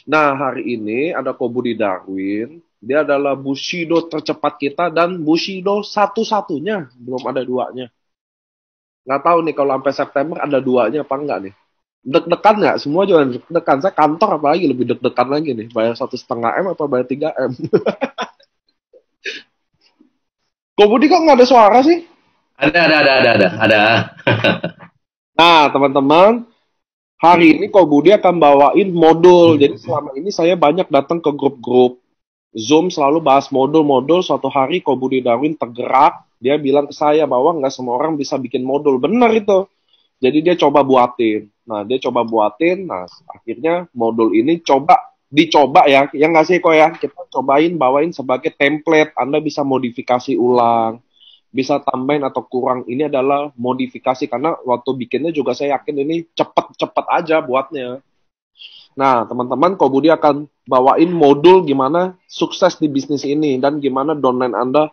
Nah, hari ini ada Kobudi Darwin. Dia adalah Bushido tercepat kita dan Bushido satu-satunya. Belum ada duanya. Nggak tahu nih kalau sampai September ada duanya apa enggak nih. Deg-degan nggak? Semua juga deg-degan. Saya kantor apalagi lebih deg-degan lagi nih. Bayar 1,5 M apa bayar 3 M? Kobudi kok nggak ada suara sih? Ada. Nah, teman-teman, hari ini Kobudi akan bawain modul. Jadi selama ini saya banyak datang ke grup-grup Zoom selalu bahas modul-modul. Suatu hari Kobudi Darwin tergerak, dia bilang ke saya bahwa nggak semua orang bisa bikin modul. Benar itu. Jadi dia coba buatin. Nah, dia coba buatin. Nah, akhirnya modul ini dicoba ya. Yang nggak sih kok ya? Kita cobain bawain sebagai template. Anda bisa modifikasi ulang. Bisa tambahin atau kurang. Ini adalah modifikasi. Karena waktu bikinnya juga saya yakin ini cepet-cepet aja buatnya. Nah, teman-teman, Kobudi akan bawain modul gimana sukses di bisnis ini dan gimana downline Anda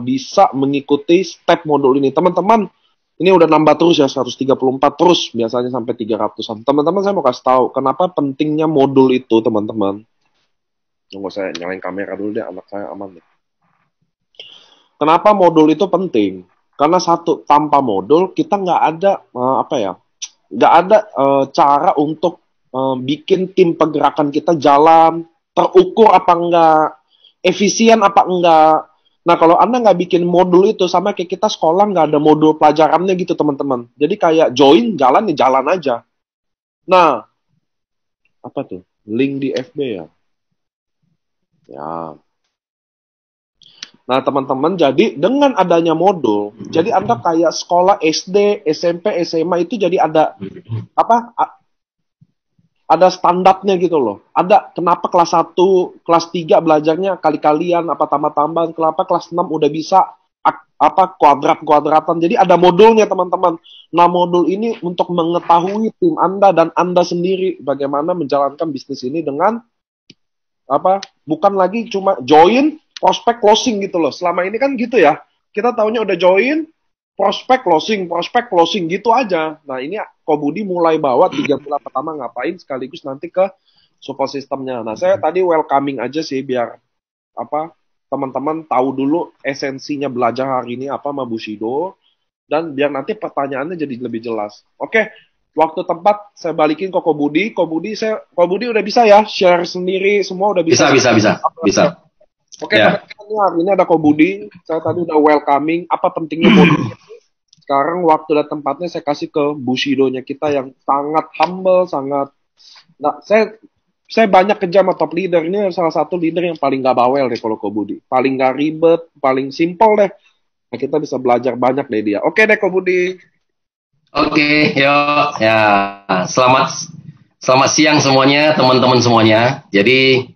bisa mengikuti step modul ini. Teman-teman, ini udah nambah terus ya, 134 terus, biasanya sampai 300-an. Teman-teman, saya mau kasih tahu kenapa pentingnya modul itu, teman-teman. Tunggu saya nyalain kamera dulu deh, anak saya aman nih. Kenapa modul itu penting? Karena satu, tanpa modul kita nggak ada nggak ada cara untuk bikin tim pergerakan kita jalan, terukur apa enggak, efisien apa enggak. Nah, kalau Anda nggak bikin modul itu, sama kayak kita sekolah nggak ada modul pelajarannya gitu, teman-teman. Jadi kayak join, jalan ya jalan aja. Nah, apa tuh? Link di FB ya? Ya. Nah, teman-teman, jadi dengan adanya modul, jadi Anda kayak sekolah SD, SMP, SMA itu jadi ada apa? Ada standarnya gitu loh. Ada kenapa kelas 1, kelas 3 belajarnya kali-kalian apa tambah-tambahan, kenapa kelas 6 udah bisa kuadrat-kuadratan. Jadi ada modulnya, teman-teman. Nah, modul ini untuk mengetahui tim Anda dan Anda sendiri bagaimana menjalankan bisnis ini dengan bukan lagi cuma join, prospek, closing gitu loh. Selama ini kan gitu ya. Kita taunya udah join, prospek closing gitu aja. Nah, ini Kobudi mulai bawa 3 bulan pertama ngapain sekaligus nanti ke support sistemnya. Nah, saya tadi welcoming aja sih biar teman-teman tahu dulu esensinya belajar hari ini apa sama Bushido dan biar nanti pertanyaannya jadi lebih jelas. Oke, waktu tempat saya balikin ke Kobudi. Kobudi udah bisa ya share sendiri semua udah bisa. Bisa. Oke, teman-teman, hari ini ada Kobudi. Saya tadi udah welcoming apa pentingnya modul. Sekarang waktu dan tempatnya saya kasih ke Bushido-nya kita yang sangat humble, sangat. Nah, saya banyak kerja sama top leader. Ini salah satu leader yang paling gak bawel deh kalau Kobudi. Paling gak ribet, paling simple deh. Nah, kita bisa belajar banyak dari dia. Oke deh Kobudi. Oke, yuk. Ya, selamat siang semuanya, teman-teman semuanya. Jadi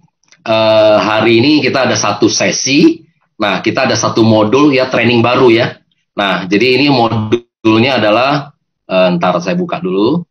hari ini kita ada satu sesi. Nah, kita ada satu modul ya, training baru ya. Nah, jadi ini modulnya adalah, ntar saya buka dulu.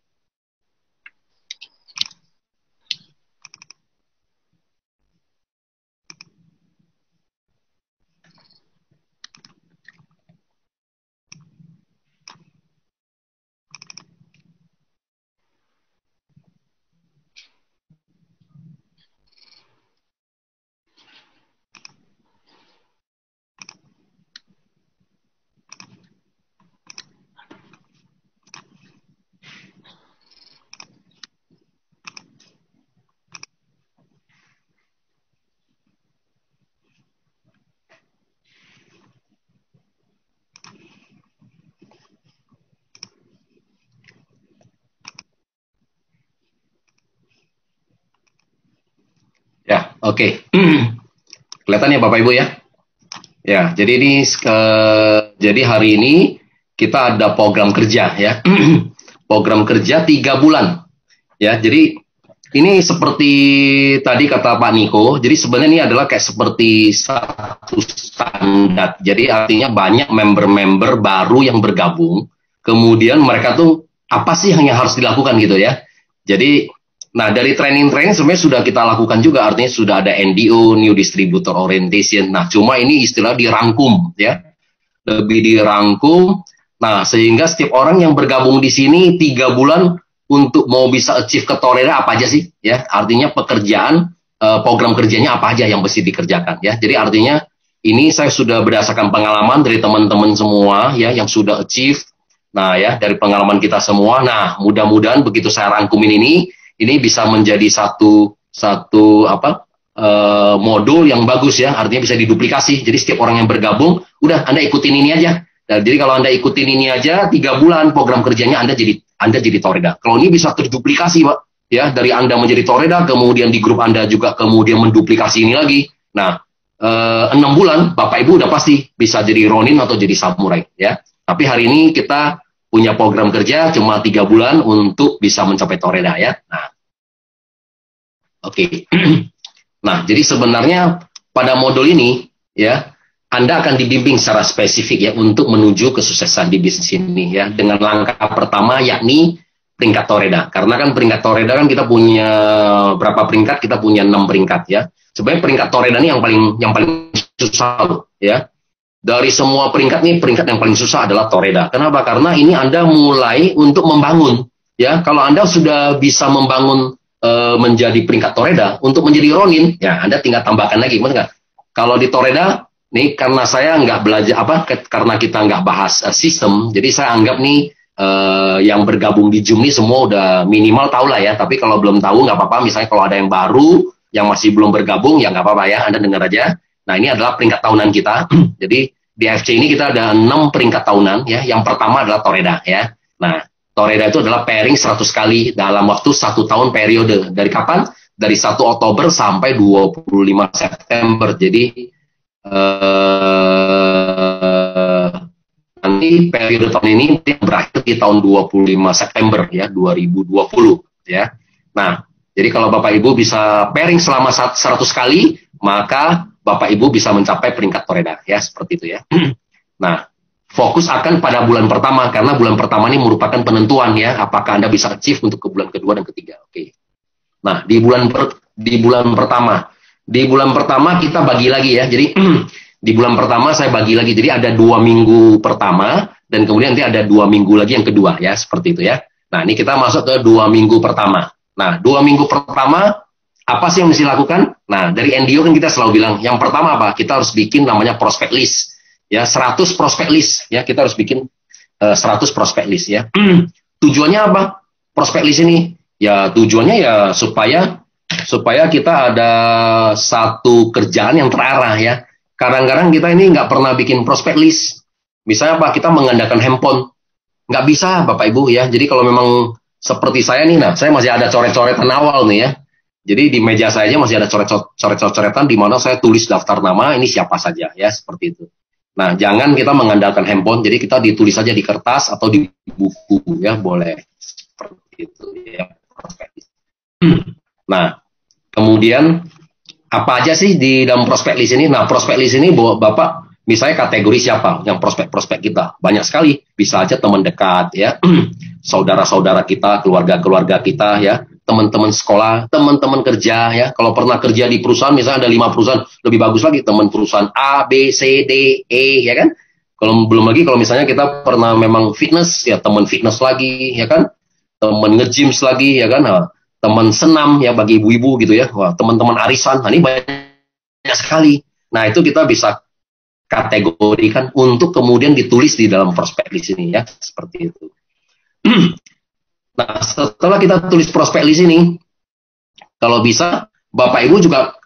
Ya, oke. Kelihatan ya Bapak Ibu ya? Ya, jadi jadi hari ini kita ada program kerja ya. Program kerja 3 bulan. Ya, jadi ini seperti tadi kata Pak Niko, jadi sebenarnya ini adalah kayak seperti satu standar. Jadi artinya banyak member-member baru yang bergabung. Kemudian mereka tuh apa sih yang harus dilakukan gitu ya. Jadi nah, dari training-training sebenarnya sudah kita lakukan juga, artinya sudah ada NDO, New Distributor Orientation. Nah, cuma ini istilah dirangkum, ya. Lebih dirangkum. Nah, sehingga setiap orang yang bergabung di sini 3 bulan untuk mau bisa achieve ke Toreda apa aja sih? Ya, artinya pekerjaan, program kerjanya apa aja yang mesti dikerjakan ya. Jadi artinya ini saya sudah berdasarkan pengalaman dari teman-teman semua ya yang sudah achieve. Nah ya, dari pengalaman kita semua. Nah, mudah-mudahan begitu saya rangkumin ini bisa menjadi satu modul yang bagus ya, artinya bisa diduplikasi. Jadi setiap orang yang bergabung, udah Anda ikutin ini aja. Nah, jadi kalau Anda ikutin ini aja, 3 bulan program kerjanya Anda jadi Toreda. Kalau ini bisa terduplikasi, Pak. Ya, dari Anda menjadi Toreda, kemudian di grup Anda juga kemudian menduplikasi ini lagi. Nah, 6 bulan Bapak Ibu udah pasti bisa jadi Ronin atau jadi Samurai ya. Tapi hari ini kita punya program kerja cuma 3 bulan untuk bisa mencapai Toreda ya. Nah, oke. Nah, jadi sebenarnya pada modul ini ya, Anda akan dibimbing secara spesifik ya untuk menuju kesuksesan di bisnis ini ya, dengan langkah pertama yakni peringkat Toreda. Karena kan peringkat Toreda kan kita punya berapa peringkat? Kita punya 6 peringkat ya. Sebenarnya peringkat Toreda ini yang paling susah ya. Dari semua peringkat ini, peringkat yang paling susah adalah Toreda. Kenapa? Karena ini Anda mulai untuk membangun ya. Kalau Anda sudah bisa membangun menjadi peringkat Toreda, untuk menjadi Ronin, ya Anda tinggal tambahkan lagi, benar nggak? Kalau di Toreda, nih karena saya nggak belajar karena kita nggak bahas sistem, jadi saya anggap nih yang bergabung di Zoom ini semua udah minimal tahu lah ya. Tapi kalau belum tahu nggak apa-apa. Misalnya kalau ada yang baru yang masih belum bergabung ya nggak apa-apa ya. Anda dengar aja. Nah ini adalah peringkat tahunan kita. Jadi di FC ini kita ada 6 peringkat tahunan ya. Yang pertama adalah Toreda ya. Nah Toreda itu adalah pairing 100 kali dalam waktu 1 tahun periode. Dari kapan? Dari 1 Oktober sampai 25 September. Jadi nanti periode tahun ini berakhir di tahun 25 September ya 2020 ya. Nah, jadi kalau Bapak Ibu bisa pairing selama 100 kali, maka Bapak Ibu bisa mencapai peringkat Toreda ya, seperti itu ya. Nah, fokus akan pada bulan pertama karena bulan pertama ini merupakan penentuan ya, apakah Anda bisa achieve untuk ke bulan kedua dan ketiga. Oke. Nah, di bulan pertama kita bagi lagi ya. Jadi di bulan pertama saya bagi lagi, jadi ada 2 minggu pertama dan kemudian nanti ada 2 minggu lagi yang kedua ya, seperti itu ya. Nah ini kita masuk ke 2 minggu pertama. Nah 2 minggu pertama apa sih yang mesti lakukan? Nah dari NDO kan kita selalu bilang yang pertama apa? Kita harus bikin namanya prospect list ya, 100 prospect list ya, kita harus bikin 100 prospect list ya. Tujuannya apa? Prospect list ini ya tujuannya ya supaya kita ada satu kerjaan yang terarah ya. Kadang-kadang kita ini nggak pernah bikin prospect list. Misalnya apa? Kita mengandalkan handphone. Nggak bisa, Bapak Ibu ya. Jadi kalau memang seperti saya nih, nah saya masih ada coret-coretan awal nih ya. Jadi di meja saya aja masih ada coret-coretan di mana saya tulis daftar nama, ini siapa saja ya, seperti itu. Nah, jangan kita mengandalkan handphone. Jadi kita ditulis saja di kertas atau di buku ya, boleh. Seperti itu ya. Nah, kemudian apa aja sih di dalam prospek list ini? Nah, prospek list ini Bapak misalnya kategori siapa yang prospek-prospek kita? Banyak sekali. Bisa aja teman dekat ya, saudara-saudara kita, keluarga-keluarga kita ya, teman-teman sekolah, teman-teman kerja ya. Kalau pernah kerja di perusahaan, misalnya ada 5 perusahaan, lebih bagus lagi teman perusahaan A, B, C, D, E ya kan? Kalau belum lagi kalau misalnya kita pernah memang fitness ya, teman fitness lagi ya kan? Teman nge-gym lagi ya kan? Nah, teman senam ya bagi ibu-ibu gitu ya, wah teman-teman arisan, nah ini banyak sekali. Nah itu kita bisa kategorikan untuk kemudian ditulis di dalam prospek list ini ya, seperti itu. Nah setelah kita tulis prospek list ini, kalau bisa Bapak Ibu juga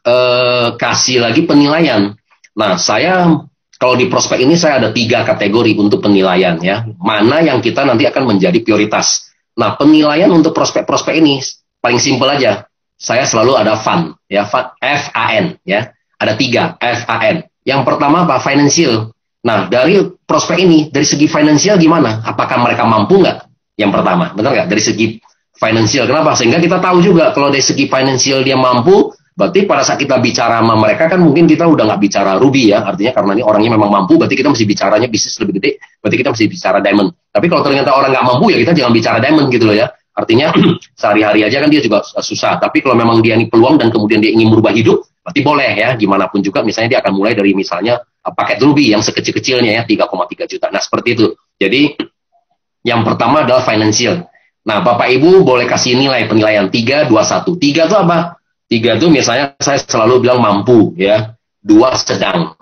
kasih lagi penilaian. Nah saya kalau di prospek ini saya ada 3 kategori untuk penilaian ya, mana yang kita nanti akan menjadi prioritas. Nah penilaian untuk prospek-prospek ini paling simpel aja, saya selalu ada FAN, ya, F-A-N, ya, ada 3, F-A-N. Yang pertama apa? Financial. Nah, dari prospek ini, dari segi finansial gimana? Apakah mereka mampu nggak? Yang pertama, benar nggak? Dari segi finansial, kenapa? Sehingga kita tahu juga, kalau dari segi finansial dia mampu, berarti pada saat kita bicara sama mereka, kan mungkin kita udah nggak bicara ruby ya, artinya karena ini orangnya memang mampu, berarti kita mesti bicaranya bisnis lebih gede, berarti kita mesti bicara diamond. Tapi kalau ternyata orang nggak mampu, ya kita jangan bicara diamond gitu loh ya. Artinya sehari-hari aja kan dia juga susah. Tapi kalau memang dia ini peluang dan kemudian dia ingin merubah hidup, berarti boleh ya. Gimana pun juga misalnya dia akan mulai dari misalnya paket ruby yang sekecil-kecilnya ya 3,3 juta. Nah seperti itu. Jadi yang pertama adalah financial. Nah, Bapak Ibu boleh kasih nilai penilaian 3, 2, 1. 3 itu apa? 3 itu misalnya saya selalu bilang mampu, ya. 2 sedang.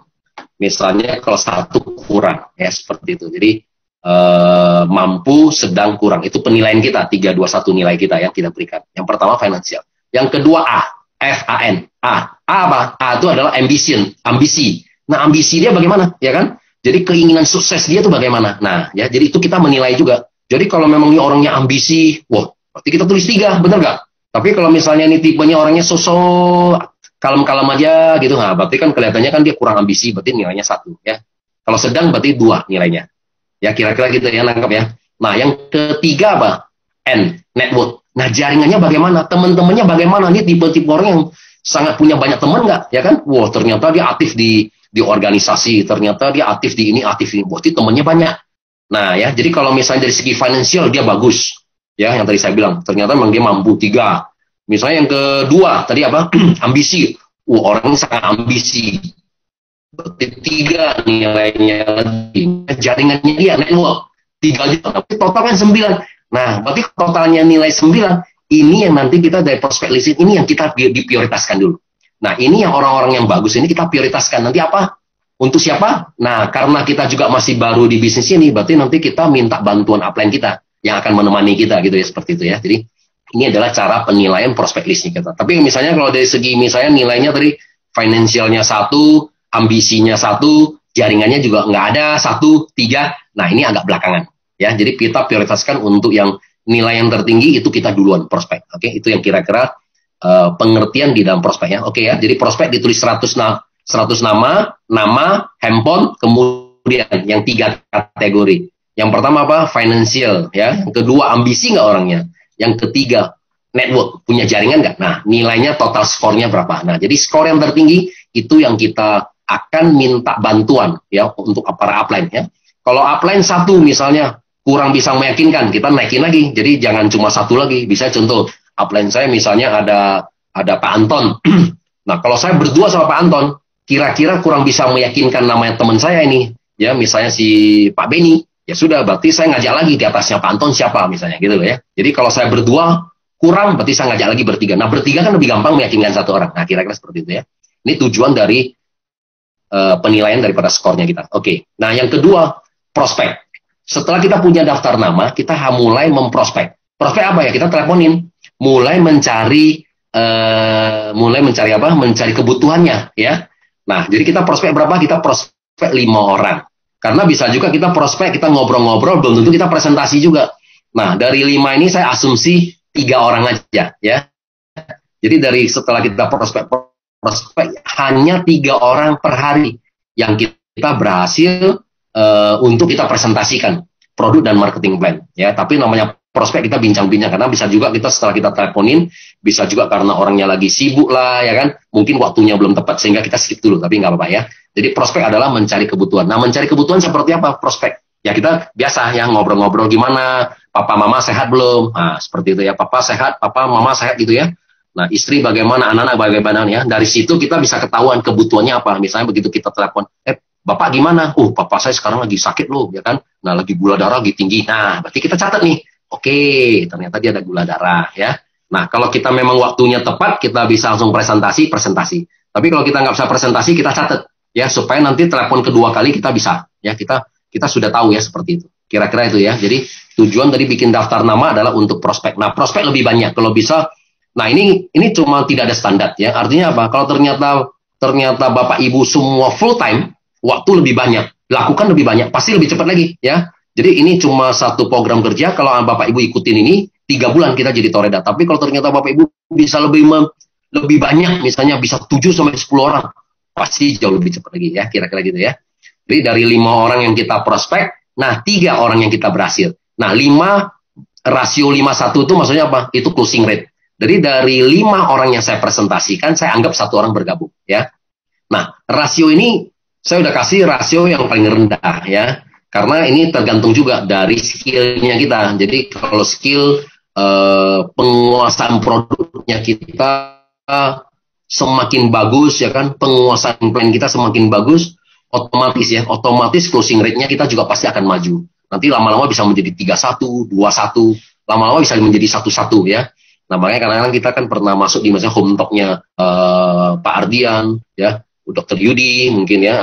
Misalnya kalau 1 kurang, ya seperti itu. Jadi mampu, sedang, kurang. Itu penilaian kita, 3, 2, 1 nilai kita yang kita berikan. Yang pertama finansial. Yang kedua A, F-A-N. A apa? A itu adalah ambition, ambisi. Nah, ambisi dia bagaimana? Ya kan? Jadi keinginan sukses dia itu bagaimana? Nah, ya, jadi itu kita menilai juga. Jadi kalau memang ini orangnya ambisi, wah, berarti kita tulis 3, bener nggak? Tapi kalau misalnya ini tipenya orangnya sosok kalem-kalem aja gitu, nah, berarti kan kelihatannya kan dia kurang ambisi, berarti nilainya 1, ya. Kalau sedang berarti 2 nilainya. Ya, kira-kira gitu ya, nangkap ya. Nah, yang ketiga apa? N, network. Nah, jaringannya bagaimana? Teman-temannya bagaimana? Ini tipe-tipe orang yang sangat punya banyak teman nggak? Ya kan? Wah, ternyata dia aktif di organisasi, ternyata dia aktif di ini, aktif di ini. Berarti temannya banyak. Nah, ya, jadi kalau misalnya dari segi finansial dia bagus. Ya, yang tadi saya bilang, ternyata memang dia mampu 3. Misalnya yang kedua, tadi apa? Ambisi. Orangnya sangat ambisi. Berarti 3 nilainya lagi. Jaringannya dia, network. 3 aja, tapi total kan 9. Nah, berarti totalnya nilai 9. Ini yang nanti kita dari prospek listing, ini yang kita diprioritaskan dulu. Nah, ini yang orang-orang yang bagus ini kita prioritaskan. Nanti apa? Untuk siapa? Nah, karena kita juga masih baru di bisnis ini, berarti nanti kita minta bantuan upline kita yang akan menemani kita gitu ya, seperti itu ya. Jadi ini adalah cara penilaian prospek listing kita. Tapi misalnya kalau dari segi misalnya nilainya tadi finansialnya 1, ambisinya 1, jaringannya juga nggak ada 1, 3. Nah, ini agak belakangan ya. Jadi kita prioritaskan untuk yang nilai yang tertinggi itu kita duluan prospek. Oke, itu yang kira-kira pengertian di dalam prospek ya. Oke ya. Jadi prospek ditulis 100 nama, handphone, kemudian yang 3 kategori. Yang pertama apa? Financial, ya. Yang kedua, ambisi nggak orangnya. Yang ketiga, network, punya jaringan nggak? Nah, nilainya total skornya berapa? Nah, jadi skor yang tertinggi itu yang kita akan minta bantuan ya untuk para upline ya. Kalau upline 1 misalnya kurang bisa meyakinkan, kita naikin lagi. Jadi jangan cuma 1 lagi. Bisa contoh upline saya misalnya ada Pak Anton. Nah, kalau saya berdua sama Pak Anton, kira-kira kurang bisa meyakinkan namanya teman saya ini, ya misalnya si Pak Beni, ya sudah berarti saya ngajak lagi di atasnya Pak Anton siapa misalnya gitu loh ya. Jadi kalau saya berdua kurang, berarti saya ngajak lagi bertiga. Nah, bertiga kan lebih gampang meyakinkan 1 orang. Nah, kira-kira seperti itu ya. Ini tujuan dari penilaian daripada skornya kita. Oke. Nah, yang kedua, prospek. Setelah kita punya daftar nama, kita mulai memprospek. Prospek apa ya? Kita teleponin, mulai mencari apa? Mencari kebutuhannya, ya. Nah, jadi kita prospek berapa? Kita prospek 5 orang. Karena bisa juga kita prospek, kita ngobrol-ngobrol, belum tentu kita presentasi juga. Nah, dari 5 ini saya asumsi 3 orang aja, ya. Jadi dari setelah kita prospek hanya 3 orang per hari yang kita berhasil untuk kita presentasikan produk dan marketing plan, ya. Tapi namanya prospek kita bincang-bincang karena bisa juga kita setelah kita teleponin, bisa juga karena orangnya lagi sibuk lah, ya kan, mungkin waktunya belum tepat sehingga kita skip dulu, tapi nggak apa-apa ya. Jadi prospek adalah mencari kebutuhan. Nah, mencari kebutuhan seperti apa prospek? Ya kita biasa ya ngobrol-ngobrol gimana, papa mama sehat belum? Nah, seperti itu ya, papa sehat, papa mama sehat gitu ya. Nah, istri bagaimana, anak-anak bagaimana ya. Dari situ kita bisa ketahuan kebutuhannya apa. Misalnya begitu kita telepon, bapak gimana? Papa saya sekarang lagi sakit loh, ya kan. Nah, lagi gula darah lagi tinggi. Nah, berarti kita catat nih. Oke, ternyata dia ada gula darah ya. Nah, kalau kita memang waktunya tepat, kita bisa langsung presentasi. Tapi kalau kita nggak bisa presentasi, kita catat ya supaya nanti telepon kedua kali kita bisa ya, kita sudah tahu ya seperti itu. Kira-kira itu ya. Jadi tujuan tadi bikin daftar nama adalah untuk prospek. Nah, prospek lebih banyak kalau bisa. Nah, ini cuma tidak ada standar ya. Artinya apa? Kalau ternyata Bapak Ibu semua full time, waktu lebih banyak, lakukan lebih banyak, pasti lebih cepat lagi ya. Jadi ini cuma satu program kerja. Kalau Bapak Ibu ikutin ini 3 bulan kita jadi Toreda. Tapi kalau ternyata Bapak Ibu bisa lebih banyak, misalnya bisa 7 sampai 10 orang, pasti jauh lebih cepat lagi ya, kira-kira gitu ya. Jadi dari 5 orang yang kita prospek, nah 3 orang yang kita berhasil. Nah, 5 rasio 5:1 itu maksudnya apa? Itu closing rate. Jadi dari 5 orang yang saya presentasikan, saya anggap 1 orang bergabung ya. Nah, rasio ini saya udah kasih rasio yang paling rendah ya. Karena ini tergantung juga dari skill-nya kita. Jadi kalau skill penguasaan produknya kita semakin bagus ya kan, penguasaan plan kita semakin bagus, otomatis closing rate-nya kita juga pasti akan maju. Nanti lama-lama bisa menjadi 31, 21, lama-lama bisa menjadi satu-satu ya. Nah, makanya kadang-kadang kita kan pernah masuk di misalnya home talk-nya Pak Ardian, ya, Dr. Yudi, mungkin ya,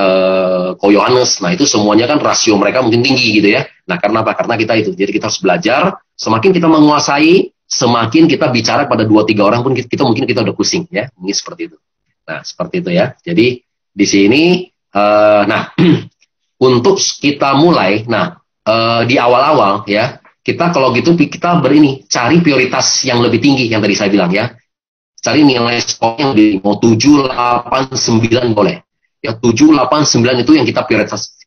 Ko Yohanes. Nah, itu semuanya kan rasio mereka mungkin tinggi gitu ya. Nah, karena apa? Karena kita itu. Jadi kita harus belajar, semakin kita menguasai, semakin kita bicara pada 2-3 orang pun mungkin kita udah pusing ya. Mungkin seperti itu. Nah, seperti itu ya. Jadi di sini, nah, untuk kita mulai, nah, di awal-awal ya, kita kalau gitu kita cari prioritas yang lebih tinggi yang tadi saya bilang ya. Cari nilai skor yang lebih, mau 7, 8, 9 boleh. Ya 7, 8, 9 itu yang kita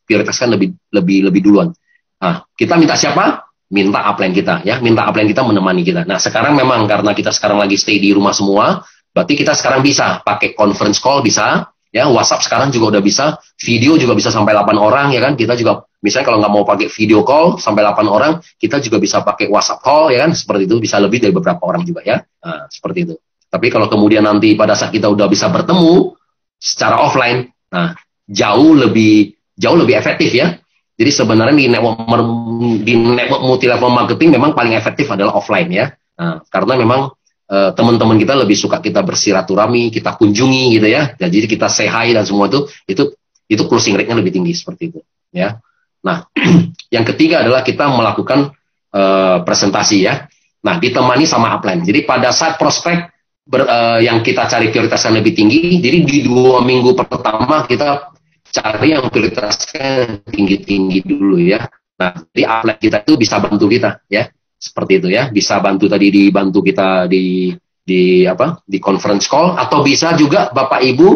prioritaskan lebih duluan. Nah, kita minta siapa? Minta upline kita ya, minta upline kita menemani kita. Nah, sekarang memang karena kita sekarang lagi stay di rumah semua, berarti kita sekarang bisa pakai conference call bisa, ya WhatsApp sekarang juga udah bisa, video juga bisa sampai 8 orang ya kan. Kita juga misalnya kalau nggak mau pakai video call sampai 8 orang, kita juga bisa pakai WhatsApp call ya kan, seperti itu, bisa lebih dari beberapa orang juga ya. Nah, seperti itu. Tapi kalau kemudian nanti pada saat kita udah bisa bertemu secara offline, nah jauh lebih efektif ya. Jadi sebenarnya di network multi level marketing memang paling efektif adalah offline ya. Nah, karena memang teman-teman kita lebih suka kita bersiraturahmi, kita kunjungi gitu ya. Jadi kita say hi dan semua itu closing rate-nya lebih tinggi seperti itu ya. Nah, yang ketiga adalah kita melakukan presentasi ya. Nah, ditemani sama upline. Jadi pada saat prospek yang kita cari prioritasnya lebih tinggi, jadi di 2 minggu pertama kita cari yang prioritasnya tinggi-tinggi dulu ya. Nah, jadi upline kita itu bisa bantu kita ya, seperti itu ya, bisa dibantu kita di conference call, atau bisa juga Bapak Ibu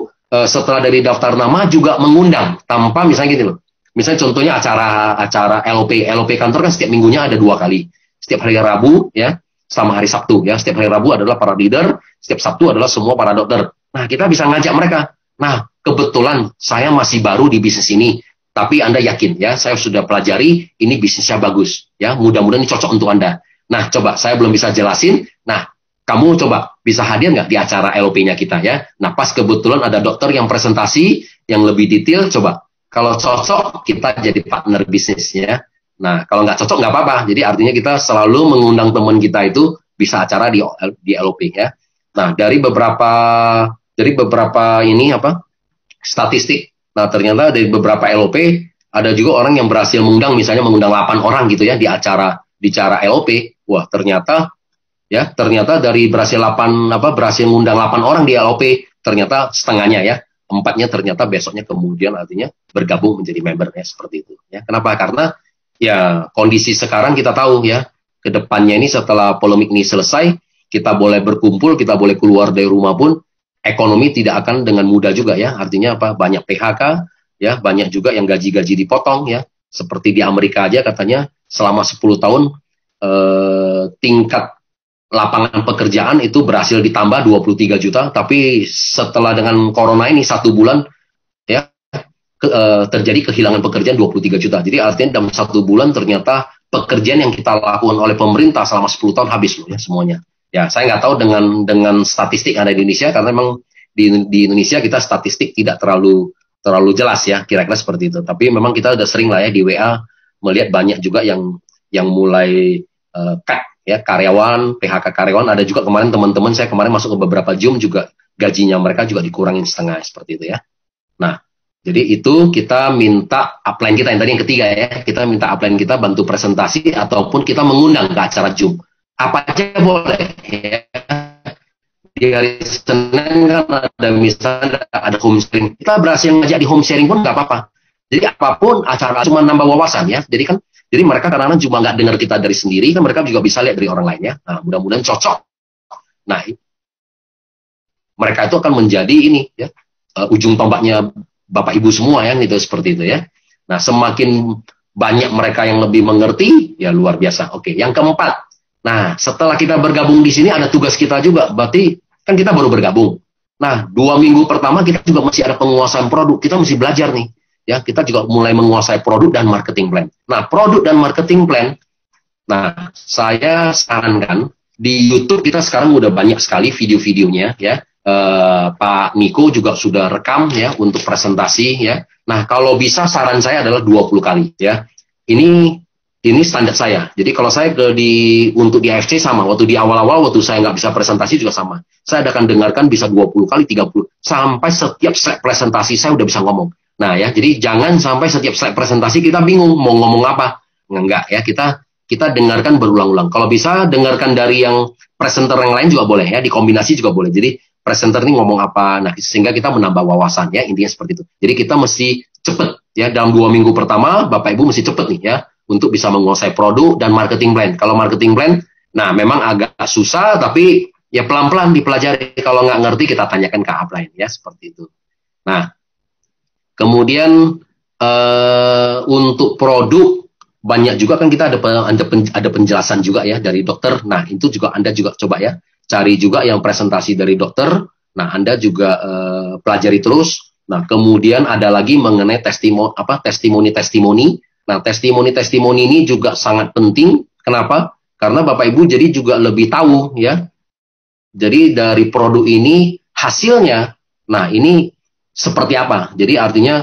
setelah dari daftar nama juga mengundang tanpa misalnya gitu loh. Misalnya contohnya acara LOP kantor kan setiap minggunya ada 2 kali, setiap hari Rabu ya, sama hari Sabtu ya. Setiap hari Rabu adalah para leader, setiap Sabtu adalah semua para dokter. Nah, kita bisa ngajak mereka. Nah, kebetulan saya masih baru di bisnis ini, tapi Anda yakin ya, saya sudah pelajari, ini bisnisnya bagus ya, mudah-mudahan ini cocok untuk Anda. Nah, coba saya belum bisa jelasin. Nah, kamu coba bisa hadir nggak di acara LOP-nya kita ya. Nah, pas kebetulan ada dokter yang presentasi yang lebih detail, coba kalau cocok kita jadi partner bisnisnya. Nah, kalau nggak cocok nggak apa-apa. Jadi artinya kita selalu mengundang teman kita itu bisa acara di LOP ya. Nah, dari beberapa statistik. Nah, ternyata dari beberapa LOP ada juga orang yang berhasil mengundang 8 orang gitu ya di acara LOP. Wah, ternyata dari berhasil mengundang 8 orang di LOP, ternyata setengahnya ya, 4-nya ternyata besoknya kemudian artinya bergabung menjadi member ya, seperti itu ya. Kenapa? Karena ya kondisi sekarang kita tahu ya, ke depannya ini setelah polemik ini selesai, kita boleh berkumpul, kita boleh keluar dari rumah pun, ekonomi tidak akan dengan mudah juga ya. Artinya apa? Banyak PHK ya, banyak juga yang gaji-gaji dipotong ya. Seperti di Amerika aja katanya selama 10 tahun tingkat lapangan pekerjaan itu berhasil ditambah 23 juta, tapi setelah dengan corona ini 1 bulan ya, terjadi kehilangan pekerjaan 23 juta. Jadi artinya dalam 1 bulan ternyata pekerjaan yang kita lakukan oleh pemerintah selama 10 tahun habis loh ya semuanya. Ya, saya nggak tahu dengan statistik yang ada di Indonesia, karena memang di Indonesia kita statistik tidak terlalu jelas ya, kira-kira seperti itu. Tapi memang kita udah sering lah ya di WA melihat banyak juga yang mulai cut ya, karyawan, PHK karyawan. Ada juga kemarin teman-teman saya kemarin masuk ke beberapa Zoom juga gajinya mereka juga dikurangin setengah seperti itu ya. Nah, jadi itu kita minta upline kita yang tadi yang ketiga ya, kita minta upline kita bantu presentasi ataupun kita mengundang ke acara Zoom. Apa aja boleh ya. Di hari Senin kan ada misalnya ada home sharing, kita berhasil ngajak di home sharing pun nggak apa-apa. Jadi apapun acara cuma nambah wawasan ya. Jadi mereka kadang-kadang cuma nggak dengar kita dari sendiri, kan mereka juga bisa lihat dari orang lainnya. Nah, mudah-mudahan cocok. Nah, mereka itu akan menjadi ini ya, ujung tombaknya Bapak Ibu semua ya, gitu seperti itu ya. Nah, semakin banyak mereka yang lebih mengerti, ya luar biasa. Oke, yang keempat. Nah, setelah kita bergabung di sini ada tugas kita juga. Berarti kan kita baru bergabung. Nah, 2 minggu pertama kita juga masih ada penguasaan produk. Kita mesti belajar nih. Ya, kita juga mulai menguasai produk dan marketing plan. Nah, produk dan marketing plan, nah, saya sarankan di YouTube kita sekarang udah banyak sekali video-videonya ya. Pak Niko juga sudah rekam ya untuk presentasi ya. Nah, kalau bisa saran saya adalah 20 kali ya. Ini Ini standar saya. Jadi kalau saya untuk di AFC sama. Waktu di awal-awal, waktu saya nggak bisa presentasi juga sama. Saya akan dengarkan bisa 20 kali, 30. Sampai setiap slide presentasi saya udah bisa ngomong. Nah ya, jadi jangan sampai setiap slide presentasi kita bingung mau ngomong apa. Enggak ya, kita dengarkan berulang-ulang. Kalau bisa, dengarkan dari yang presenter yang lain juga boleh ya. Dikombinasi juga boleh. Jadi presenter ini ngomong apa. Nah, sehingga kita menambah wawasan ya. Intinya seperti itu. Jadi kita mesti cepet ya. Dalam 2 minggu pertama, Bapak Ibu mesti cepet nih ya. Untuk bisa menguasai produk dan marketing plan. Kalau marketing plan, nah memang agak susah, tapi ya pelan-pelan dipelajari. Kalau nggak ngerti, kita tanyakan ke upline, ya, seperti itu. Nah, kemudian untuk produk, banyak juga kan kita ada penjelasan juga ya dari dokter. Nah, itu juga Anda juga coba ya, cari juga yang presentasi dari dokter. Nah, Anda juga pelajari terus. Nah, kemudian ada lagi mengenai testimoni. Nah, testimoni ini juga sangat penting. Kenapa? Karena Bapak Ibu jadi juga lebih tahu ya. Jadi dari produk ini hasilnya, nah ini seperti apa? Jadi artinya,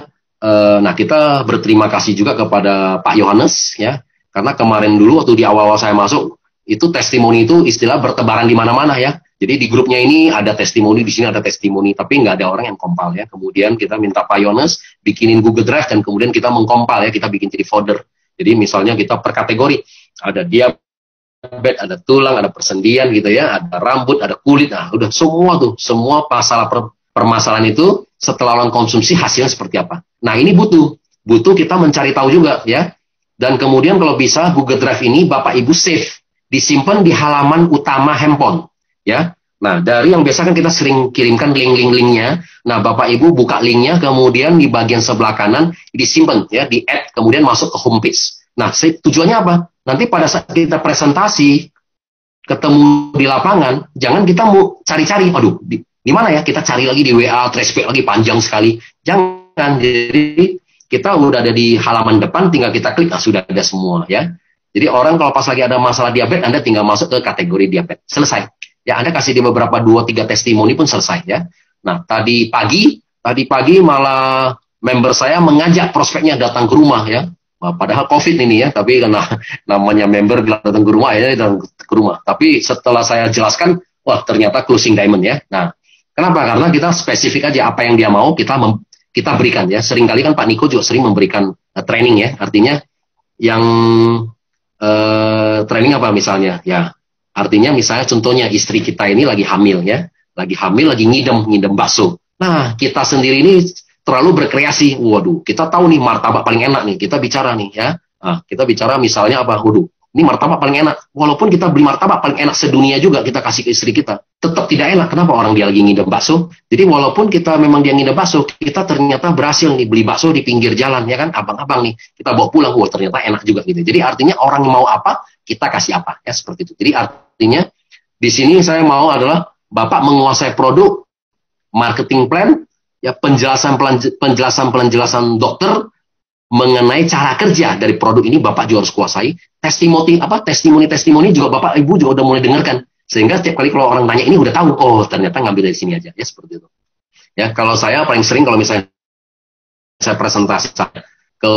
nah kita berterima kasih juga kepada Pak Yohanes ya. Karena kemarin dulu waktu di awal-awal saya masuk, itu testimoni itu istilah bertebaran di mana-mana ya. Jadi di grupnya ini ada testimoni, di sini ada testimoni, tapi nggak ada orang yang kompal ya. Kemudian kita minta Pak Yones bikinin Google Drive dan kemudian kita mengkompal ya, kita bikin jadi folder. Jadi misalnya kita per kategori, ada diabetes, ada tulang, ada persendian gitu ya, ada rambut, ada kulit, nah udah semua tuh, semua permasalahan itu setelah orang konsumsi hasilnya seperti apa. Nah ini butuh kita mencari tahu juga ya. Dan kemudian kalau bisa Google Drive ini Bapak Ibu save, disimpan di halaman utama handphone. Ya, nah dari yang biasa kan kita sering kirimkan link-linknya. Nah, Bapak Ibu buka linknya, kemudian di bagian sebelah kanan disimpan ya, di add, kemudian masuk ke homepage. Nah, tujuannya apa? Nanti pada saat kita presentasi, ketemu di lapangan, jangan kita mau cari-cari, aduh, di mana ya? Kita cari lagi di WA, traceback lagi panjang sekali. Jangan, jadi kita udah ada di halaman depan, tinggal kita klik, sudah ada semua ya. Jadi orang kalau pas lagi ada masalah diabetes, Anda tinggal masuk ke kategori diabetes, selesai. Ya, Anda kasih di beberapa 2-3 testimoni pun selesai ya. Nah, tadi pagi malah member saya mengajak prospeknya datang ke rumah ya. Nah, padahal COVID ini ya, tapi karena namanya member datang ke rumah ya, datang ke rumah. Tapi setelah saya jelaskan, wah ternyata closing diamond ya. Nah, kenapa? Karena kita spesifik aja apa yang dia mau kita berikan ya. Seringkali kan Pak Niko juga sering memberikan training ya. Artinya yang training apa misalnya? Ya, artinya misalnya contohnya istri kita ini lagi hamil ya, lagi ngidem bakso. Nah, kita sendiri ini terlalu berkreasi. Waduh, kita tahu nih martabak paling enak nih. Kita bicara nih ya. Nah, kita bicara misalnya apa? Waduh, ini martabak paling enak. Walaupun kita beli martabak paling enak sedunia juga kita kasih ke istri kita, tetap tidak enak. Kenapa? Orang dia lagi ngidem bakso. Jadi walaupun kita memang dia ngidem bakso, kita ternyata berhasil nih beli bakso di pinggir jalan ya kan, abang-abang nih. Kita bawa pulang, wah ternyata enak juga gitu. Jadi artinya orang mau apa, kita kasih apa ya, seperti itu. Jadi artinya di sini saya mau adalah Bapak menguasai produk, marketing plan, ya penjelasan dokter mengenai cara kerja dari produk ini Bapak juga harus kuasai. Testimoni juga Bapak Ibu juga udah mulai dengarkan. Sehingga setiap kali kalau orang tanya ini udah tahu, oh ternyata ngambil dari sini aja. Ya seperti itu. Ya, kalau saya paling sering kalau misalnya saya presentasi ke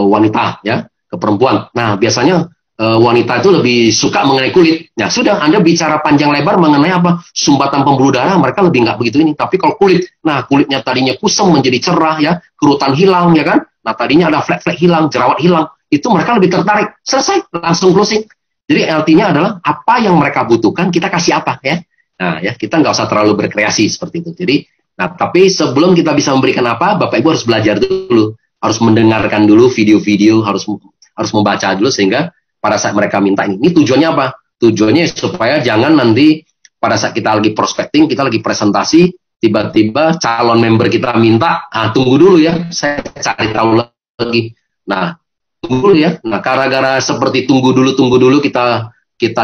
wanita ya, ke perempuan. Nah, biasanya wanita itu lebih suka mengenai kulit. Ya sudah, Anda bicara panjang lebar mengenai apa? Sumbatan pembuluh darah, mereka lebih nggak begitu ini. Tapi kalau kulit, nah kulitnya tadinya kusam menjadi cerah ya, kerutan hilang ya kan. Nah tadinya ada flek-flek hilang, jerawat hilang, itu mereka lebih tertarik. Selesai, langsung closing. Jadi artinya adalah apa yang mereka butuhkan, kita kasih apa ya. Nah ya, kita nggak usah terlalu berkreasi seperti itu. Jadi, nah tapi sebelum kita bisa memberikan apa, Bapak Ibu harus belajar dulu, harus mendengarkan dulu video-video, harus membaca dulu sehingga pada saat mereka minta ini tujuannya apa? Tujuannya supaya jangan nanti pada saat kita lagi prospecting, kita lagi presentasi, tiba-tiba calon member kita minta, tunggu dulu ya, saya cari tahu lagi. Nah, tunggu dulu ya. Nah, gara-gara seperti tunggu dulu kita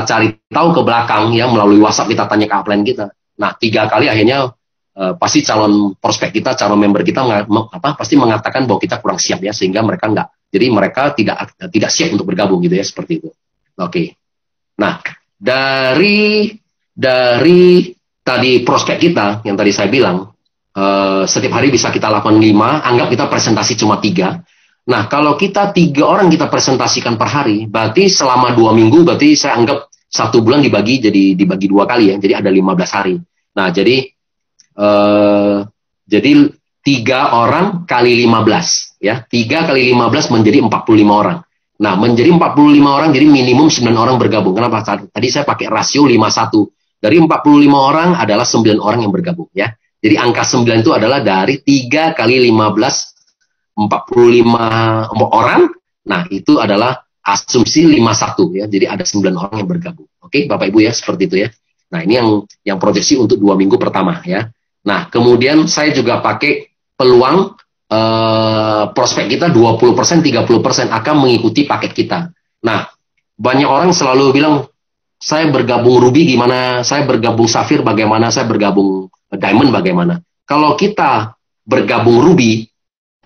cari tahu ke belakang ya, melalui WhatsApp kita tanya ke upline kita. Nah, 3 kali akhirnya pasti calon prospek kita, calon member kita pasti mengatakan bahwa kita kurang siap ya, sehingga mereka jadi mereka tidak siap untuk bergabung gitu ya, seperti itu. Oke. Nah, dari tadi prospek kita yang tadi saya bilang, setiap hari bisa kita lakukan 5, anggap kita presentasi cuma 3. Nah, kalau kita 3 orang kita presentasikan per hari, berarti selama 2 minggu, berarti saya anggap 1 bulan dibagi 2 kali ya, jadi ada 15 hari. Nah, jadi 3 orang kali 15 ya, 3 kali 15 menjadi 45 orang. Nah, menjadi 45 orang, jadi minimum 9 orang bergabung. Kenapa? Tadi saya pakai rasio 51. Dari 45 orang adalah 9 orang yang bergabung ya. Jadi angka 9 itu adalah dari 3 kali 15, 45 orang. Nah, itu adalah asumsi 51 ya. Jadi ada 9 orang yang bergabung. Oke, Bapak Ibu ya, seperti itu ya. Nah, ini yang proyeksi untuk 2 minggu pertama ya. Nah, kemudian saya juga pakai peluang prospek kita 20%, 30% akan mengikuti paket kita. Nah, banyak orang selalu bilang, saya bergabung Ruby gimana, saya bergabung Safir bagaimana, saya bergabung Diamond bagaimana. Kalau kita bergabung Ruby,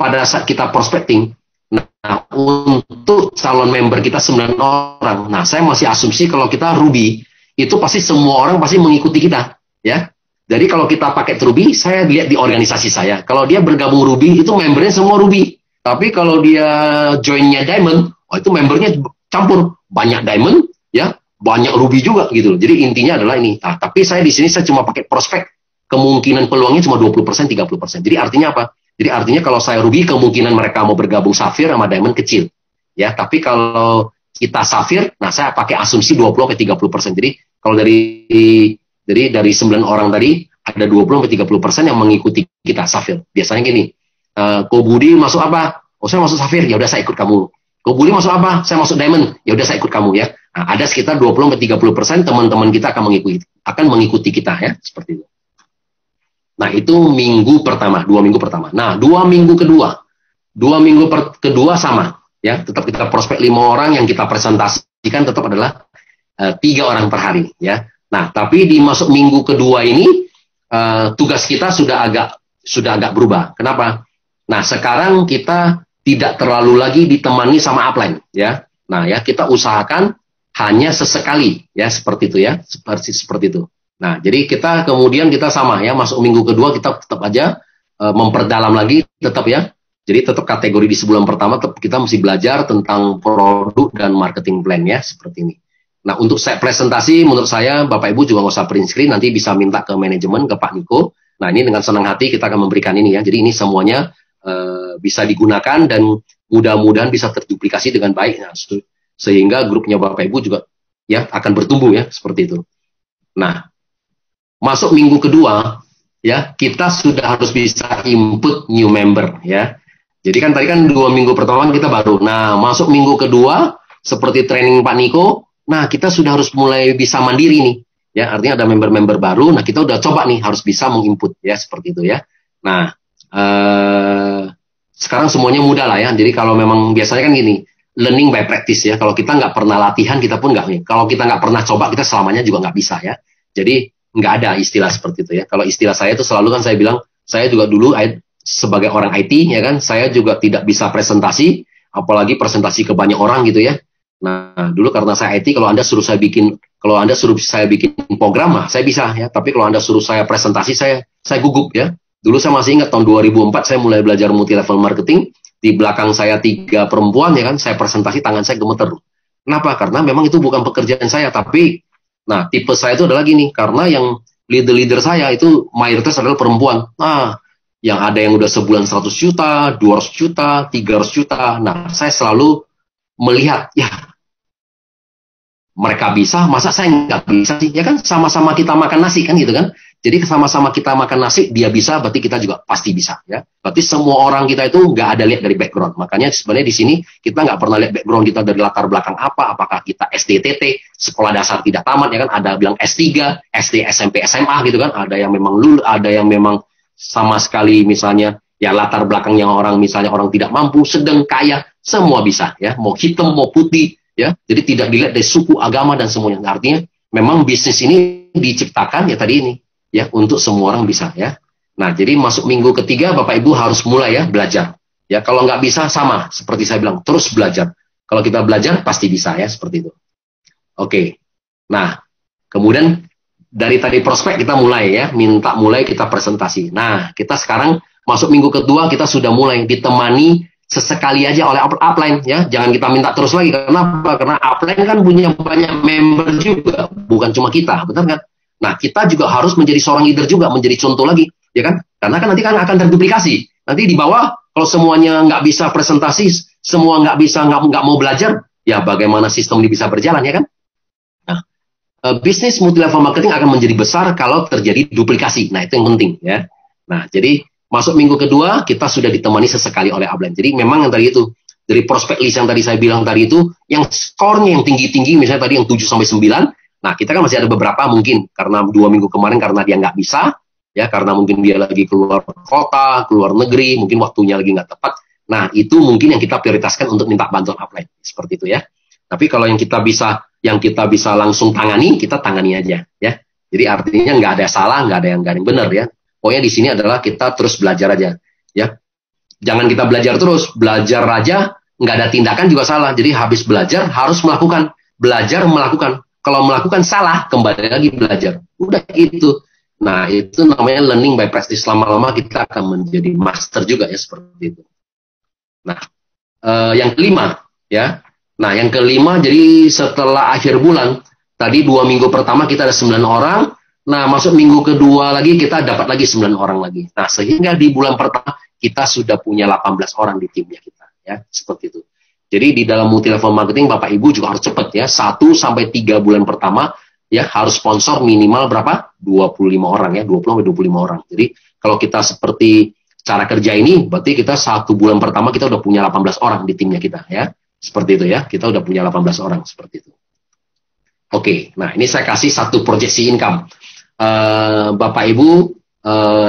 pada saat kita prospecting, nah, untuk calon member kita 9 orang, nah saya masih asumsi kalau kita Ruby, itu pasti semua orang pasti mengikuti kita, ya. Jadi kalau kita pakai Ruby, saya lihat di organisasi saya. Kalau dia bergabung Ruby, itu membernya semua Ruby. Tapi kalau dia joinnya Diamond, itu membernya campur. Banyak Diamond, ya, banyak Ruby juga gitu. Jadi intinya adalah ini. Nah, tapi saya di sini saya cuma pakai prospek. Kemungkinan peluangnya cuma 20%, 30%. Jadi artinya apa? Jadi artinya kalau saya Ruby, kemungkinan mereka mau bergabung Safir sama Diamond kecil. Ya, tapi kalau kita Safir, nah saya pakai asumsi 20-30%. Jadi kalau dari 9 orang tadi, ada 20-30% yang mengikuti kita, Safir. Biasanya gini, Ko Budi masuk apa? Oh, saya masuk Safir, ya udah saya ikut kamu. Ko Budi masuk apa? Saya masuk Diamond, ya udah saya ikut kamu ya. Nah, ada sekitar 20-30% teman-teman kita akan mengikuti kita ya, seperti itu. Nah, itu minggu pertama, 2 minggu pertama. Nah, 2 minggu kedua. 2 minggu kedua sama, ya. Tetap kita prospek 5 orang, yang kita presentasikan tetap adalah 3 orang per hari, ya. Nah, tapi di masuk minggu kedua ini tugas kita sudah agak berubah. Kenapa? Nah, sekarang kita tidak terlalu lagi ditemani sama upline, ya. Nah, ya kita usahakan hanya sesekali, ya, seperti itu ya, seperti itu. Nah, jadi kita sama ya, masuk minggu kedua kita tetap aja memperdalam lagi, tetap ya. Jadi tetap kategori di sebulan pertama tetap kita mesti belajar tentang produk dan marketing plan ya, seperti ini. Nah, untuk saya presentasi, menurut saya Bapak Ibu juga nggak usah print screen, nanti bisa minta ke manajemen, ke Pak Niko. Nah, ini dengan senang hati kita akan memberikan ini ya. Jadi ini semuanya bisa digunakan dan mudah-mudahan bisa terduplikasi dengan baik. Nah, sehingga grupnya Bapak Ibu juga ya akan bertumbuh ya, seperti itu. Nah, masuk minggu kedua ya, kita sudah harus bisa input new member ya. Jadi kan tadi kan 2 minggu pertama kita baru. Nah, masuk minggu kedua seperti training Pak Niko. Nah, kita sudah harus mulai bisa mandiri nih, ya, artinya ada member-member baru, nah kita udah coba nih, harus bisa menginput, ya, seperti itu ya. Nah, sekarang semuanya mudah lah ya, jadi kalau memang biasanya kan gini, learning by practice ya, kalau kita nggak pernah latihan, kita pun nggak, kalau kita nggak pernah coba, kita selamanya juga nggak bisa ya. Jadi, nggak ada istilah seperti itu ya. Kalau istilah saya itu selalu kan saya bilang, saya juga dulu sebagai orang IT, ya kan, saya juga tidak bisa presentasi, apalagi presentasi ke banyak orang gitu ya. Nah, dulu karena saya IT, kalau Anda suruh saya bikin program, saya bisa ya. Tapi kalau Anda suruh saya presentasi, saya gugup ya. Dulu saya masih ingat tahun 2004 saya mulai belajar multi level marketing. Di belakang saya 3 perempuan ya kan, saya presentasi tangan saya gemeter. Kenapa? Karena memang itu bukan pekerjaan saya. Tapi, nah tipe saya itu adalah gini, karena yang leader saya itu mayoritas adalah perempuan. Nah, yang ada yang udah sebulan 100 juta, 200 juta, 300 juta. Nah, saya selalu melihat, ya mereka bisa, masa saya nggak bisa sih? Ya kan sama-sama kita makan nasi kan gitu kan. Jadi sama-sama kita makan nasi, dia bisa, berarti kita juga pasti bisa ya. Berarti semua orang kita itu nggak ada lihat dari background. Makanya sebenarnya di sini kita nggak pernah lihat background kita dari latar belakang apa. Apakah kita SDTT, sekolah dasar tidak tamat ya kan. Ada bilang S3, SD, SMP, SMA gitu kan. Ada yang memang lulus, ada yang memang sama sekali misalnya ya latar belakang yang orang misalnya orang tidak mampu, sedang, kaya, semua bisa ya. Mau hitam, mau putih. Ya, jadi tidak dilihat dari suku, agama dan semuanya. Artinya memang bisnis ini diciptakan ya tadi ini ya untuk semua orang bisa ya. Nah, jadi masuk minggu ketiga Bapak Ibu harus mulai ya belajar. Ya, kalau nggak bisa sama seperti saya bilang terus belajar. Kalau kita belajar pasti bisa ya seperti itu. Oke. Nah, kemudian dari tadi prospek kita mulai ya, minta mulai kita presentasi. Nah, kita sekarang masuk minggu kedua kita sudah mulai ditemani sesekali aja oleh upline ya, jangan kita minta terus lagi. Kenapa? Karena upline kan punya banyak member juga, bukan cuma kita, benar kan? Nah, kita juga harus menjadi seorang leader juga, menjadi contoh lagi, ya kan? Karena kan nanti kan akan terduplikasi. Nanti di bawah kalau semuanya nggak bisa presentasi, semua nggak mau belajar, ya bagaimana sistem ini bisa berjalan, ya kan? Nah, bisnis multi-level marketing akan menjadi besar kalau terjadi duplikasi. Nah, itu yang penting ya. Nah, jadi masuk minggu kedua, kita sudah ditemani sesekali oleh upline. Jadi memang yang tadi itu, dari prospek list yang tadi saya bilang tadi itu, yang skornya yang tinggi-tinggi, misalnya tadi yang 7-9, nah kita kan masih ada beberapa mungkin, karena 2 minggu kemarin karena dia nggak bisa, ya karena mungkin dia lagi keluar kota, keluar negeri, mungkin waktunya lagi nggak tepat. Nah, itu mungkin yang kita prioritaskan untuk minta bantuan upline. Seperti itu ya. Tapi kalau yang kita bisa langsung tangani, kita tangani aja ya. Jadi artinya nggak ada salah, nggak ada yang benar ya. Pokoknya di sini adalah kita terus belajar aja, ya. Jangan kita belajar terus, belajar aja nggak ada tindakan juga salah. Jadi habis belajar harus melakukan, belajar melakukan. Kalau melakukan salah, kembali lagi belajar. Udah itu. Nah itu namanya learning by practice. Lama-lama kita akan menjadi master juga ya seperti itu. Nah yang kelima, ya. Nah yang kelima, jadi setelah akhir bulan, tadi 2 minggu pertama kita ada 9 orang. Nah, masuk minggu kedua lagi kita dapat lagi 9 orang lagi. Nah, sehingga di bulan pertama kita sudah punya 18 orang di timnya kita, ya, seperti itu. Jadi di dalam multi level marketing Bapak Ibu juga harus cepat ya. 1-3 bulan pertama ya harus sponsor minimal berapa? 25 orang ya, 20-25 orang. Jadi kalau kita seperti cara kerja ini, berarti kita 1 bulan pertama kita udah punya 18 orang di timnya kita ya. Seperti itu ya. Kita udah punya 18 orang seperti itu. Oke, nah ini saya kasih satu proyeksi income. Bapak Ibu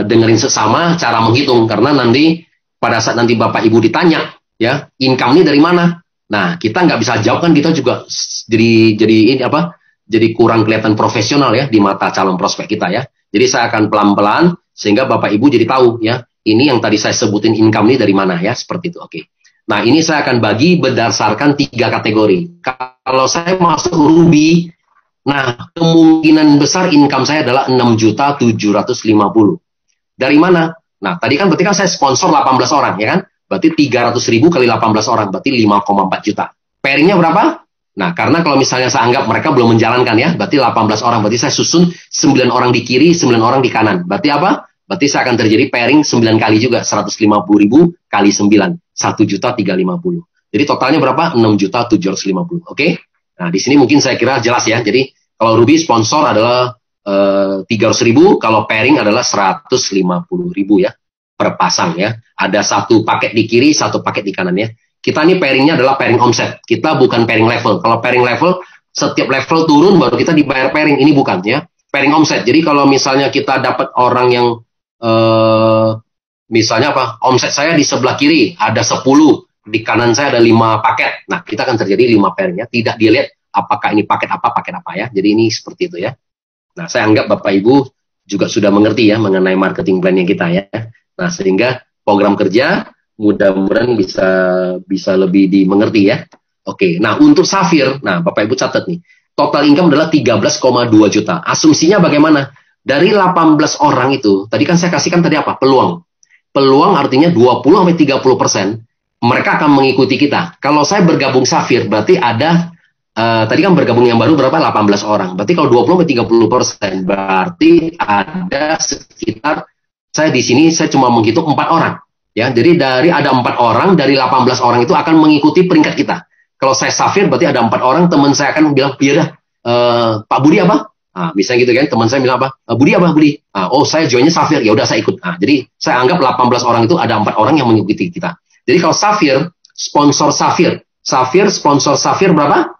dengerin sesama cara menghitung, karena nanti pada saat nanti Bapak Ibu ditanya ya income ini dari mana, nah kita nggak bisa jawab kan, kita juga jadi kurang kelihatan profesional ya di mata calon prospek kita ya. Jadi saya akan pelan-pelan sehingga Bapak Ibu jadi tahu ya ini yang tadi saya sebutin income ini dari mana ya, seperti itu. Oke. Nah ini saya akan bagi berdasarkan 3 kategori. Kalau saya masuk Ruby, nah, kemungkinan besar income saya adalah 6.750.000. Dari mana? Nah, tadi kan berarti kan saya sponsor 18 orang, ya kan? Berarti 300.000 kali 18 orang, berarti 5,4 juta. Pairingnya berapa? Nah, karena kalau misalnya saya anggap mereka belum menjalankan ya, berarti 18 orang. Berarti saya susun 9 orang di kiri, 9 orang di kanan. Berarti apa? Berarti saya akan terjadi pairing 9 kali juga, 150.000 kali 9, 1.350.000. Jadi totalnya berapa? 6.750.000. Oke? Nah, di sini mungkin saya kira jelas ya. Jadi, kalau Ruby sponsor adalah 300.000, kalau pairing adalah 150.000 ya per pasang ya. Ada 1 paket di kiri, 1 paket di kanan ya. Kita ini pairingnya adalah pairing omset. Kita bukan pairing level. Kalau pairing level, setiap level turun baru kita dibayar pairing. Ini bukan ya. Pairing omset. Jadi kalau misalnya kita dapat orang yang misalnya apa? Omset saya di sebelah kiri ada 10. Di kanan saya ada 5 paket. Nah, kita akan terjadi 5 pairing ya. Tidak dilihat apakah ini paket apa ya. Jadi ini seperti itu ya. Nah, saya anggap Bapak Ibu juga sudah mengerti ya mengenai marketing plan-nya kita ya. Nah, sehingga program kerja mudah-mudahan bisa lebih dimengerti ya. Oke, nah untuk Safir, nah Bapak Ibu catat nih. Total income adalah 13,2 juta. Asumsinya bagaimana? Dari 18 orang itu, tadi kan saya kasihkan tadi apa? Peluang. Peluang artinya 20-30%. Mereka akan mengikuti kita. Kalau saya bergabung Safir, berarti ada, tadi kan bergabung yang baru berapa? 18 orang. Berarti kalau 20-30%, berarti ada sekitar, saya di sini saya cuma menghitung 4 orang. Ya, jadi dari ada 4 orang, dari 18 orang itu akan mengikuti peringkat kita. Kalau saya Safir, berarti ada 4 orang, teman saya akan bilang, ya dah, Pak Budi apa? Nah, misalnya gitu kan, teman saya bilang apa? Budi apa, Budi? Oh, saya joinnya Safir, ya udah saya ikut. Nah, jadi saya anggap 18 orang itu ada 4 orang yang mengikuti kita. Jadi kalau Safir, sponsor Safir. Safir, sponsor Safir berapa?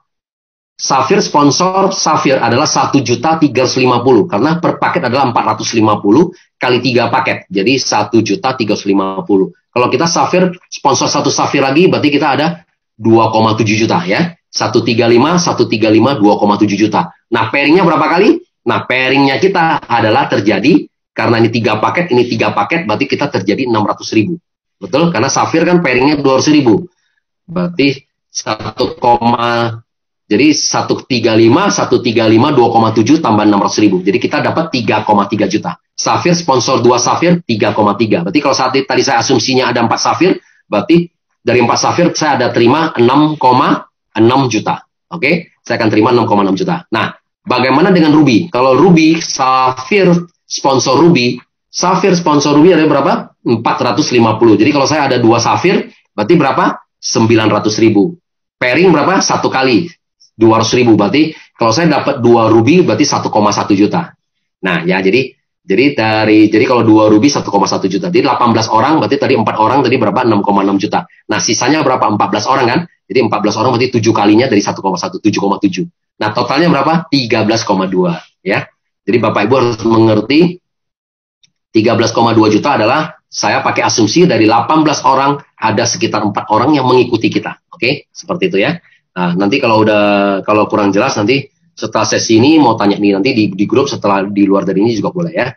Safir, sponsor Safir adalah 1.350.000. Karena per paket adalah 450 kali 3 paket. Jadi 1.350.000. Kalau kita Safir, sponsor 1 Safir lagi, berarti kita ada 2,7 juta ya. 135, 2,7 juta. Nah, pairingnya berapa kali? Nah, pairingnya kita adalah terjadi, karena ini 3 paket, ini 3 paket, berarti kita terjadi 600.000. Betul? Karena Safir kan pairingnya 200.000. Berarti 135, 2,7 tambah 600.000. Jadi kita dapat 3,3 juta. Safir sponsor 2 Safir 3,3. Berarti kalau tadi saya asumsinya ada 4 Safir, berarti dari 4 safir saya ada terima 6,6 juta. Oke, saya akan terima 6,6 juta. Nah, bagaimana dengan Ruby? Kalau Ruby, safir sponsor Ruby ada berapa? 450. Jadi kalau saya ada 2 safir, berarti berapa? 900.000. Pairing berapa? 1 kali 200.000. Berarti kalau saya dapat 2 Ruby berarti 1,1 juta. Nah, ya jadi kalau 2 Ruby 1,1 juta. Jadi 18 orang berarti tadi 4 orang tadi berapa? 6,6 juta. Nah, sisanya berapa? 14 orang kan? Jadi 14 orang berarti 7 kalinya dari 1,1 7,7. Nah, totalnya berapa? 13,2 ya. Jadi Bapak Ibu harus mengerti 13,2 juta adalah saya pakai asumsi dari 18 orang ada sekitar 4 orang yang mengikuti kita. Oke, seperti itu ya. Nah, nanti kalau kurang jelas nanti setelah sesi ini mau tanya nih nanti di grup, setelah di luar dari ini juga boleh ya.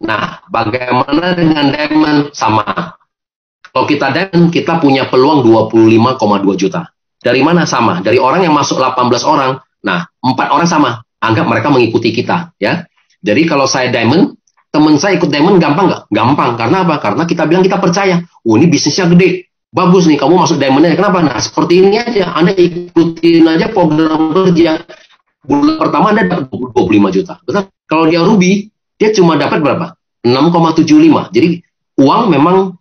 Nah, bagaimana dengan diamond? Sama. Kalau kita diamond, kita punya peluang 25,2 juta. Dari mana sama? Dari orang yang masuk 18 orang. Nah, 4 orang sama. Anggap mereka mengikuti kita ya. Jadi kalau saya diamond, teman saya ikut diamond gampang nggak? Gampang. Karena apa? Karena kita bilang kita percaya. Oh, ini bisnisnya gede. Bagus nih, kamu masuk diamondnya. Kenapa? Nah, seperti ini aja. Anda ikutin aja program kerja. Bulan pertama Anda dapat 25 juta. Betul? Kalau dia Ruby, dia cuma dapat berapa? 6,75. Jadi uang memang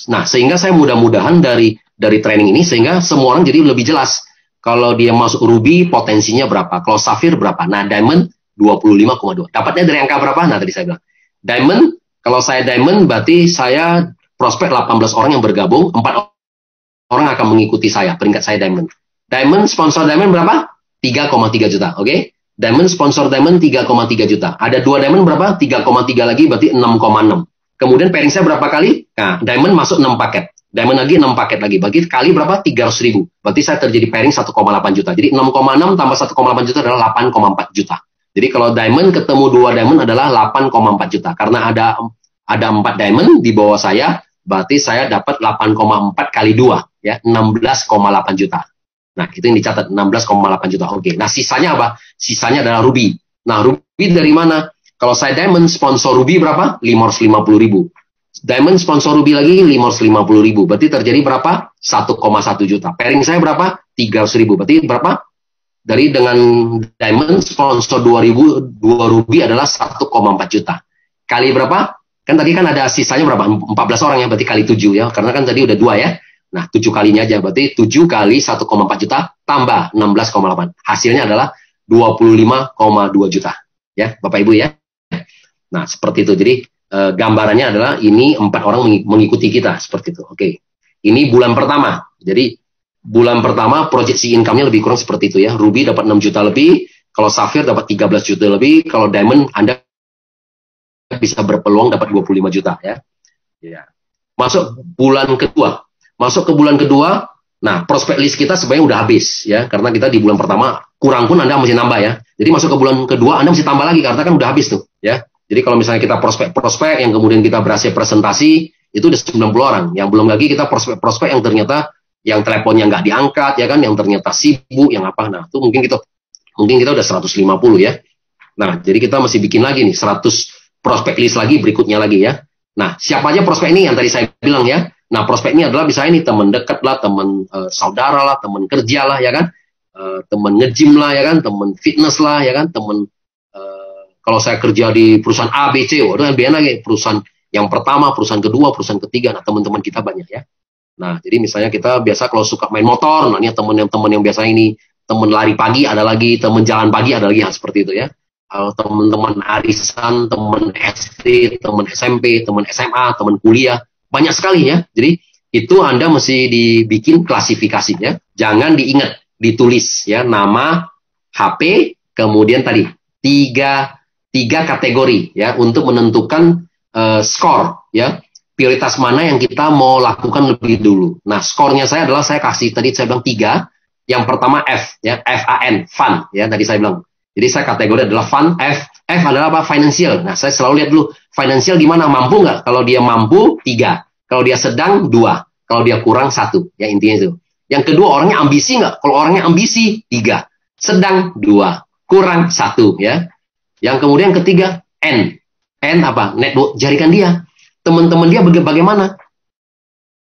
nah, sehingga saya mudah-mudahan dari training ini sehingga semua orang jadi lebih jelas. Kalau dia masuk Ruby potensinya berapa? Kalau Safir berapa? Nah, Diamond 25,2. Dapatnya dari angka berapa? Nah, tadi saya bilang. Diamond, kalau saya Diamond berarti saya prospek 18 orang yang bergabung, 4 orang akan mengikuti saya, peringkat saya Diamond. Diamond, sponsor Diamond berapa? 3,3 juta, oke? Diamond, sponsor Diamond 3,3 juta. Ada 2 Diamond berapa? 3,3 lagi berarti 6,6. Kemudian pairing saya berapa kali? Nah, Diamond masuk 6 paket. Diamond lagi 6 paket lagi. Bagi kali berapa? 300.000. Berarti saya terjadi pairing 1,8 juta. Jadi 6,6 tambah 1,8 juta adalah 8,4 juta. Jadi kalau Diamond ketemu 2 Diamond adalah 8,4 juta. Karena ada 4 Diamond di bawah saya, berarti saya dapat 8,4 kali 2. Ya, 16,8 juta. Nah, itu yang dicatat, 16,8 juta. Oke. Nah, sisanya apa? Sisanya adalah Ruby. Nah, Ruby dari mana? Kalau saya Diamond, sponsor Ruby berapa? 550.000. Diamond sponsor Ruby lagi 550.000. Berarti terjadi berapa? 1,1 juta. Pairing saya berapa? 300.000. Berarti berapa? Dari dengan Diamond sponsor 2 Ruby adalah 1,4 juta. Kali berapa? Kan tadi kan ada sisanya berapa? 14 orang ya, berarti kali 7 ya. Karena kan tadi udah 2 ya. Nah, 7 kalinya aja. Berarti 7 kali 1,4 juta tambah 16,8. Hasilnya adalah 25,2 juta. Ya, Bapak Ibu ya. Nah, seperti itu. Jadi, gambarannya adalah ini 4 orang mengikuti kita. Seperti itu. Oke. Ini bulan pertama. Jadi, bulan pertama proyeksi income-nya lebih kurang seperti itu ya. Ruby dapat 6 juta lebih. Kalau Sapphire dapat 13 juta lebih. Kalau Diamond, Anda bisa berpeluang dapat 25 juta ya. Ya. Masuk bulan kedua. Masuk ke bulan kedua, nah prospek list kita sebenarnya udah habis ya, karena kita di bulan pertama kurang pun Anda mesti nambah ya. Jadi masuk ke bulan kedua Anda mesti tambah lagi karena kan udah habis tuh ya. Jadi kalau misalnya kita prospek yang kemudian kita berhasil presentasi itu udah 90 orang. Yang belum lagi kita prospek yang ternyata yang teleponnya nggak diangkat ya kan, yang ternyata sibuk, yang apa. Nah, itu mungkin kita udah 150 ya. Nah, jadi kita masih bikin lagi nih 100 prospek list lagi berikutnya lagi ya. Nah, siapa aja prospek ini yang tadi saya bilang ya. Nah, prospek ini adalah misalnya ini teman dekat lah, teman saudara lah, teman kerja lah, ya kan, teman nge-gym lah, ya kan, teman fitness lah, ya kan, teman kalau saya kerja di perusahaan A, B, C, waduh yang lagi perusahaan yang pertama, perusahaan kedua, perusahaan ketiga, nah teman-teman kita banyak ya. Nah, jadi misalnya kita biasa kalau suka main motor, nah ini teman yang biasa ini teman lari pagi ada lagi, teman jalan pagi ada lagi, seperti itu ya. Kalau teman-teman arisan, teman SD, teman SMP, teman SMA, teman kuliah. Banyak sekali ya. Jadi itu Anda mesti dibikin klasifikasinya. Jangan diingat, ditulis ya nama, HP, kemudian tadi tiga kategori ya untuk menentukan skor ya. Prioritas mana yang kita mau lakukan lebih dulu. Nah, skornya saya adalah saya kasih tadi saya bilang 3. Yang pertama F ya, FAN, fun ya tadi saya bilang. Jadi saya kategori adalah fun, F adalah apa? Financial. Nah, saya selalu lihat dulu financial gimana, mampu nggak? Kalau dia mampu 3, kalau dia sedang 2, kalau dia kurang 1. Ya intinya itu. Yang kedua orangnya ambisi nggak? Kalau orangnya ambisi 3, sedang 2, kurang 1 ya. Yang kemudian ketiga N apa? Network jaringan dia. Teman-teman dia bagaimana?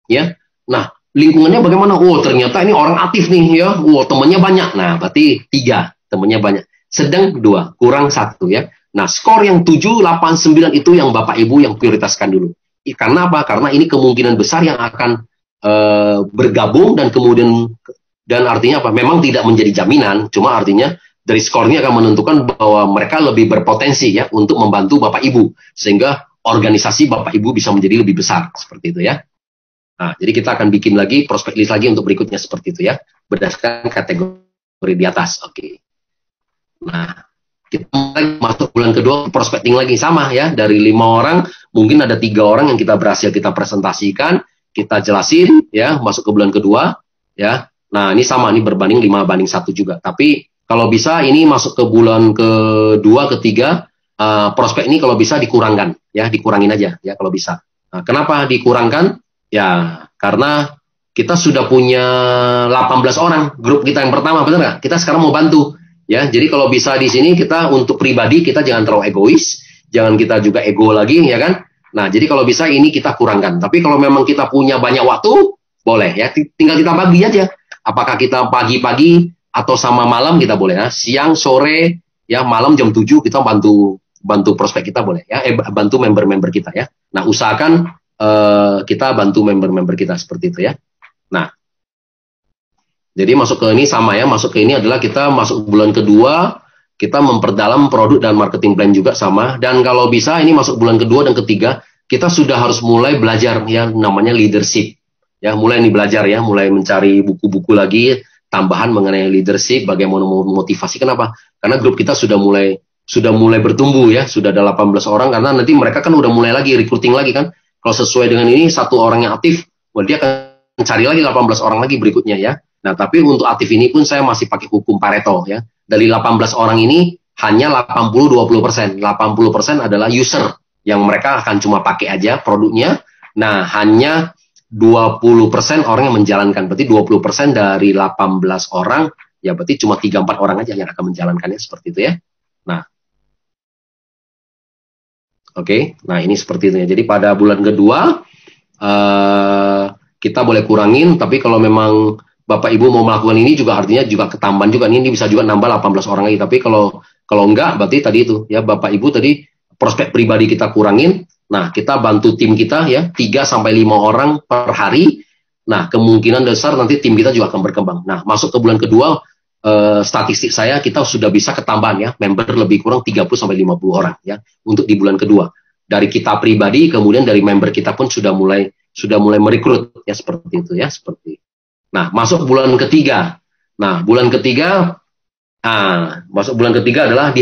Ya. Nah, lingkungannya bagaimana? Oh, ternyata ini orang aktif nih ya. Oh, temannya banyak. Nah, berarti 3, temannya banyak. Sedang 2, kurang 1 ya. Nah, skor yang 7, 8, 9 itu yang Bapak Ibu yang prioritaskan dulu. Karena apa? Karena ini kemungkinan besar yang akan bergabung dan kemudian, dan artinya apa? Memang tidak menjadi jaminan, cuma artinya dari skornya akan menentukan bahwa mereka lebih berpotensi ya untuk membantu Bapak Ibu, sehingga organisasi Bapak Ibu bisa menjadi lebih besar, seperti itu ya. Nah, jadi kita akan bikin lagi prospek list lagi untuk berikutnya seperti itu ya, berdasarkan kategori di atas. Oke. Nah, kita masuk bulan kedua, prospecting lagi sama ya, dari 5 orang mungkin ada 3 orang yang kita berhasil kita presentasikan, kita jelasin ya, masuk ke bulan kedua ya. Nah, ini sama, ini berbanding 5:1 juga. Tapi kalau bisa ini masuk ke bulan kedua, ketiga, prospek ini kalau bisa dikurangkan ya, dikurangin aja ya kalau bisa. Nah, kenapa dikurangkan? Ya, karena kita sudah punya 18 orang grup kita yang pertama, benar nggak? Kita sekarang mau bantu ya. Jadi kalau bisa di sini kita untuk pribadi kita jangan terlalu egois, jangan kita juga ego lagi ya kan. Nah, jadi kalau bisa ini kita kurangkan. Tapi kalau memang kita punya banyak waktu, boleh ya. Tinggal kita bagi aja. Apakah kita pagi-pagi atau sama malam kita boleh ya. Siang, sore, ya malam jam 7 kita bantu prospek kita boleh ya. Bantu member-member kita ya. Nah, usahakan kita bantu member-member kita seperti itu ya. Nah, jadi masuk ke ini sama ya. Masuk ke ini adalah kita masuk bulan kedua. Kita memperdalam produk dan marketing plan juga sama. Dan kalau bisa ini masuk bulan kedua dan ketiga, kita sudah harus mulai belajar ya, namanya leadership. Ya, mulai nih belajar ya, mulai mencari buku-buku lagi tambahan mengenai leadership, bagaimana motivasi. Kenapa? Karena grup kita sudah mulai bertumbuh ya, sudah ada 18 orang, karena nanti mereka kan udah mulai lagi recruiting lagi kan. Kalau sesuai dengan ini, 1 orang yang aktif, dia akan cari lagi 18 orang lagi berikutnya ya. Nah, tapi untuk aktif ini pun saya masih pakai hukum Pareto ya. Dari 18 orang ini hanya 80-20%. 80% adalah user yang mereka akan cuma pakai aja produknya. Nah, hanya 20% orang yang menjalankan. Berarti 20% dari 18 orang, ya berarti cuma 3-4 orang aja yang akan menjalankannya seperti itu ya. Nah, oke. Nah, ini seperti itu ya. Jadi pada bulan kedua, kita boleh kurangin, tapi kalau memang Bapak Ibu mau melakukan ini juga artinya juga ketambahan juga. Ini bisa juga nambah 18 orang lagi. Tapi kalau enggak, berarti tadi itu ya Bapak Ibu tadi prospek pribadi kita kurangin. Nah, kita bantu tim kita ya 3-5 orang per hari. Nah, kemungkinan besar nanti tim kita juga akan berkembang. Nah, masuk ke bulan kedua, statistik saya kita sudah bisa ketambahan ya, member lebih kurang 30-50 orang ya untuk di bulan kedua. Dari kita pribadi, kemudian dari member kita pun sudah mulai merekrut ya seperti itu ya, seperti. Nah, masuk bulan ketiga. Nah, bulan ketiga adalah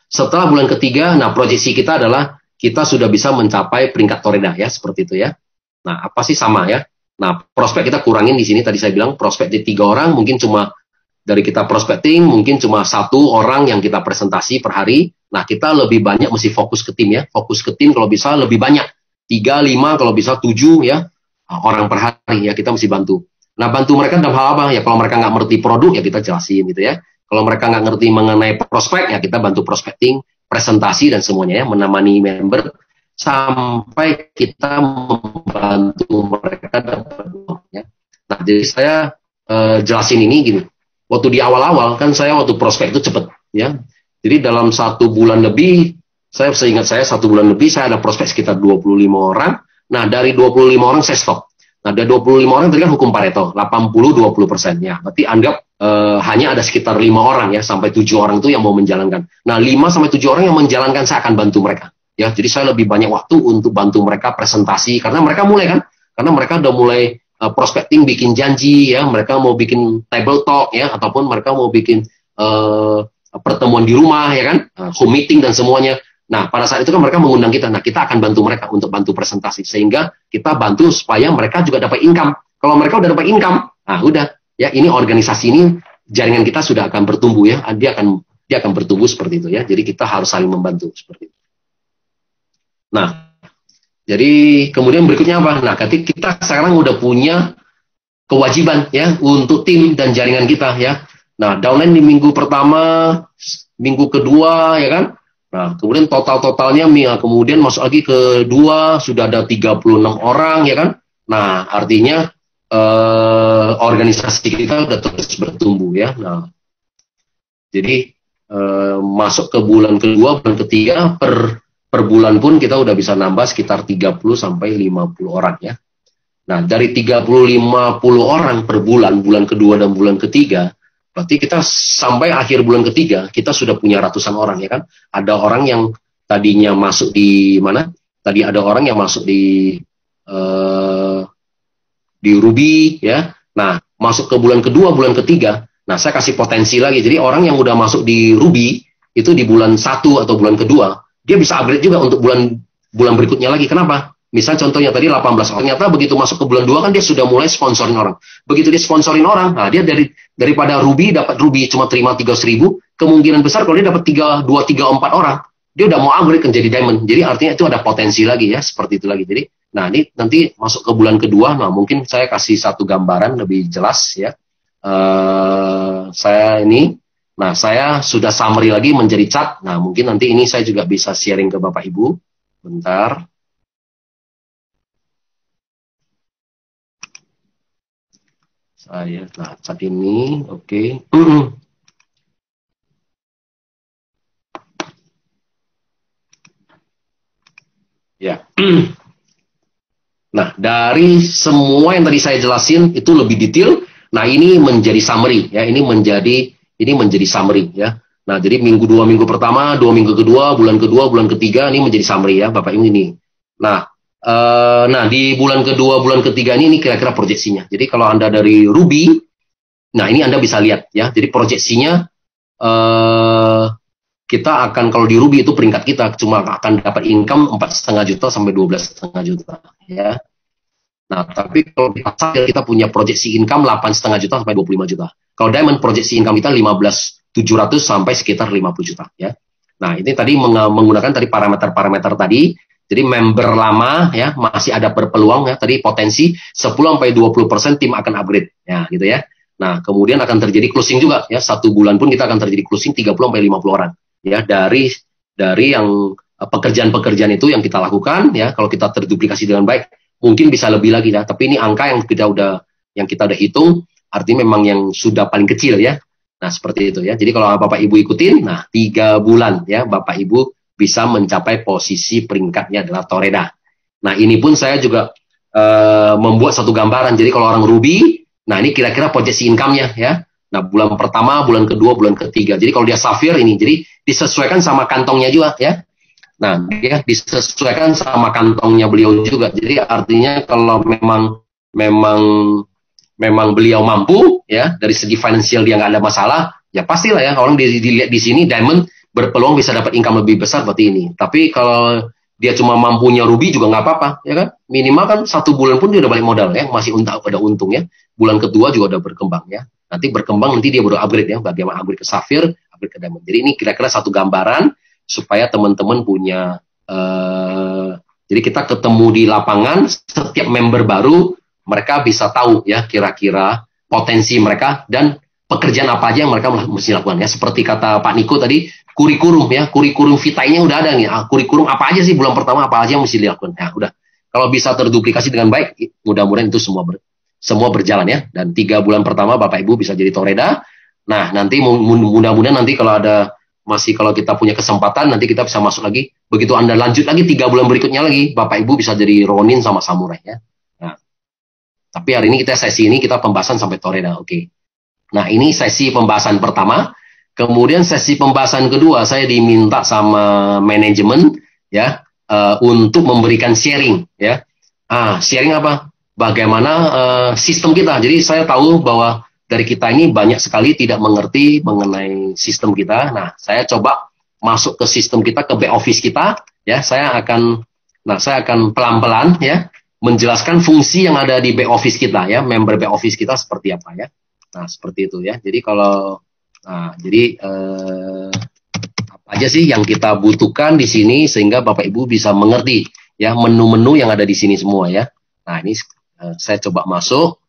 setelah bulan ketiga, nah proyeksi kita adalah kita sudah bisa mencapai peringkat Toreda ya, seperti itu ya. Nah, apa sih sama ya? Nah, prospek kita kurangin di sini, tadi saya bilang prospek di 3 orang, mungkin cuma dari kita prospecting, mungkin cuma 1 orang yang kita presentasi per hari. Nah, kita lebih banyak mesti fokus ke tim ya. Fokus ke tim kalau bisa lebih banyak. 3, 5, kalau bisa 7 ya orang per hari ya, kita mesti bantu. Nah, bantu mereka dalam hal apa? Ya, kalau mereka nggak ngerti produk, ya kita jelasin gitu ya. Kalau mereka nggak ngerti mengenai prospek, ya kita bantu prospecting, presentasi, dan semuanya ya, menemani member, sampai kita membantu mereka dapat uang ya. Nah, jadi saya jelasin ini gini. Waktu di awal-awal, kan saya waktu prospek itu cepet ya. Jadi dalam 1 bulan lebih, seingat saya 1 bulan lebih, saya ada prospek sekitar 25 orang. Nah, dari 25 orang saya stop. Nah, dari 25 orang tadi kan hukum Pareto, 80-20% ya. Berarti anggap hanya ada sekitar 5 orang ya, sampai 7 orang itu yang mau menjalankan. Nah, 5-7 orang yang menjalankan, saya akan bantu mereka. Ya, jadi saya lebih banyak waktu untuk bantu mereka presentasi, karena mereka mulai kan, karena mereka udah mulai prospecting, bikin janji ya, mereka mau bikin table talk ya, ataupun mereka mau bikin pertemuan di rumah ya kan, home meeting dan semuanya. Nah, pada saat itu kan mereka mengundang kita. Nah, kita akan bantu mereka untuk bantu presentasi, sehingga kita bantu supaya mereka juga dapat income. Kalau mereka udah dapat income, nah udah ya, ini organisasi ini, jaringan kita sudah akan bertumbuh ya. Dia akan bertumbuh seperti itu ya. Jadi kita harus saling membantu seperti itu. Nah, jadi kemudian berikutnya apa? Nah, ketika kita sekarang udah punya kewajiban ya untuk tim dan jaringan kita ya. Nah, downline di minggu pertama, minggu kedua ya kan. Nah, kemudian totalnya kemudian masuk lagi ke 2, sudah ada 36 orang ya kan. Nah, artinya organisasi kita udah terus bertumbuh ya. Nah, jadi masuk ke bulan kedua, bulan ketiga, per bulan pun kita udah bisa nambah sekitar 30 sampai 50 orang ya. Nah, dari 30-50 orang per bulan, bulan kedua dan bulan ketiga, berarti kita sampai akhir bulan ketiga, kita sudah punya ratusan orang ya kan. Ada orang yang tadinya masuk di mana? Tadi ada orang yang masuk di Ruby ya. Nah, masuk ke bulan kedua, bulan ketiga, nah saya kasih potensi lagi. Jadi orang yang udah masuk di Ruby itu di bulan 1 atau bulan kedua, dia bisa upgrade juga untuk bulan berikutnya lagi. Kenapa? Misal contohnya tadi 18 orang, ternyata begitu masuk ke bulan 2 kan dia sudah mulai sponsorin orang. Begitu dia sponsorin orang, nah dia daripada Ruby dapat Ruby cuma terima 300.000, kemungkinan besar kalau dia dapat 2, 3, 4 orang, dia udah mau upgrade kan jadi diamond. Jadi artinya itu ada potensi lagi ya, seperti itu lagi. Jadi nah, ini nanti masuk ke bulan kedua, nah mungkin saya kasih satu gambaran lebih jelas ya. Saya sudah summary lagi menjadi cat. Nah, mungkin nanti ini saya juga bisa sharing ke Bapak Ibu. Bentar. Nah, cat ini, oke. Ya. Nah, dari semua yang tadi saya jelasin itu lebih detail. Nah, ini menjadi summary ya. Ini menjadi summary ya. Nah, jadi minggu pertama, 2 minggu kedua, bulan ketiga ini menjadi summary ya, Bapak Ibu ini. Nah, di bulan kedua, bulan ketiga ini kira-kira proyeksinya. Jadi kalau Anda dari Ruby, nah ini Anda bisa lihat ya. Jadi proyeksinya kita akan, kalau di Ruby itu peringkat kita cuma akan dapat income 4,5 juta sampai 12,5 juta ya. Nah, tapi kalau di pasar kita punya proyeksi income 8,5 juta sampai 25 juta. Kalau Diamond proyeksi income kita 15,700 sampai sekitar 50 juta ya. Nah, ini tadi menggunakan tadi parameter-parameter tadi. Jadi member lama ya masih ada berpeluang ya, tadi potensi 10 sampai 20% tim akan upgrade ya gitu ya. Nah, kemudian akan terjadi closing juga ya. 1 bulan pun kita akan terjadi closing 30 sampai 50 orang ya, dari yang pekerjaan-pekerjaan itu yang kita lakukan ya. Kalau kita terduplikasi dengan baik, mungkin bisa lebih lagi ya, tapi ini angka yang kita udah hitung, artinya memang yang sudah paling kecil ya. Nah, seperti itu ya. Jadi kalau Bapak Ibu ikutin, nah 3 bulan ya Bapak Ibu bisa mencapai posisi peringkatnya adalah Toreda. Nah, ini pun saya juga membuat satu gambaran. Jadi kalau orang Ruby, nah ini kira-kira proyeksi income-nya ya. Nah, bulan pertama, bulan kedua, bulan ketiga. Jadi kalau dia Sapphire ini, jadi disesuaikan sama kantongnya juga ya. Nah, dia disesuaikan sama kantongnya beliau juga. Jadi artinya kalau memang beliau mampu ya, dari segi finansial dia nggak ada masalah, ya pastilah ya orang dilihat di sini Diamond berpeluang bisa dapat income lebih besar seperti ini. Tapi kalau dia cuma mampunya Ruby juga nggak apa-apa ya kan. Minimal kan 1 bulan pun dia udah balik modal ya, masih ada untung ya. Bulan kedua juga udah berkembang ya. Nanti berkembang nanti dia baru upgrade ya, bagaimana upgrade ke Sapphire, upgrade ke Diamond. Jadi ini kira-kira satu gambaran supaya teman-teman punya jadi kita ketemu di lapangan, setiap member baru mereka bisa tahu ya kira-kira potensi mereka dan pekerjaan apa aja yang mereka mesti lakukan ya. Seperti kata Pak Niko tadi, kurikulum vitae-nya udah ada nih. Kurikulum apa aja sih bulan pertama, apa aja yang mesti dilakukan. Ya udah. Kalau bisa terduplikasi dengan baik, mudah-mudahan itu semua berjalan ya. Dan 3 bulan pertama Bapak Ibu bisa jadi Toreda. Nah, nanti mudah-mudahan nanti kalau kita punya kesempatan, nanti kita bisa masuk lagi. Begitu Anda lanjut lagi 3 bulan berikutnya lagi, Bapak Ibu bisa jadi Ronin sama Samurai ya. Nah, tapi hari ini sesi ini kita pembahasan sampai Toreda, oke. Nah, ini sesi pembahasan pertama. Kemudian sesi pembahasan kedua, saya diminta sama manajemen ya untuk memberikan sharing ya. Sharing apa? Bagaimana sistem kita. Jadi saya tahu bahwa dari kita ini banyak sekali tidak mengerti mengenai sistem kita. Nah, saya coba masuk ke sistem kita, ke back office kita ya. Saya akan pelan-pelan ya menjelaskan fungsi yang ada di back office kita ya, member back office kita seperti apa ya. Nah, seperti itu ya. Jadi apa aja sih yang kita butuhkan di sini sehingga Bapak Ibu bisa mengerti ya menu-menu yang ada di sini semua ya. Nah, ini saya coba masuk.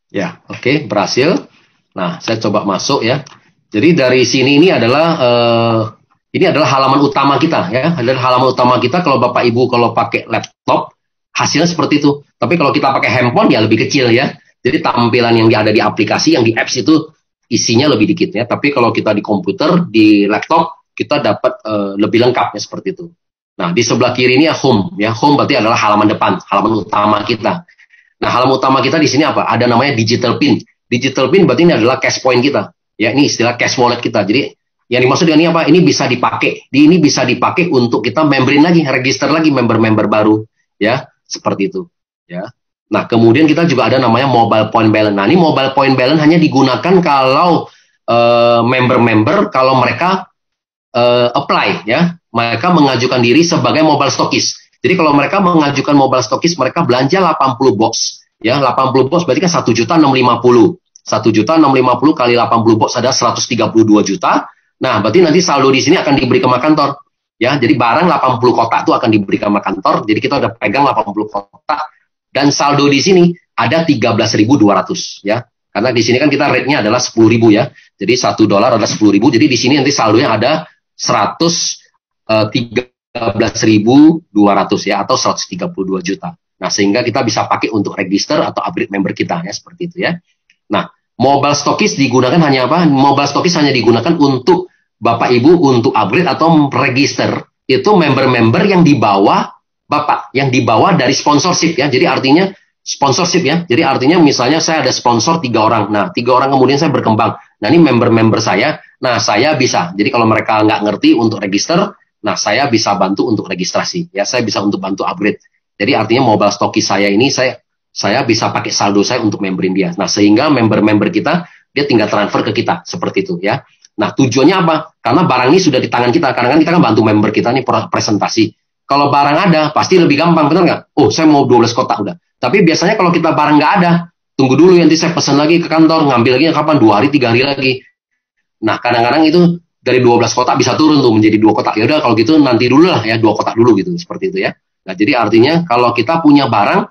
Ya, oke, berhasil. Nah, saya coba masuk ya. Jadi dari sini ini adalah halaman utama kita ya. Adalah halaman utama kita. Kalau Bapak Ibu kalau pakai laptop hasilnya seperti itu. Tapi kalau kita pakai handphone ya lebih kecil ya. Jadi tampilan yang ada di aplikasi, yang di apps itu isinya lebih dikit ya. Tapi kalau kita di komputer, di laptop kita dapat lebih lengkap ya seperti itu. Nah, di sebelah kiri ini ya home ya. Home berarti adalah halaman depan, halaman utama kita. Nah, halaman utama kita di sini apa? Ada namanya digital pin. Digital pin berarti ini adalah cash point kita. Ya, ini istilah cash wallet kita. Jadi, yang dimaksud dengan ini apa? Ini bisa dipakai. Ini bisa dipakai untuk kita memberin lagi, register lagi member-member baru. Ya, seperti itu. Ya. Nah, kemudian kita juga ada namanya mobile point balance. Nah, ini mobile point balance hanya digunakan kalau member-member, kalau mereka apply, ya. Mereka mengajukan diri sebagai mobile stockist. Jadi kalau mereka mengajukan mobile stockist, mereka belanja 80 box. Ya, 80 box berarti kan 1.650. 1.650 kali 80 box ada 132 juta. Nah, berarti nanti saldo di sini akan diberi ke kantor. Ya, jadi barang 80 kotak itu akan diberi ke kantor. Jadi kita udah pegang 80 kotak dan saldo di sini ada 13.200 ya. Karena di sini kan kita rate-nya adalah 10.000 ya. Jadi $1 adalah 10.000. Jadi di sini nanti saldonya ada 13.200 ya, atau 132 juta. Nah, sehingga kita bisa pakai untuk register atau upgrade member kita ya, seperti itu ya. Nah, mobile stockist digunakan hanya apa? Mobile stockist hanya digunakan untuk Bapak Ibu untuk upgrade atau register itu member-member yang dibawa Bapak, yang dibawa dari sponsorship ya. Jadi artinya sponsorship ya. Jadi artinya misalnya saya ada sponsor 3 orang. Nah, 3 orang kemudian saya berkembang. Nah, ini member-member saya. Nah, saya bisa. Jadi kalau mereka nggak ngerti untuk register, nah saya bisa bantu untuk registrasi. Ya, saya bisa untuk bantu upgrade. Jadi artinya mobile stockist saya ini saya bisa pakai saldo saya untuk memberin dia. Nah, sehingga member-member kita dia tinggal transfer ke kita seperti itu ya. Nah, tujuannya apa? Karena barang ini sudah di tangan kita. Karena kan kita kan bantu member kita nih presentasi. Kalau barang ada, pasti lebih gampang, benar nggak? Oh, saya mau 12 kotak udah. Tapi biasanya kalau kita barang nggak ada, tunggu dulu nanti saya pesan lagi ke kantor, ngambil lagi kapan? 2 hari, 3 hari lagi. Nah, kadang-kadang itu dari 12 kotak bisa turun tuh menjadi 2 kotak. Ya udah kalau gitu nanti dulu lah ya, 2 kotak dulu gitu, seperti itu ya. Nah, jadi artinya kalau kita punya barang,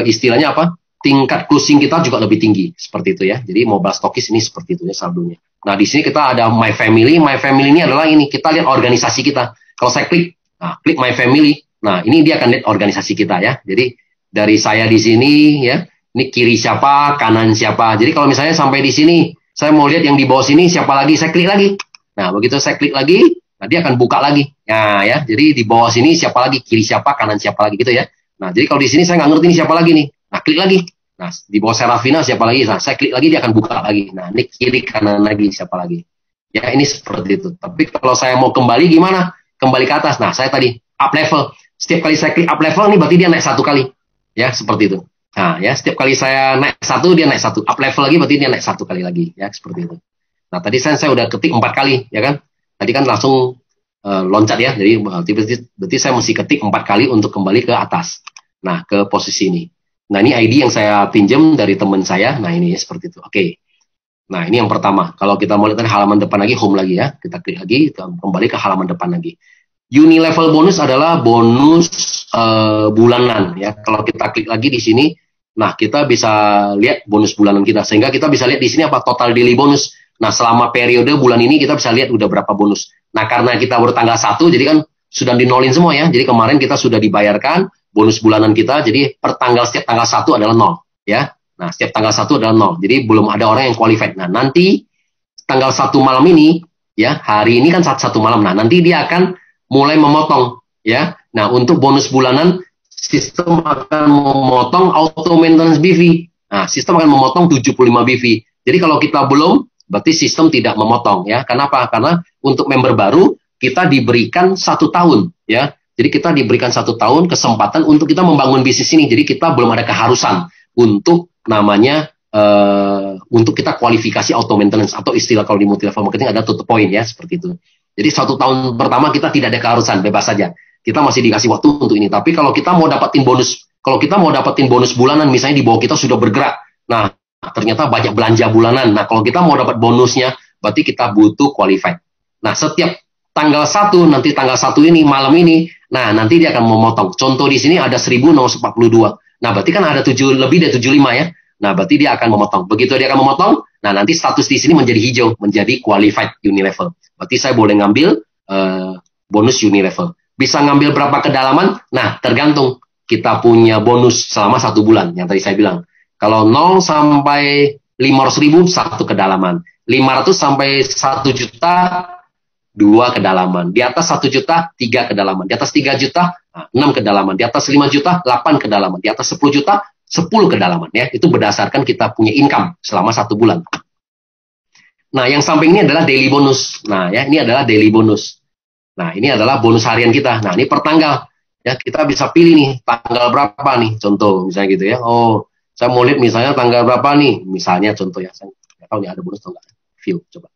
istilahnya apa? Tingkat closing kita juga lebih tinggi, seperti itu ya. Jadi mobile stockist ini seperti itu ya saldonya. Nah, di sini kita ada My Family. My Family ini adalah ini, kita lihat organisasi kita. Kalau saya klik, nah, klik My Family. Nah, ini dia akan lihat organisasi kita ya. Jadi dari saya di sini ya, ini kiri siapa, kanan siapa. Jadi kalau misalnya sampai di sini, saya mau lihat yang di bawah sini siapa lagi, saya klik lagi. Nah, begitu saya klik lagi, nah dia akan buka lagi. Nah, ya, jadi di bawah sini siapa lagi, kiri siapa, kanan siapa lagi gitu ya. Nah, jadi kalau di sini saya nggak ngerti ini siapa lagi nih. Nah, klik lagi. Nah, di bawah Serafina siapa lagi? Nah, saya klik lagi dia akan buka lagi. Nah, ini kiri kanan lagi siapa lagi. Ya, ini seperti itu. Tapi kalau saya mau kembali gimana? Kembali ke atas. Nah, saya tadi up level. Setiap kali saya klik up level nih berarti dia naik 1 kali. Ya, seperti itu. Nah, ya, setiap kali saya naik 1 dia naik 1. Up level lagi berarti dia naik 1 kali lagi. Ya, seperti itu. Nah, tadi saya udah ketik 4 kali, ya kan? Tadi kan langsung loncat ya. Jadi berarti saya mesti ketik 4 kali untuk kembali ke atas. Nah, ke posisi ini. Nah, ini ID yang saya pinjam dari teman saya. Nah, ini seperti itu. Oke. Nah, ini yang pertama. Kalau kita mau lihat halaman depan lagi, home lagi ya. Kita klik lagi, kita kembali ke halaman depan lagi. Unilevel bonus adalah bonus bulanan ya. Kalau kita klik lagi di sini, nah kita bisa lihat bonus bulanan kita. Sehingga kita bisa lihat di sini apa total daily bonus. Nah, selama periode bulan ini kita bisa lihat udah berapa bonus. Nah, karena kita baru tanggal 1, jadi kan sudah dinolin semua ya. Jadi kemarin kita sudah dibayarkan bonus bulanan kita, jadi setiap tanggal 1 adalah 0 ya. Nah, setiap tanggal 1 adalah 0. Jadi belum ada orang yang qualified. Nah, nanti tanggal 1 malam ini ya, hari ini kan 1 malam. Nah, nanti dia akan mulai memotong ya. Nah, untuk bonus bulanan sistem akan memotong auto maintenance BV. Nah, sistem akan memotong 75 BV. Jadi kalau kita belum, berarti sistem tidak memotong ya. Kenapa? Karena untuk member baru kita diberikan 1 tahun ya. Jadi kita diberikan 1 tahun kesempatan untuk kita membangun bisnis ini. Jadi kita belum ada keharusan untuk namanya untuk kita kualifikasi auto maintenance, atau istilah kalau di multi level marketing ada tutup point ya, seperti itu. Jadi 1 tahun pertama kita tidak ada keharusan, bebas saja. Kita masih dikasih waktu untuk ini. Tapi kalau kita mau dapatin bonus bulanan, misalnya di bawah kita sudah bergerak. Nah, ternyata banyak belanja bulanan. Nah, kalau kita mau dapat bonusnya, berarti kita butuh qualified. Nah, setiap tanggal 1, nanti tanggal 1 ini, malam ini, nah nanti dia akan memotong. Contoh di sini ada 1.042. Nah, berarti kan ada lebih dari 75 ya. Nah, berarti dia akan memotong. Begitu dia akan memotong, nah nanti status di sini menjadi hijau, menjadi qualified unilevel. Berarti saya boleh ngambil bonus unilevel. Bisa ngambil berapa kedalaman? Nah, tergantung kita punya bonus selama 1 bulan, yang tadi saya bilang. Kalau 0 sampai 500.000, 1 kedalaman. 500 sampai 1 juta, 2 kedalaman. Di atas 1 juta, 3 kedalaman. Di atas 3 juta, 6 kedalaman. Di atas 5 juta, 8 kedalaman. Di atas 10 juta, 10 kedalaman. Ya, itu berdasarkan kita punya income selama 1 bulan. Nah, yang samping ini adalah daily bonus. Nah, ya, ini adalah daily bonus. Nah, ini adalah bonus harian kita. Nah, ini per tanggal. Ya, kita bisa pilih nih, tanggal berapa nih, contoh, misalnya gitu ya. Oh, saya mau lihat misalnya tanggal berapa nih, misalnya contoh ya. Saya nggak tahu nih ada bonus atau enggak. View, coba.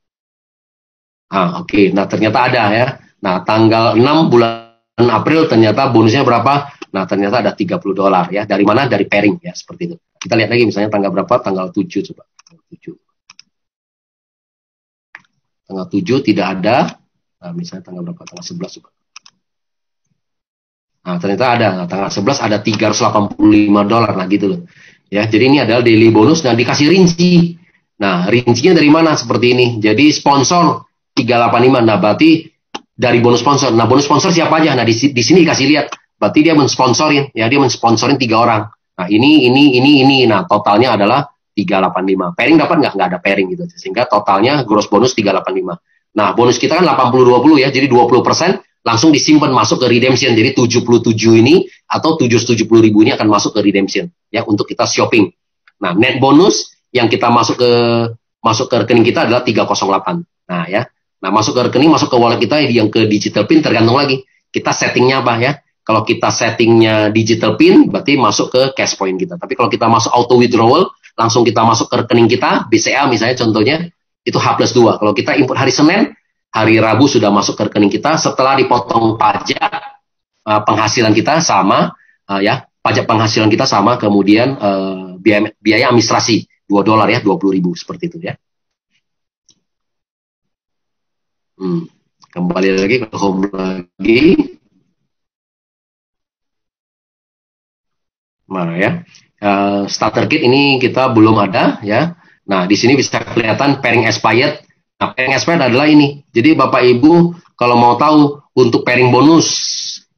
Oke. Nah, ternyata ada ya. Nah, tanggal 6 bulan April ternyata bonusnya berapa? Nah, ternyata ada $30 ya. Dari mana? Dari pairing ya, seperti itu. Kita lihat lagi misalnya tanggal berapa? Tanggal 7 coba. Tanggal 7 tidak ada. Nah, misalnya tanggal berapa? Tanggal 11 coba. Nah, ternyata ada. Nah, tanggal 11 ada $385. Nah, gitu loh. Ya, jadi ini adalah daily bonus dan dikasih rinci. Nah, rincinya dari mana? Seperti ini. Jadi sponsor 385. Nah, berarti dari bonus sponsor. Nah, bonus sponsor siapa aja? Nah, di sini dikasih lihat. Berarti dia mensponsorin. Ya, dia mensponsorin 3 orang. Nah, ini. Nah, totalnya adalah 385. Pairing dapat nggak? Nggak ada pairing gitu. Sehingga totalnya gross bonus 385. Nah, bonus kita kan 80-20 ya. Jadi 20% langsung disimpan masuk ke redemption. Jadi 77 ini atau 770.000 ini akan masuk ke redemption ya untuk kita shopping. Nah, net bonus yang kita masuk ke rekening kita adalah 308. Nah, ya. Nah, masuk ke rekening, masuk ke wallet kita yang ke digital pin tergantung lagi. Kita settingnya apa ya? Kalau kita settingnya digital pin berarti masuk ke cash point kita. Tapi kalau kita masuk auto withdrawal, langsung kita masuk ke rekening kita, BCA misalnya contohnya, itu H+2. Kalau kita input hari Senin, hari Rabu sudah masuk ke rekening kita setelah dipotong pajak penghasilan kita sama ya, pajak penghasilan kita sama, kemudian biaya administrasi $2 ya, 20.000 seperti itu ya. Kembali lagi ke home lagi. Mana ya? Starter kit ini kita belum ada ya. Nah, di sini bisa kelihatan pairing expired. Nah, pairing expired adalah ini. Jadi Bapak Ibu kalau mau tahu untuk pairing bonus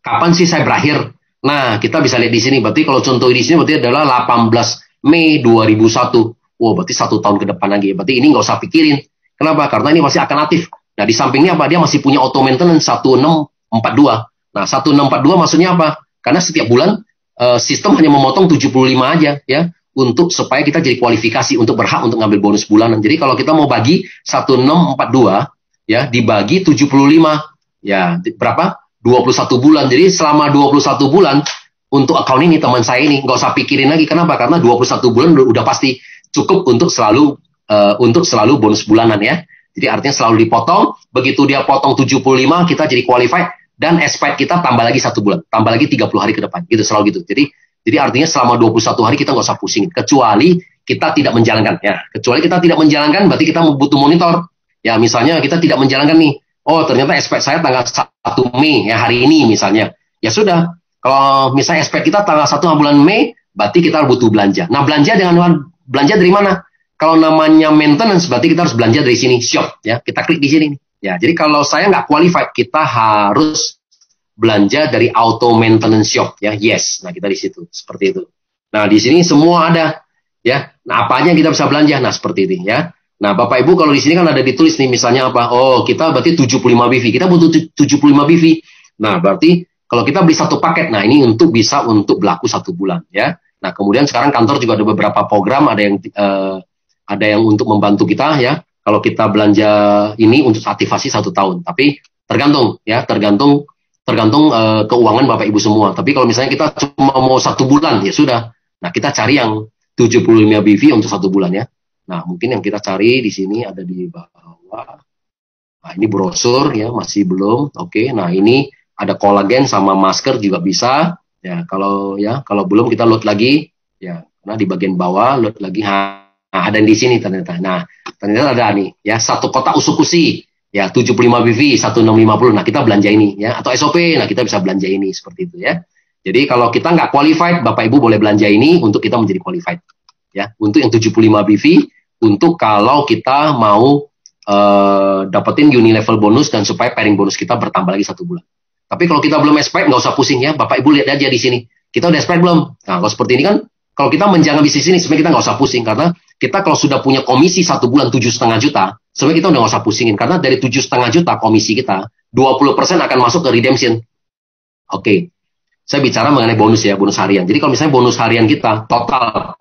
kapan sih saya berakhir? Nah, kita bisa lihat di sini. Berarti kalau contoh di sini berarti adalah 18 Mei 2001. Wow, berarti 1 tahun ke depan lagi. Berarti ini nggak usah pikirin. Kenapa? Karena ini masih akan aktif. Nah, di sampingnya apa? Dia masih punya auto maintenance 1642. Nah, 1642 maksudnya apa? Karena setiap bulan sistem hanya memotong 75 aja ya, untuk supaya kita jadi kualifikasi untuk berhak untuk ngambil bonus bulanan. Jadi kalau kita mau bagi 1642 ya dibagi 75 ya berapa? 21 bulan. Jadi selama 21 bulan untuk account ini teman saya ini nggak usah pikirin lagi. Kenapa? Karena 21 bulan udah pasti cukup untuk selalu bonus bulanan ya. Jadi artinya selalu dipotong, begitu dia potong 75 kita jadi qualified. Dan expired kita tambah lagi 1 bulan, tambah lagi 30 hari ke depan, gitu selalu gitu. Jadi artinya selama 21 hari kita nggak usah pusing, kecuali kita tidak menjalankan ya. Kecuali kita tidak menjalankan, berarti kita butuh monitor. Ya misalnya kita tidak menjalankan nih, oh ternyata expired saya tanggal 1 Mei ya hari ini misalnya. Ya sudah, kalau misalnya expired kita tanggal 1 bulan Mei, berarti kita butuh belanja. Nah belanja belanja dari mana? Kalau namanya maintenance, berarti kita harus belanja dari sini shop ya. Kita klik di sini nih. Ya, jadi kalau saya nggak qualified, kita harus belanja dari auto maintenance shop ya. Yes, nah kita di situ seperti itu. Nah di sini semua ada ya. Nah apa aja yang kita bisa belanja? Nah seperti ini ya. Nah Bapak Ibu kalau di sini kan ada ditulis nih misalnya apa? Oh kita berarti 75 BV. Kita butuh 75 BV. Nah berarti kalau kita beli 1 paket, nah ini bisa untuk berlaku 1 bulan ya. Nah kemudian sekarang kantor juga ada beberapa program, ada yang untuk membantu kita ya. Kalau kita belanja ini untuk aktivasi 1 tahun, tapi tergantung keuangan Bapak Ibu semua. Tapi kalau misalnya kita cuma mau 1 bulan, ya sudah. Nah kita cari yang 75 BV untuk 1 bulan ya. Nah mungkin yang kita cari di sini ada di bawah. Nah ini brosur ya, masih belum. Oke, nah ini ada kolagen sama masker juga bisa. Ya kalau belum kita load lagi ya. Karena di bagian bawah load lagi. Nah, ada di sini ternyata. Nah, ternyata ada nih ya 1 kotak usukusi ya 75 BV 1650. Nah, kita belanja ini ya atau SOP. Nah, kita bisa belanja ini seperti itu ya. Jadi kalau kita nggak qualified, Bapak Ibu boleh belanja ini untuk kita menjadi qualified. ya. Untuk yang 75 BV, untuk kalau kita mau dapetin uni level bonus dan supaya pairing bonus kita bertambah lagi 1 bulan. Tapi kalau kita belum expired, nggak usah pusing ya. Bapak Ibu lihat aja di sini. Kita udah expired belum? Nah, kalau seperti ini kan, kalau kita menjaga bisnis ini, sebenarnya kita nggak usah pusing. Karena kita kalau sudah punya komisi 1 bulan 7,5 juta, sebenarnya kita udah nggak usah pusingin. Karena dari 7,5 juta komisi kita, 20% akan masuk ke redemption. Oke. Saya bicara mengenai bonus ya, bonus harian. Jadi kalau misalnya bonus harian kita, total,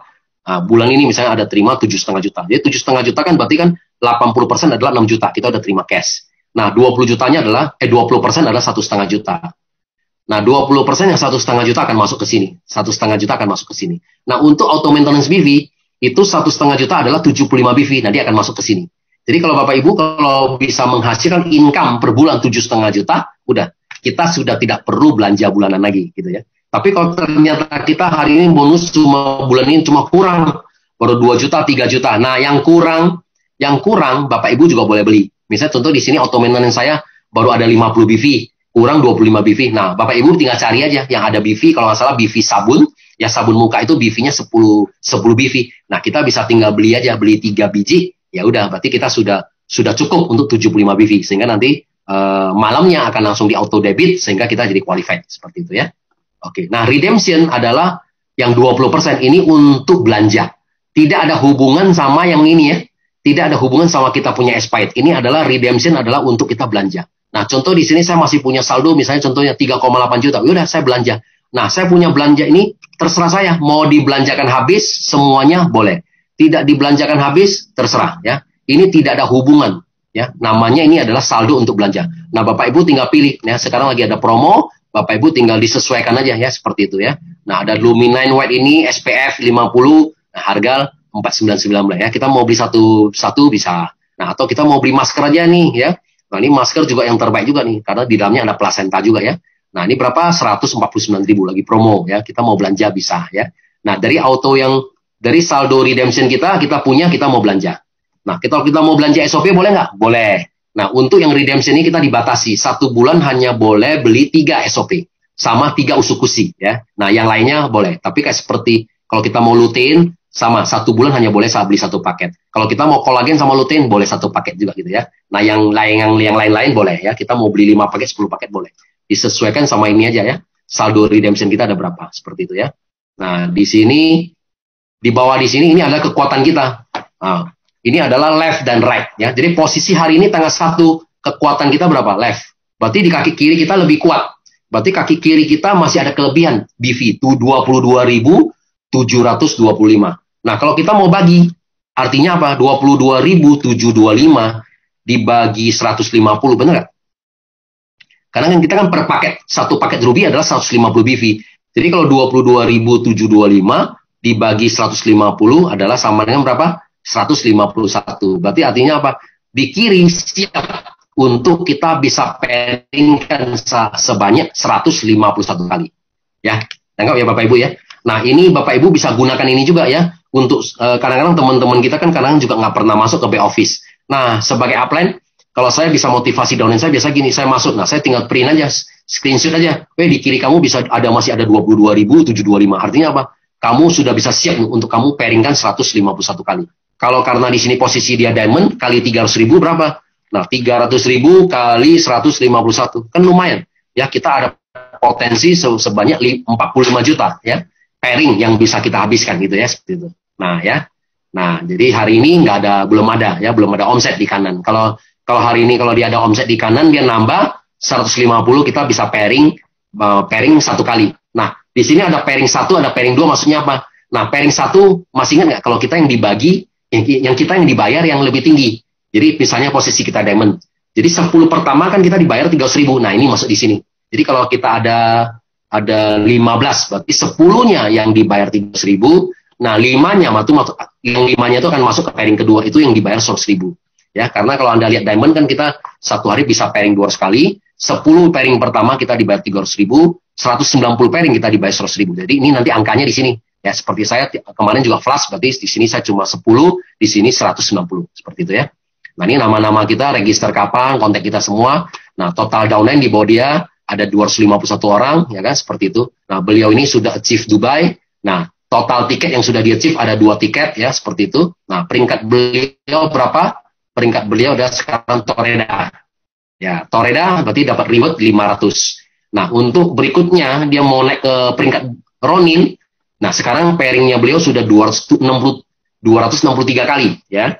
bulan ini misalnya ada terima 7,5 juta. Jadi 7,5 juta kan berarti kan 80% adalah 6 juta. Kita udah terima cash. Nah, 20% adalah 1,5 juta. Nah, 20% yang 1,5 juta akan masuk ke sini. 1,5 juta akan masuk ke sini. Nah, untuk auto maintenance BV, itu 1,5 juta adalah 75 BV. Nanti akan masuk ke sini. Jadi kalau Bapak Ibu, kalau bisa menghasilkan income per bulan 7,5 juta, udah, kita sudah tidak perlu belanja bulanan lagi, gitu ya. Tapi kalau ternyata kita hari ini bonus bulan ini cuma kurang, baru 2 juta, 3 juta. Nah, yang kurang Bapak Ibu juga boleh beli. Misalnya contoh di sini auto maintenance saya baru ada 50 BV, kurang 25 BV. Nah, Bapak Ibu tinggal cari aja yang ada BV, kalau nggak salah BV sabun, ya sabun muka itu BV-nya 10 BV. Nah, kita bisa tinggal beli aja, beli 3 biji, ya udah berarti kita sudah cukup untuk 75 BV, sehingga nanti malamnya akan langsung di auto debit sehingga kita jadi qualified seperti itu ya. Oke. Nah, redemption adalah yang 20% ini untuk belanja. Tidak ada hubungan sama yang ini ya. Tidak ada hubungan sama kita punya expired. Ini adalah redemption adalah untuk kita belanja. Nah, contoh di sini saya masih punya saldo misalnya contohnya 3,8 juta. Udah saya belanja. Nah, saya punya belanja ini terserah saya mau dibelanjakan habis semuanya boleh. Tidak dibelanjakan habis terserah ya. Ini tidak ada hubungan ya. Namanya ini adalah saldo untuk belanja. Nah, Bapak Ibu tinggal pilih ya. Sekarang lagi ada promo, Bapak Ibu tinggal disesuaikan aja ya seperti itu ya. Nah, ada Lumine White ini SPF 50, nah, harga 499 ya. Kita mau beli satu bisa. Nah, atau kita mau beli masker aja nih ya. Nah, ini masker juga yang terbaik juga nih karena di dalamnya ada plasenta juga ya. Nah, ini berapa? 149.000 lagi promo ya. Kita mau belanja bisa ya. Nah, dari saldo redemption kita punya, kita mau belanja. Nah, kita mau belanja SOP boleh nggak? Boleh. Nah, untuk yang redemption ini kita dibatasi. 1 bulan hanya boleh beli 3 SOP. Sama 3 usukushi ya. Nah, yang lainnya boleh. Tapi kayak seperti kalau kita mau lutein, sama 1 bulan hanya boleh beli 1 paket. Kalau kita mau kolagen sama lutein, boleh 1 paket juga gitu ya. Nah, yang lain-lain boleh ya. Kita mau beli 5 paket, 10 paket boleh. Disesuaikan sama ini aja ya. Saldo redemption kita ada berapa. Seperti itu ya. Nah, di sini, di bawah di sini, ini adalah kekuatan kita. Nah, ini adalah left dan right ya. Jadi posisi hari ini tanggal 1 kekuatan kita berapa? Left. Berarti di kaki kiri kita lebih kuat. Berarti kaki kiri kita masih ada kelebihan BV itu 22.725. Nah, kalau kita mau bagi artinya apa? 22.725 dibagi 150 benar nggak? Karena kan kita kan per paket, 1 paket ruby adalah 150 BV. Jadi kalau 22.725 dibagi 150 adalah sama dengan berapa? 151. Berarti artinya apa? Di kiri siap untuk kita bisa pairingkan sebanyak 151 kali. Ya, tangkap ya Bapak Ibu ya. Nah, ini Bapak Ibu bisa gunakan ini juga ya. Untuk kadang-kadang teman-teman kita kan kadang juga nggak pernah masuk ke back office. Nah, sebagai upline, kalau saya bisa motivasi downline saya biasa gini, saya masuk. Nah, saya tinggal print aja, screenshot aja. Di kiri kamu masih ada 22.725. Artinya apa? Kamu sudah bisa siap untuk kamu pairingkan 151 kali. Kalau karena di sini posisi dia diamond, kali 300.000 berapa? Nah, 300.000 kali 151. Kan lumayan. Ya, kita ada potensi sebanyak 45 juta ya. Pairing yang bisa kita habiskan gitu ya. Seperti itu. Nah, ya. Nah, jadi hari ini belum ada omset di kanan. Kalau hari ini kalau dia ada omset di kanan, dia nambah 150, kita bisa pairing 1 kali. Nah, di sini ada pairing 1, ada pairing 2, maksudnya apa? Nah, pairing 1, masih ingat nggak kalau kita yang dibagi, yang kita yang dibayar yang lebih tinggi. Jadi misalnya posisi kita diamond. Jadi 10 pertama kan kita dibayar 300.000. Nah, ini masuk di sini. Jadi kalau kita ada 15, berarti 10-nya yang dibayar 300.000. Nah, 5-nya itu akan masuk ke pairing kedua, itu yang dibayar 100.000. Ya, karena kalau Anda lihat diamond kan kita 1 hari bisa pairing 200 kali. 10 pairing pertama kita dibayar 300.000, 190 pairing kita dibayar 100.000. Jadi ini nanti angkanya di sini. Ya, seperti saya kemarin juga flash, berarti di sini saya cuma 10, di sini 190. Seperti itu ya. Nah, ini nama-nama kita, register kapan, kontak kita semua. Nah, total downline di bawah dia ada 251 orang, ya kan, seperti itu. Nah, beliau ini sudah achieve Dubai. Nah, total tiket yang sudah di-achieve ada 2 tiket ya, seperti itu. Nah, peringkat beliau berapa? Peringkat beliau adalah sekarang Toreda. Ya, Toreda berarti dapat reward 500. Nah, untuk berikutnya dia mau naik ke peringkat Ronin. Nah, sekarang pairingnya beliau sudah 263 kali ya.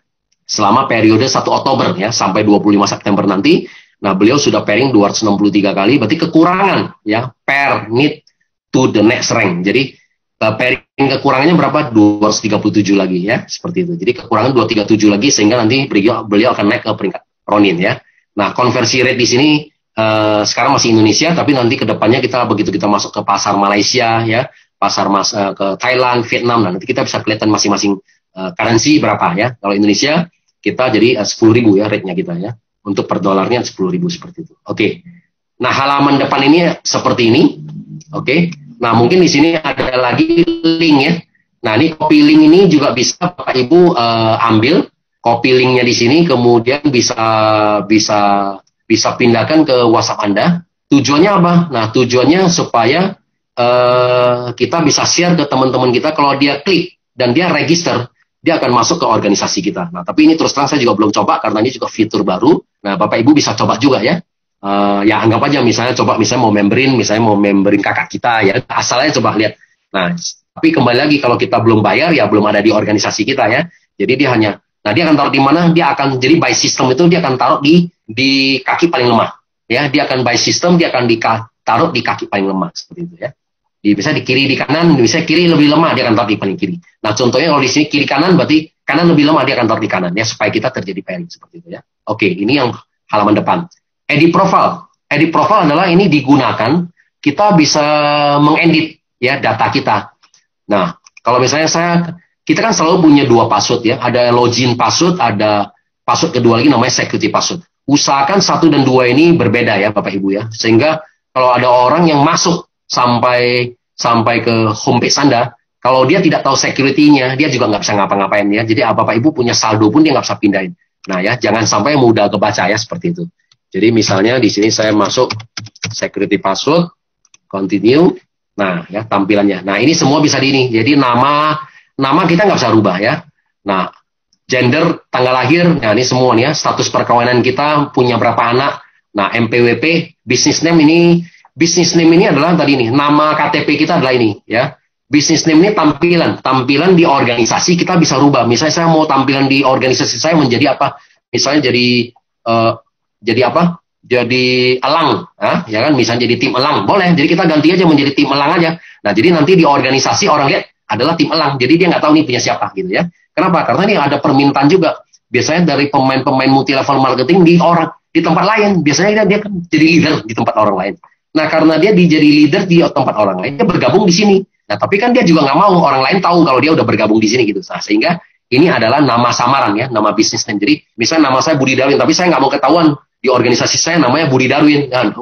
Selama periode 1 Oktober ya sampai 25 September nanti. Nah, beliau sudah pairing 263 kali, berarti kekurangan ya pair need to the next rank. Jadi pairing kekurangannya berapa? 237 lagi ya, seperti itu. Jadi kekurangan 237 lagi sehingga nanti beliau akan naik ke peringkat Ronin ya. Nah, konversi rate di sini sekarang masih Indonesia, tapi nanti kedepannya kita begitu kita masuk ke pasar Malaysia ya, pasar ke Thailand, Vietnam, nah nanti kita bisa kelihatan masing-masing currency berapa ya. Kalau Indonesia kita jadi 10.000 ya rate-nya kita ya. Untuk per dolarnya 10.000 seperti itu. Oke. Nah, halaman depan ini seperti ini. Oke. Nah, mungkin di sini ada lagi link ya. Nah, ini copy link ini juga bisa Bapak Ibu ambil copy linknya di sini, kemudian bisa pindahkan ke WhatsApp Anda. Tujuannya apa? Nah, tujuannya supaya kita bisa share ke teman-teman kita. Kalau dia klik dan dia register, dia akan masuk ke organisasi kita. Nah, tapi ini terus terang saya juga belum coba karena ini juga fitur baru. Nah, Bapak Ibu bisa coba juga ya. Ya anggap aja misalnya mau memberin kakak kita ya. Asalnya coba lihat. Nah, tapi kembali lagi kalau kita belum bayar ya belum ada di organisasi kita ya. Jadi dia akan taruh di mana? Dia akan jadi by system itu dia akan taruh di kaki paling lemah. Ya, dia akan by system dia akan ditaruh di kaki paling lemah seperti itu ya. Bisa di kiri, di kanan, bisa kiri lebih lemah, dia akan taruh di paling kiri. Nah, contohnya kalau di sini kiri kanan, berarti kanan lebih lemah, dia akan taruh di kanan, ya, supaya kita terjadi pairing, seperti itu, ya. Oke, ini yang halaman depan. Edit profile. Edit profile adalah ini digunakan, kita bisa mengedit, ya, data kita. Nah, kalau misalnya kita kan selalu punya 2 password, ya. Ada login password, ada password kedua lagi namanya security password. Usahakan 1 dan 2 ini berbeda, ya, Bapak Ibu, ya. Sehingga kalau ada orang yang masuk sampai ke homepage Anda, kalau dia tidak tahu security-nya, dia juga nggak bisa ngapa-ngapain ya. Jadi Bapak Ibu punya saldo pun dia nggak bisa pindahin. Nah ya, jangan sampai mudah kebaca ya seperti itu. Jadi misalnya di sini saya masuk security password, continue. Nah ya tampilannya. Nah ini semua bisa di ini. Jadi nama kita nggak bisa rubah ya. Nah gender, tanggal lahir, nah ini semua nih ya. Status perkawinan kita, punya berapa anak. Nah MPWP, business name ini. Business name ini adalah tadi nih, nama KTP kita adalah ini, ya. Business name ini tampilan di organisasi kita bisa rubah. Misalnya saya mau tampilan di organisasi saya menjadi apa? Misalnya jadi apa? Jadi elang, ya kan? Misalnya jadi tim elang, boleh. Jadi kita ganti aja menjadi tim elang aja. Nah, jadi nanti di organisasi orang lihat adalah tim elang. Jadi dia nggak tahu nih punya siapa, gitu ya. Kenapa? Karena ini ada permintaan juga. Biasanya dari pemain-pemain multi level marketing di tempat lain. Biasanya dia kan jadi leader di tempat orang lain. Nah, karena dia jadi leader di tempat orang lain, dia bergabung di sini. Nah, tapi kan dia juga nggak mau orang lain tahu kalau dia udah bergabung di sini gitu. Nah, sehingga ini adalah nama samaran ya, nama bisnis name. Jadi, misalnya nama saya Budi Darwin, tapi saya nggak mau ketahuan di organisasi saya namanya Budi Darwin. Nah,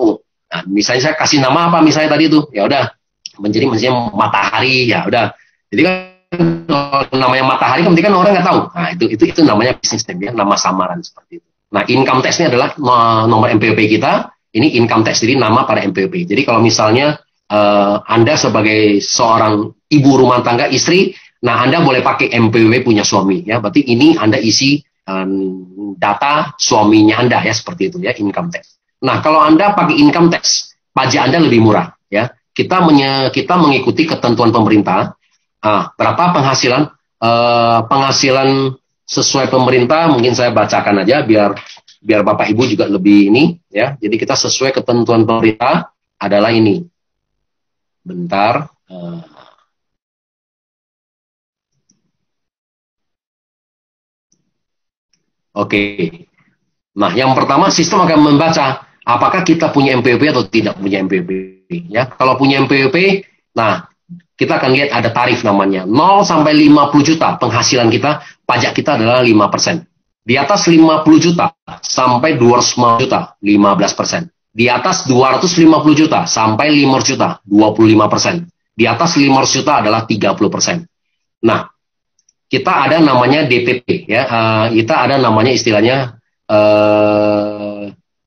misalnya saya kasih nama apa misalnya tadi itu, ya udah menjadi misalnya Matahari, ya udah. Jadi kan namanya Matahari, kan orang nggak tahu. Nah, itu namanya bisnis name ya, nama samaran seperti itu. Nah, income tax-nya adalah nomor MPWP kita. Ini income tax, jadi nama pada MPWP. Jadi kalau misalnya Anda sebagai seorang ibu rumah tangga, istri, nah Anda boleh pakai MPWP punya suami. Ya, berarti ini Anda isi data suaminya Anda ya, seperti itu ya, income tax. Nah, kalau Anda pakai income tax, pajak Anda lebih murah. Ya, kita mengikuti ketentuan pemerintah. Berapa penghasilan? Penghasilan sesuai pemerintah, mungkin saya bacakan aja biar Bapak Ibu juga lebih ini ya. Jadi kita sesuai ketentuan pemerintah adalah ini. Bentar. Oke. Nah, yang pertama sistem akan membaca apakah kita punya MPWP atau tidak punya MPWP ya. Kalau punya MPWP, nah kita akan lihat ada tarif namanya 0 sampai 50 juta penghasilan kita, pajak kita adalah 5%. Di atas 50 juta sampai 250 juta, 15%. Di atas 250 juta sampai 500 juta, 25%. Di atas 500 juta adalah 30%. Nah, kita ada namanya DPP, ya. Kita ada namanya istilahnya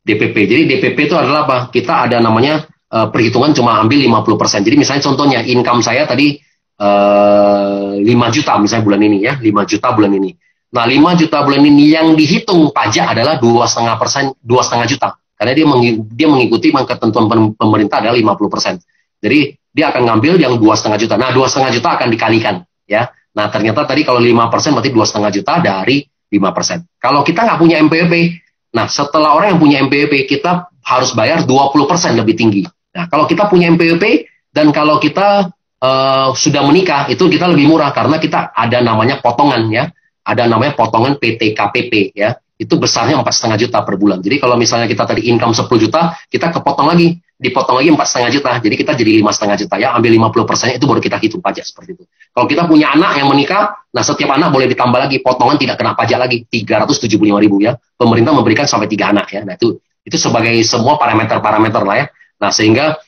DPP. Jadi DPP itu adalah apa? Kita ada namanya perhitungan cuma ambil 50%. Jadi misalnya contohnya income saya tadi 5 juta misalnya bulan ini ya, 5 juta bulan ini. Nah, 5 juta bulan ini yang dihitung pajak adalah 2,5%, 2,5 juta. Karena dia mengikuti ketentuan pemerintah adalah 50%. Jadi dia akan ngambil yang 2,5 juta. Nah, 2,5 juta akan dikalikan ya. Nah, ternyata tadi kalau 5% berarti 2,5 juta dari 5%. Kalau kita nggak punya MPWP, nah setelah orang yang punya MPWP kita harus bayar 20% lebih tinggi. Nah, kalau kita punya MPWP dan kalau kita sudah menikah itu kita lebih murah karena kita ada namanya potongan ya. Ada namanya potongan PTKPP ya, itu besarnya 4,5 juta per bulan. Jadi kalau misalnya kita tadi income 10 juta, kita kepotong lagi, dipotong lagi 4,5 juta, jadi kita jadi 5,5 juta ya, ambil 50% itu baru kita hitung pajak seperti itu. Kalau kita punya anak yang menikah, nah setiap anak boleh ditambah lagi, potongan tidak kena pajak lagi, 375.000 ya, pemerintah memberikan sampai 3 anak ya, nah itu sebagai semua parameter-parameter lah ya. Nah sehingga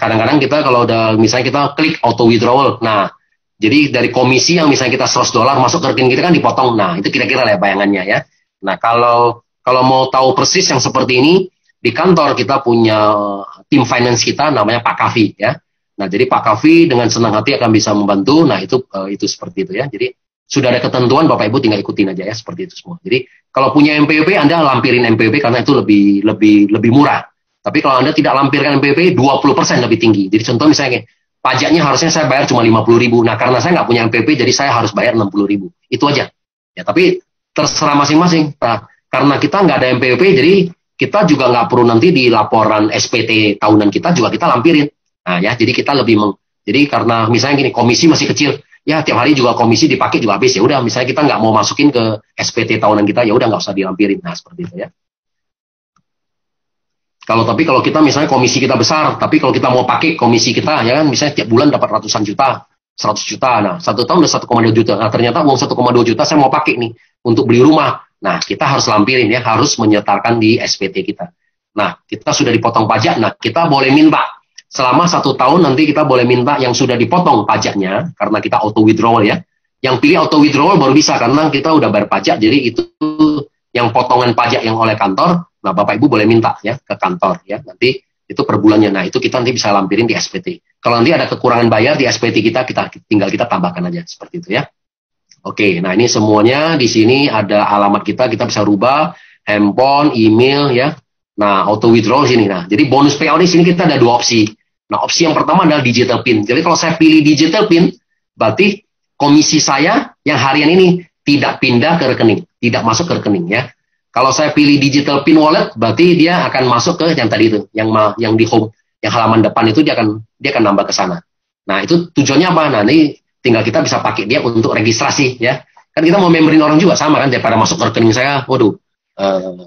kadang-kadang kita kalau udah misalnya kita klik auto withdrawal, nah jadi dari komisi yang misalnya kita $100 masuk ke rekening kita kan dipotong. Nah, itu kira-kira lah bayangannya ya. Nah, kalau mau tahu persis yang seperti ini, di kantor kita punya tim finance kita namanya Pak Kavi ya. Nah, jadi Pak Kavi dengan senang hati akan bisa membantu. Nah, itu seperti itu ya. Jadi sudah ada ketentuan Bapak Ibu tinggal ikutin aja ya seperti itu semua. Jadi kalau punya MPWP Anda lampirin MPWP karena itu lebih murah. Tapi kalau Anda tidak lampirkan MPWP 20% lebih tinggi. Jadi contoh misalnya pajaknya harusnya saya bayar cuma 50.000. Nah, karena saya nggak punya MPWP, jadi saya harus bayar 60.000. Itu aja. Ya, tapi terserah masing-masing. Nah, karena kita nggak ada MPWP, jadi kita juga nggak perlu nanti di laporan SPT tahunan kita juga kita lampirin. Nah, ya, jadi kita jadi karena misalnya gini, komisi masih kecil, ya tiap hari juga komisi dipakai juga habis. Ya udah, misalnya kita nggak mau masukin ke SPT tahunan kita, ya udah nggak usah dilampirin. Nah, seperti itu ya. Kalau kita misalnya komisi kita besar, tapi kalau kita mau pakai komisi kita, ya kan, misalnya tiap bulan dapat ratusan juta, 100 juta, nah 1 tahun udah 1,2 juta, nah ternyata uang 1,2 juta saya mau pakai nih, untuk beli rumah, nah kita harus lampirin ya, harus menyertakan di SPT kita. Nah, kita sudah dipotong pajak, nah kita boleh minta, selama 1 tahun nanti kita boleh minta yang sudah dipotong pajaknya, karena kita auto withdrawal ya, yang pilih auto withdrawal baru bisa, karena kita udah bayar pajak, jadi itu yang potongan pajak yang oleh kantor, nah Bapak Ibu boleh minta ya ke kantor ya, nanti itu per bulannya. Nah, itu kita nanti bisa lampirin di SPT. Kalau nanti ada kekurangan bayar di SPT kita tinggal kita tambahkan aja seperti itu ya. Oke, nah ini semuanya di sini ada alamat kita bisa rubah, handphone, email ya. Nah, auto withdrawal sini. Nah, jadi bonus payout di sini kita ada 2 opsi. Nah, opsi yang pertama adalah digital PIN. Jadi kalau saya pilih digital PIN, berarti komisi saya yang harian ini tidak pindah ke rekening, tidak masuk ke rekening ya. Kalau saya pilih digital PIN wallet, berarti dia akan masuk ke yang tadi itu, yang di home, yang halaman depan itu dia akan nambah ke sana. Nah, itu tujuannya apa? Nah, ini tinggal kita bisa pakai dia untuk registrasi ya. Kan kita mau memberin orang juga sama kan, daripada masuk ke rekening saya, waduh,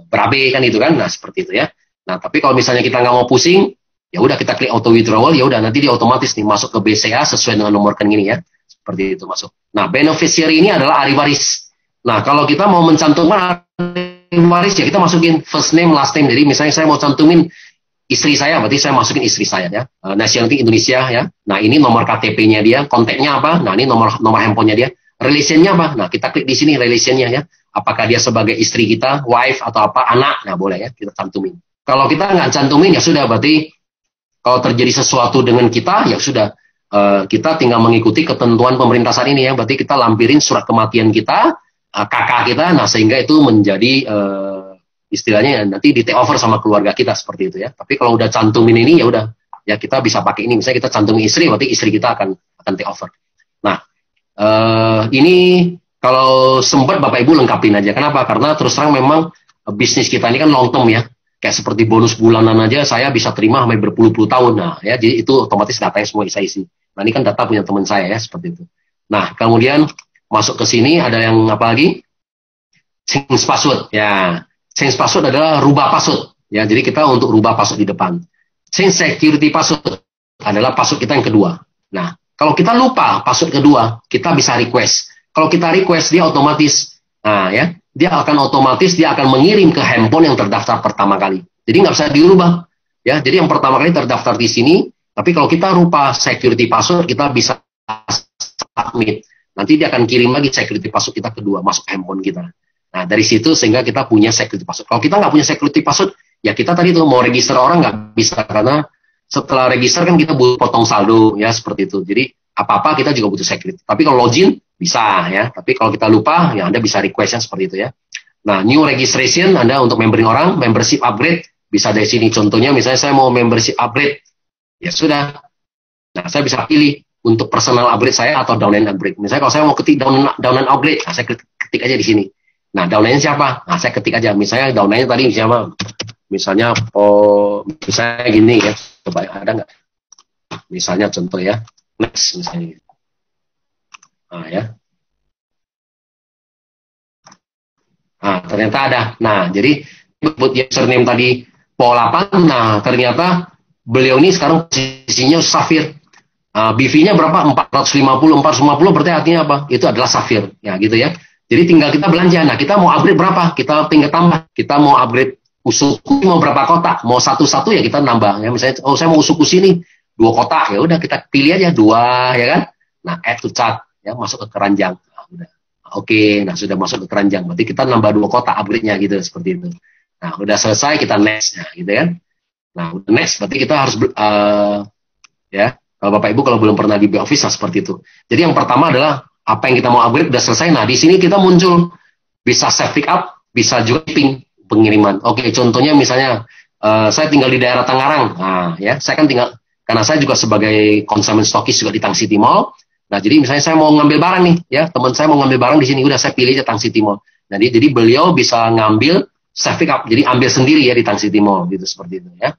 berabe kan itu kan. Nah, seperti itu ya. Nah, tapi kalau misalnya kita nggak mau pusing, ya udah kita klik auto withdrawal, ya udah nanti dia otomatis nih masuk ke BCA sesuai dengan nomor rekening ini ya. Seperti itu masuk. Nah, beneficiary ini adalah ahli waris. Nah, kalau kita mau mencantumkan waris ya kita masukin first name, last name. Jadi misalnya saya mau cantumin istri saya, berarti saya masukin istri saya ya. Nationality Indonesia ya. Nah, ini nomor KTP-nya dia, kontaknya apa? Nah, ini nomor handphonenya dia. Relation-nya apa? Nah, kita klik di sini relation-nya ya. Apakah dia sebagai istri kita, wife atau apa, anak? Nah, boleh ya kita cantumin. Kalau kita nggak cantumin ya sudah, berarti kalau terjadi sesuatu dengan kita ya sudah, kita tinggal mengikuti ketentuan pemerintah saat ini ya. Berarti kita lampirin surat kematian kita, kakak kita, nah sehingga itu menjadi istilahnya nanti di take over sama keluarga kita seperti itu ya. Tapi kalau udah cantumin ini ya udah, ya kita bisa pakai ini. Misalnya kita cantumin istri, berarti istri kita akan take over. Nah, ini kalau sempat Bapak Ibu lengkapin aja. Kenapa? Karena terus terang memang bisnis kita ini kan long term ya. Kayak seperti bonus bulanan aja saya bisa terima sampai berpuluh-puluh tahun. Nah, ya jadi itu otomatis datanya semua saya isi. Nah, ini kan data punya teman saya ya seperti itu. Nah, kemudian masuk ke sini ada yang apa lagi? Change password. Ya, change password adalah rubah password. Ya, jadi kita untuk rubah password di depan. Change security password adalah password kita yang kedua. Nah, kalau kita lupa password kedua, kita bisa request. Kalau kita request dia otomatis, nah ya, dia akan mengirim ke handphone yang terdaftar pertama kali. Jadi nggak bisa dirubah. Ya, jadi yang pertama kali terdaftar di sini, tapi kalau kita lupa security password, kita bisa submit. Nanti dia akan kirim lagi security password kita kedua masuk handphone kita. Nah, dari situ sehingga kita punya security password. Kalau kita nggak punya security password, ya kita tadi tuh mau register orang nggak bisa, karena setelah register kan kita butuh potong saldo ya seperti itu. Jadi apa-apa kita juga butuh security. Tapi kalau login bisa ya. Tapi kalau kita lupa ya Anda bisa request seperti itu ya. Nah, new registration Anda untuk memberin orang, membership upgrade bisa dari sini. Contohnya misalnya saya mau membership upgrade, ya sudah. Nah, saya bisa pilih untuk personal upgrade saya atau downline upgrade. Misalnya kalau saya mau ketik downline upgrade, nah saya ketik aja di sini. Nah, downline siapa? Nah, saya ketik aja. Misalnya downline tadi siapa? Misalnya misalnya gini ya. Coba ada nggak? Misalnya contoh ya. Next misalnya. Nah, ya. Nah, ternyata ada. Nah, jadi buat username tadi Paul 8. Nah, ternyata beliau ini sekarang posisinya Safir. BV-nya berapa? 450 berarti artinya apa? Itu adalah Safir. Ya, gitu ya. Jadi tinggal kita belanja. Nah, kita mau upgrade berapa? Kita tinggal tambah. Kita mau upgrade usukusi mau berapa kotak? Mau satu-satu ya kita nambah. Ya, misalnya, saya mau usukusi nih 2 kotak. Ya udah kita pilih aja 2, ya kan? Nah, add to chart. Ya, masuk ke keranjang. Nah, udah. Oke, nah sudah masuk ke keranjang. Berarti kita nambah 2 kotak upgrade-nya gitu, seperti itu. Nah, udah selesai kita next, ya, gitu kan. Nah, udah next, berarti kita harus, ya, kalau Bapak Ibu kalau belum pernah di Office, nah, seperti itu. Jadi yang pertama adalah, apa yang kita mau upgrade udah selesai. Nah, di sini kita muncul, bisa save pick up, bisa juga ping pengiriman. Oke, contohnya misalnya, saya tinggal di daerah Tangerang. Nah, ya, saya kan tinggal, karena saya juga sebagai consignment stockist juga di Tang City Mall. Nah, jadi misalnya saya mau ngambil barang nih, ya, teman saya mau ngambil barang di sini, udah saya pilih aja Tang City Mall. Jadi beliau bisa ngambil save pick up, jadi ambil sendiri ya di Tang City Mall, gitu seperti itu ya.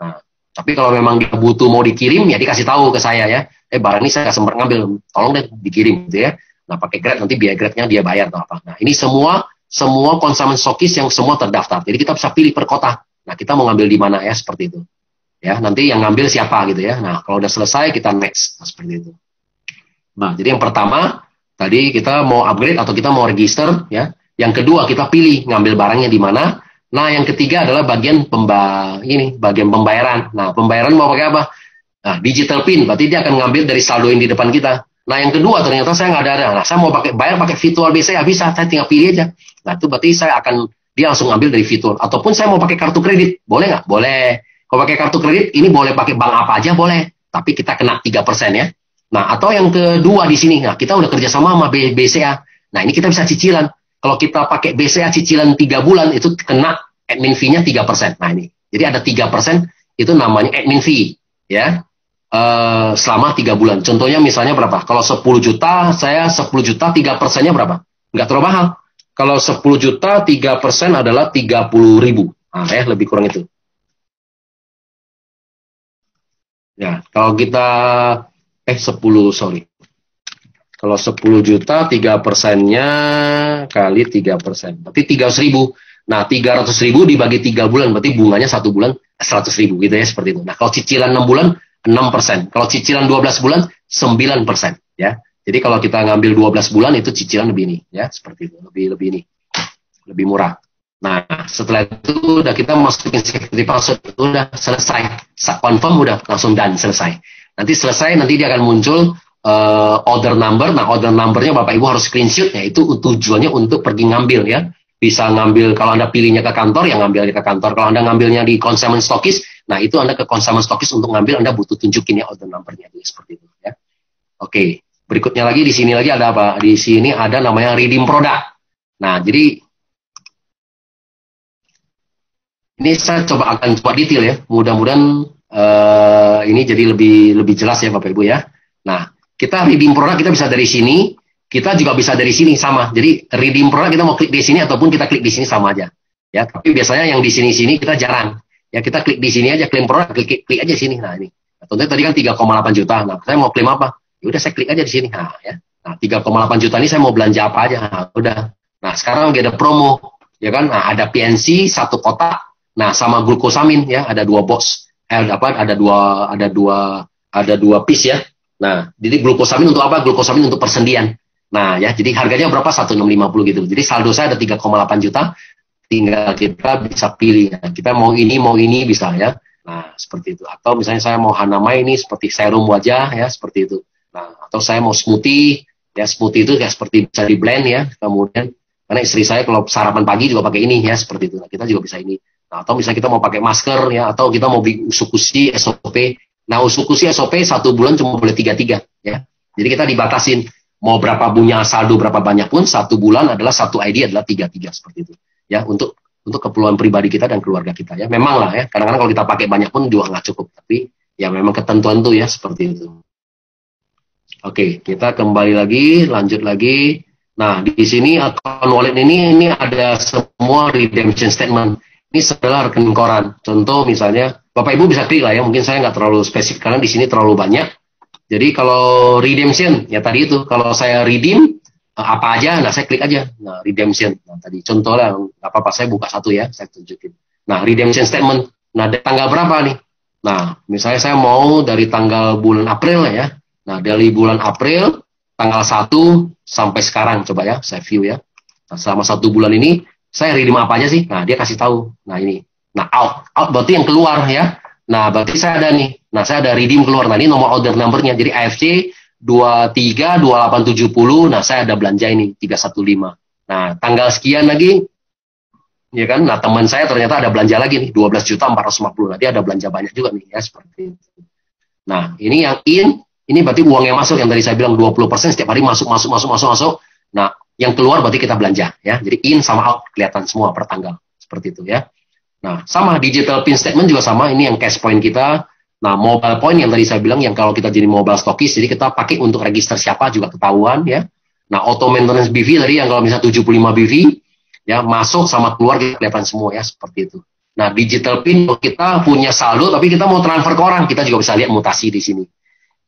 Nah, tapi kalau memang dia butuh mau dikirim, ya dikasih tahu ke saya ya, barang ini saya nggak sempat ngambil, tolong deh dikirim gitu ya. Nah, pakai Grab nanti biaya Grabnya dia bayar atau apa. Nah, ini semua consignment stockist yang semua terdaftar. Jadi kita bisa pilih per kota. Nah, kita mau ngambil di mana ya, seperti itu. Ya, nanti yang ngambil siapa gitu ya. Nah, kalau udah selesai kita next, nah, seperti itu. Nah, jadi yang pertama tadi kita mau upgrade atau kita mau register ya. Yang kedua kita pilih ngambil barangnya di mana. Nah, yang ketiga adalah bagian bagian pembayaran. Nah, pembayaran mau pakai apa? Nah, digital PIN, berarti dia akan ngambil dari saldo yang di depan kita. Nah, yang kedua ternyata saya nggak ada. Nah, saya mau bayar pakai virtual BCA bisa, saya tinggal pilih aja. Nah, itu berarti dia langsung ngambil dari virtual. Ataupun saya mau pakai kartu kredit, boleh nggak? Boleh. Kalau pakai kartu kredit ini boleh pakai bank apa aja boleh, tapi kita kena 3% ya. Nah, atau yang kedua di sini, nah kita udah kerjasama sama BCA. Nah, ini kita bisa cicilan. Kalau kita pakai BCA cicilan 3 bulan, itu kena admin fee-nya 3%. Nah, ini. Jadi ada 3%, itu namanya admin fee. Ya, selama 3 bulan. Contohnya misalnya berapa? Kalau 10 juta, saya 10 juta, 3%-nya berapa? Nggak terlalu mahal. Kalau 10 juta, 3% adalah 30.000. Nah, ya, lebih kurang itu. Ya, kalau kita 10, sorry. Kalau 10 juta, 3%-nya kali 3%. Berarti 300.000. Nah, 300.000 dibagi 3 bulan, berarti bunganya 1 bulan 100.000 gitu ya, seperti itu. Nah, kalau cicilan 6 bulan, 6%. Kalau cicilan 12 bulan, 9%. Ya. Jadi kalau kita ngambil 12 bulan, itu cicilan lebih ini. Ya, seperti itu. Lebih ini. Lebih murah. Nah, setelah itu udah kita masukin security password, udah selesai. Confirm udah langsung done, selesai. Nanti selesai, nanti dia akan muncul order number. Nah, order numbernya Bapak Ibu harus screenshot, ya itu tujuannya untuk pergi ngambil ya. Bisa ngambil, kalau Anda pilihnya ke kantor, ya ngambil ke kantor. Kalau Anda ngambilnya di consignment stockist, nah itu Anda ke consignment stockist untuk ngambil, Anda butuh tunjukin ya order numbernya, seperti itu ya. Oke, berikutnya lagi di sini lagi ada apa? Di sini ada namanya redeem product. Nah, jadi ini saya akan coba detail ya. Mudah-mudahan ini jadi lebih jelas ya Bapak Ibu ya. Nah, kita redeem produk kita bisa dari sini, kita juga bisa dari sini sama. Jadi redeem produk kita mau klik di sini ataupun kita klik di sini sama aja. Ya, tapi biasanya yang di sini kita jarang. Ya, kita klik di sini aja, klaim produk, klik aja sini. Nah, ini. Nah, contohnya tadi kan 3,8 juta. Nah, saya mau klaim apa? Ya udah saya klik aja di sini. Nah, ya. Nah, 3,8 juta ini saya mau belanja apa aja. Nah, udah. Nah, sekarang lagi ada promo, ya kan? Nah, ada PNC 1 kotak. Nah, sama glukosamin ya, ada 2 box. Ada dua piece ya. Nah, jadi glukosamin untuk apa? Glukosamin untuk persendian. Nah, ya, jadi harganya berapa? 1.650 gitu. Jadi saldo saya ada 3,8 juta. Tinggal kita bisa pilih. Nah, kita mau ini bisa ya. Nah, seperti itu. Atau misalnya saya mau Hanamai ini seperti serum wajah ya, seperti itu. Nah, atau saya mau smoothie. Ya, smoothie itu kayak seperti bisa di blend ya. Kemudian karena istri saya kalau sarapan pagi juga pakai ini ya, seperti itu. Nah, kita juga bisa ini. Nah, atau misalnya kita mau pakai masker ya, atau kita mau beli usukushi SOP. Nah, usukushi SOP 1 bulan cuma boleh 33 ya. Jadi kita dibatasin mau berapa punya saldo berapa banyak pun 1 bulan adalah satu ID adalah 33 seperti itu. Ya, untuk keperluan pribadi kita dan keluarga kita ya. Memang lah ya, kadang-kadang kalau kita pakai banyak pun juga nggak cukup, tapi ya memang ketentuan tuh ya seperti itu. Oke, kita kembali lagi, lanjut lagi. Nah, di sini account wallet ini ada semua redemption statement. Ini adalah rekening koran. Contoh misalnya, Bapak Ibu bisa klik lah ya, mungkin saya nggak terlalu spesifik karena di sini terlalu banyak. Jadi kalau redemption, ya tadi itu, kalau saya redeem, apa aja, nah saya klik aja. Nah, redemption. Nah, tadi contoh lah, nggak apa-apa, saya buka satu ya, saya tunjukin. Nah, redemption statement. Nah, dari tanggal berapa nih? Nah, misalnya saya mau dari tanggal bulan April ya. Nah, dari bulan April, tanggal 1 sampai sekarang, coba ya, saya view ya. Nah, selama 1 bulan ini, saya redeem apa aja sih? Nah, dia kasih tahu. Nah, ini. Nah, out berarti yang keluar ya. Nah, berarti saya ada nih. Nah, saya ada redeem keluar. Nah, ini nomor order number-nya. Jadi AFC 232870. Nah, saya ada belanja ini 315. Nah, tanggal sekian lagi ya kan. Nah, teman saya ternyata ada belanja lagi nih 12.450. Nah, dia ada belanja banyak juga nih ya seperti itu. Nah, ini yang ini berarti uang yang masuk yang tadi saya bilang 20% setiap hari masuk. Nah, yang keluar berarti kita belanja ya. Jadi in sama out kelihatan semua per tanggal. Seperti itu ya. Nah, sama digital pin statement juga sama. Ini yang cash point kita. Nah, mobile point yang tadi saya bilang yang kalau kita jadi mobile stockist, jadi kita pakai untuk register siapa juga ketahuan ya. Nah, auto maintenance BV tadi yang kalau misalnya 75 BV ya masuk sama keluar kelihatan semua ya seperti itu. Nah, digital pin kita punya saldo tapi kita mau transfer ke orang, kita juga bisa lihat mutasi di sini.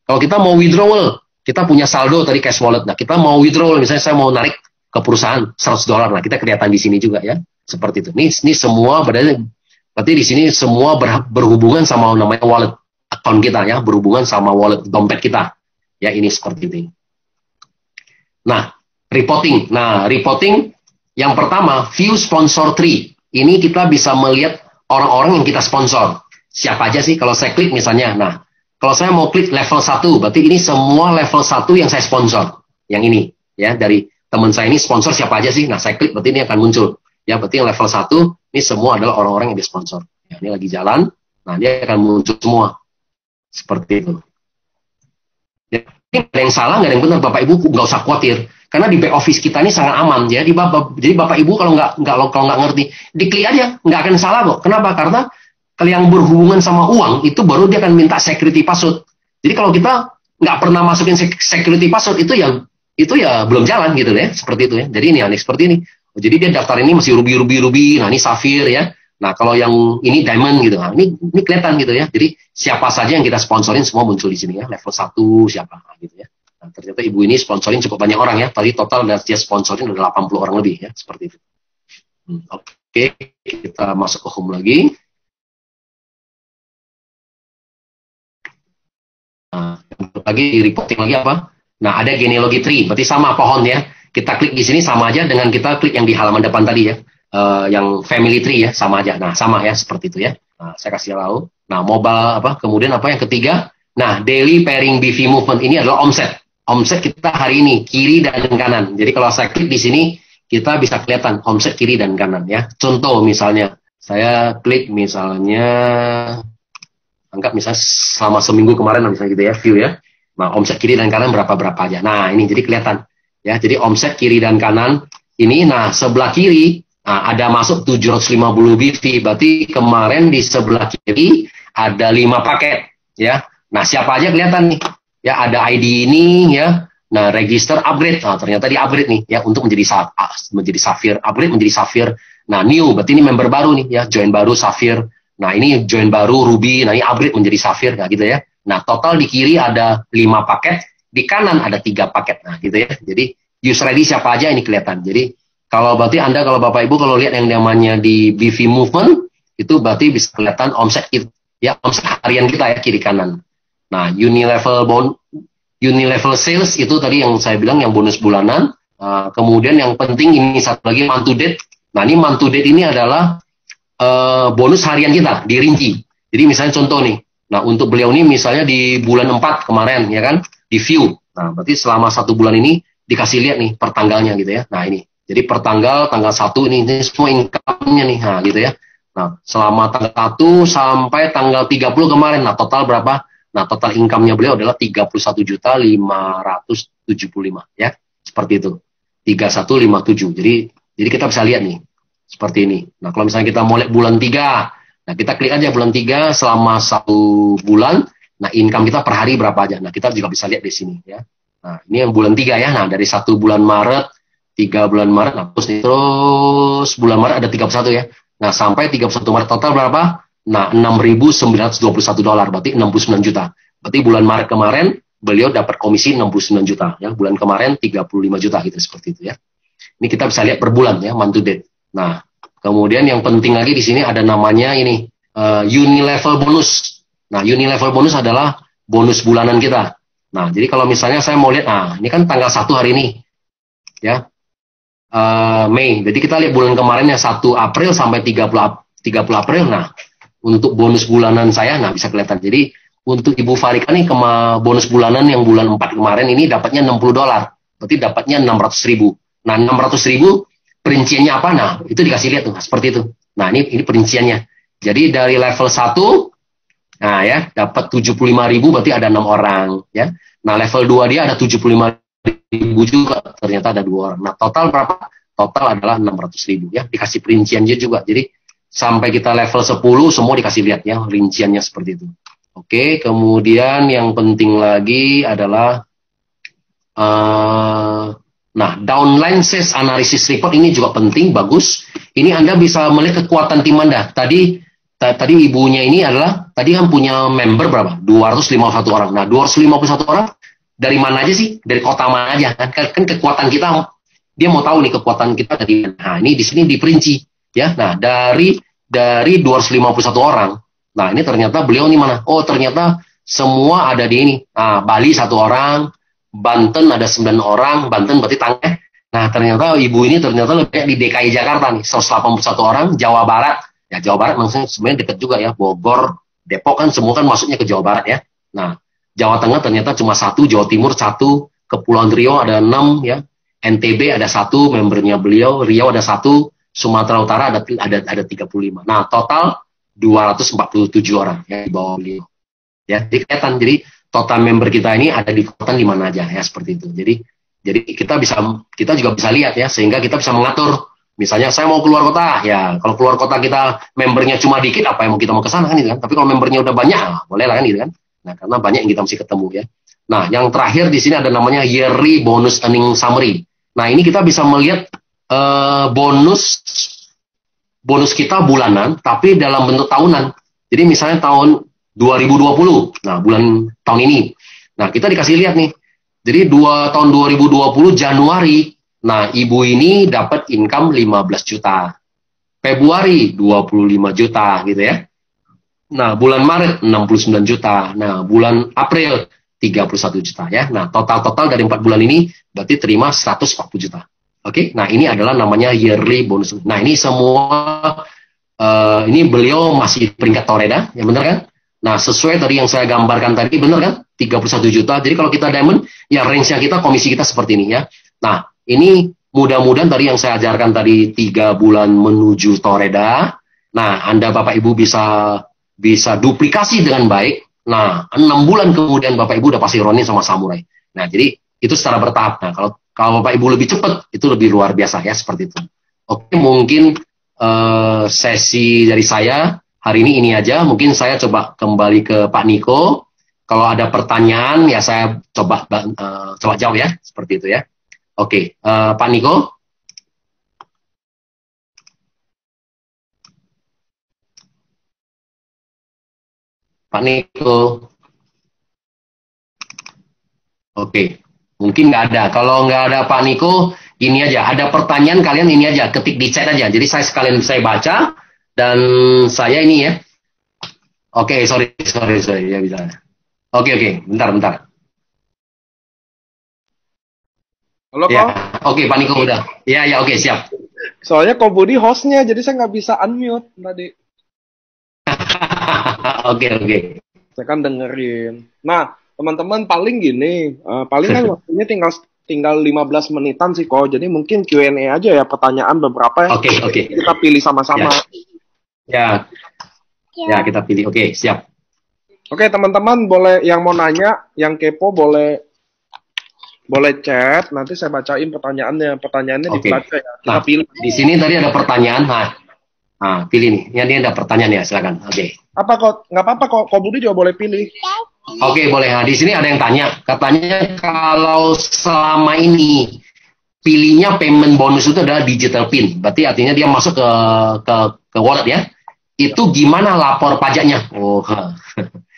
Kalau kita mau withdrawal, kita punya saldo tadi cash wallet. Nah, kita mau withdrawal, misalnya saya mau narik ke perusahaan $100. Nah, kita kelihatan di sini juga ya. Seperti itu. Ini semua berarti di sini semua berhubungan sama namanya wallet account kita ya, berhubungan sama wallet dompet kita. Ya, ini seperti ini. Nah, reporting. Nah, reporting yang pertama, view sponsor tree. Ini kita bisa melihat orang-orang yang kita sponsor. Siapa aja sih kalau saya klik misalnya. Nah, kalau saya mau klik level 1, berarti ini semua level 1 yang saya sponsor. Yang ini, ya, dari teman saya ini sponsor siapa aja sih? Nah, saya klik, berarti ini akan muncul. Ya, berarti yang level 1, ini semua adalah orang-orang yang disponsor. Ya, ini lagi jalan, nah dia akan muncul semua. Seperti itu. Ya, ini ada yang salah, nggak ada yang benar. Bapak Ibu nggak usah khawatir. Karena di back office kita ini sangat aman. Jadi Bapak Ibu kalau nggak ngerti, diklik aja, nggak akan salah kok. Kenapa? Karena kalau yang berhubungan sama uang itu baru dia akan minta security password. Jadi kalau kita nggak pernah masukin security password itu ya belum jalan gitu ya, seperti itu ya. Jadi ini aneh seperti ini. Oh, jadi dia daftar ini masih ruby, nah ini safir ya. Nah kalau yang ini diamond gitu, nah, ini kelihatan gitu ya. Jadi siapa saja yang kita sponsorin semua muncul di sini ya. Level 1 siapa gitu ya. Nah, ternyata ibu ini sponsorin cukup banyak orang ya. Tadi total dia sponsorin ada 80 orang lebih ya, seperti itu. Oke, kita masuk ke home lagi. Nah, lagi reporting lagi apa? Nah, ada genealogy tree, berarti sama pohon ya. Kita klik di sini sama aja dengan kita klik yang di halaman depan tadi ya. Yang family tree ya, sama aja. Nah, sama ya, seperti itu ya. Nah, saya kasih tahu. Nah, mobile apa? Kemudian apa yang ketiga? Nah, daily pairing BV movement ini adalah omset. Omset kita hari ini kiri dan kanan. Jadi kalau saya klik di sini, kita bisa kelihatan omset kiri dan kanan ya. Contoh misalnya, saya klik misalnya anggap misalnya selama seminggu kemarin misalnya gitu ya, view ya. Nah, omset kiri dan kanan berapa aja. Nah, ini jadi kelihatan ya. Jadi omset kiri dan kanan ini, nah sebelah kiri ada masuk 750 BV. Berarti kemarin di sebelah kiri ada 5 paket ya. Nah, siapa aja kelihatan nih. Ya, ada ID ini ya. Nah, register upgrade. Nah, ternyata di upgrade nih ya untuk menjadi safir, upgrade menjadi safir. Nah, new berarti ini member baru nih ya, join baru safir. Nah, ini join baru ruby. Nah, ini upgrade menjadi safir ya gitu ya. Nah, total di kiri ada 5 paket, di kanan ada 3 paket. Nah, gitu ya. Jadi user ID siapa aja ini kelihatan. Jadi kalau berarti Anda kalau Bapak Ibu kalau lihat yang namanya di BV movement itu berarti bisa kelihatan omset itu ya, omset harian kita ya kiri kanan. Nah, unilevel sales itu tadi yang saya bilang yang bonus bulanan. Kemudian yang penting ini satu lagi month to date. Nah, ini month to date ini adalah bonus harian kita dirinci. Jadi misalnya contoh nih. Nah, untuk beliau ini misalnya di bulan 4 kemarin ya kan, di view. Nah, berarti selama 1 bulan ini dikasih lihat nih per tanggalnya gitu ya. Nah, ini. Jadi per tanggal 1 ini semua income-nya nih. Nah, gitu ya. Nah, selama tanggal 1 sampai tanggal 30 kemarin, nah total berapa? Nah, total income-nya beliau adalah 31.575 ya. Seperti itu. 3157. Jadi kita bisa lihat nih seperti ini. Nah, kalau misalnya kita mau lihat bulan 3, nah kita klik aja bulan 3 selama 1 bulan. Nah, income kita per hari berapa aja. Nah, kita juga bisa lihat di sini ya. Nah, ini yang bulan 3 ya. Nah, dari 1 bulan Maret, 3 bulan Maret, nah, terus bulan Maret ada 31 ya. Nah, sampai 31 Maret total berapa? Nah, $6.921, berarti 69 juta. Berarti bulan Maret kemarin beliau dapat komisi 69 juta ya. Bulan kemarin 35 juta gitu, seperti itu ya. Ini kita bisa lihat per bulan ya, month to date. Nah, kemudian yang penting lagi di sini ada namanya ini unilevel bonus. Nah, unilevel bonus adalah bonus bulanan kita. Nah, jadi kalau misalnya saya mau lihat, nah ini kan tanggal 1 hari ini ya, Mei. Jadi kita lihat bulan kemarinnya 1 April sampai 30 April. Nah, untuk bonus bulanan saya, nah bisa kelihatan. Jadi untuk Ibu Farika nih, bonus bulanan yang bulan 4 kemarin ini dapatnya $60. Berarti dapatnya 600.000. Nah, 600.000 perinciannya apa? Nah, itu dikasih lihat tuh, seperti itu. Nah, ini perinciannya. Jadi dari level 1, nah ya, dapat 75.000, berarti ada 6 orang ya. Nah, level 2 dia ada 75.000 juga, ternyata ada 2 orang. Nah, total berapa? Total adalah 600.000 ya, dikasih perinciannya juga. Jadi sampai kita level 10 semua dikasih lihat ya, rinciannya seperti itu. Oke, kemudian yang penting lagi adalah nah, downline sales analysis report ini juga penting, bagus. Ini Anda bisa melihat kekuatan tim Anda. Tadi ibunya ini adalah, tadi kan punya member berapa? 251 orang. Nah, 251 orang dari mana aja sih? Dari kota mana aja? Kan kekuatan kita, dia mau tahu nih kekuatan kita dari mana. Nah, ini di sini diperinci ya. Nah, dari 251 orang. Nah, ini ternyata beliau ini mana? Oh, ternyata semua ada di ini. Nah, Bali 1 orang, Banten ada 9 orang, Banten berarti tangga. Nah, ternyata ibu ini ternyata lebih di DKI Jakarta nih, 181 orang, Jawa Barat. Ya, Jawa Barat maksudnya sebenarnya dekat juga ya, Bogor, Depok kan semua kan masuknya ke Jawa Barat ya. Nah, Jawa Tengah ternyata cuma 1, Jawa Timur 1, Kepulauan Riau ada 6 ya, NTB ada 1, membernya beliau, Riau ada 1, Sumatera Utara ada 35. Nah, total 247 orang ya di bawah beliau. Ya, jadi kelihatan. Jadi total member kita ini ada di kota di mana aja ya, seperti itu. Jadi kita juga bisa lihat ya, sehingga kita bisa mengatur. Misalnya saya mau keluar kota, ya kalau keluar kota kita membernya cuma dikit, apa yang kita mau ke sana kan gitu kan. Tapi kalau membernya udah banyak, boleh lah kan gitu kan. Nah, karena banyak yang kita mesti ketemu ya. Nah, yang terakhir di sini ada namanya yearly bonus earning summary. Nah, ini kita bisa melihat bonus kita bulanan, tapi dalam bentuk tahunan. Jadi misalnya tahun 2020, nah tahun ini. Nah, kita dikasih lihat nih. Jadi tahun 2020 Januari, nah ibu ini dapat income 15 juta. Februari 25 juta gitu ya. Nah, bulan Maret 69 juta. Nah, bulan April 31 juta ya. Nah, total dari 4 bulan ini berarti terima 140 juta. Oke, nah ini adalah namanya yearly bonus. Nah, ini semua ini beliau masih peringkat Toreda, ya benar kan? Nah, sesuai tadi yang saya gambarkan tadi, benar kan? 31 juta. Jadi kalau kita diamond, ya range-nya kita, komisi kita seperti ini ya. Nah, ini mudah-mudahan tadi yang saya ajarkan tadi 3 bulan menuju Toreda. Nah, Anda Bapak Ibu bisa duplikasi dengan baik. Nah, 6 bulan kemudian Bapak Ibu udah pasti Ronin sama Samurai. Nah, jadi itu secara bertahap. Nah, kalau Bapak Ibu lebih cepat, itu lebih luar biasa ya, seperti itu. Oke, mungkin sesi dari saya hari ini aja. Mungkin saya coba kembali ke Pak Niko. Kalau ada pertanyaan ya saya coba jawab ya, seperti itu ya. Oke, Pak Niko. Pak Niko. Oke, mungkin nggak ada. Kalau nggak ada Pak Niko, ini aja. Ada pertanyaan kalian ini aja, ketik di chat aja. Jadi saya baca dan saya ini ya. Oke, sorry ya bisa. Oke, bentar. Halo ya, kok. Oke, Pak Niko udah. Ya, oke, siap. Soalnya Kok Budi hostnya, jadi saya nggak bisa unmute tadi. Oke. Saya kan dengerin. Nah, teman-teman paling gini, paling kan waktunya tinggal 15 menitan sih kok. Jadi mungkin Q&A aja ya, pertanyaan beberapa ya. Oke. Kita pilih sama-sama. Ya, kita pilih. Oke, siap. Oke, teman-teman boleh yang mau nanya, yang kepo boleh chat. Nanti saya bacain pertanyaannya. Pertanyaannya Oke. dibaca ya. Kita Nah, pilih. di sini tadi ada pertanyaan. Pilih nih. Ini ada pertanyaan ya, silakan. Oke. Apa kok? Nggak apa-apa kok. Kok Budi juga boleh pilih. Oke, boleh. Nah, di sini ada yang tanya. Katanya kalau selama ini pilihnya payment bonus itu adalah digital pin. Berarti artinya dia masuk ke wallet ya. Itu gimana lapor pajaknya? Oh.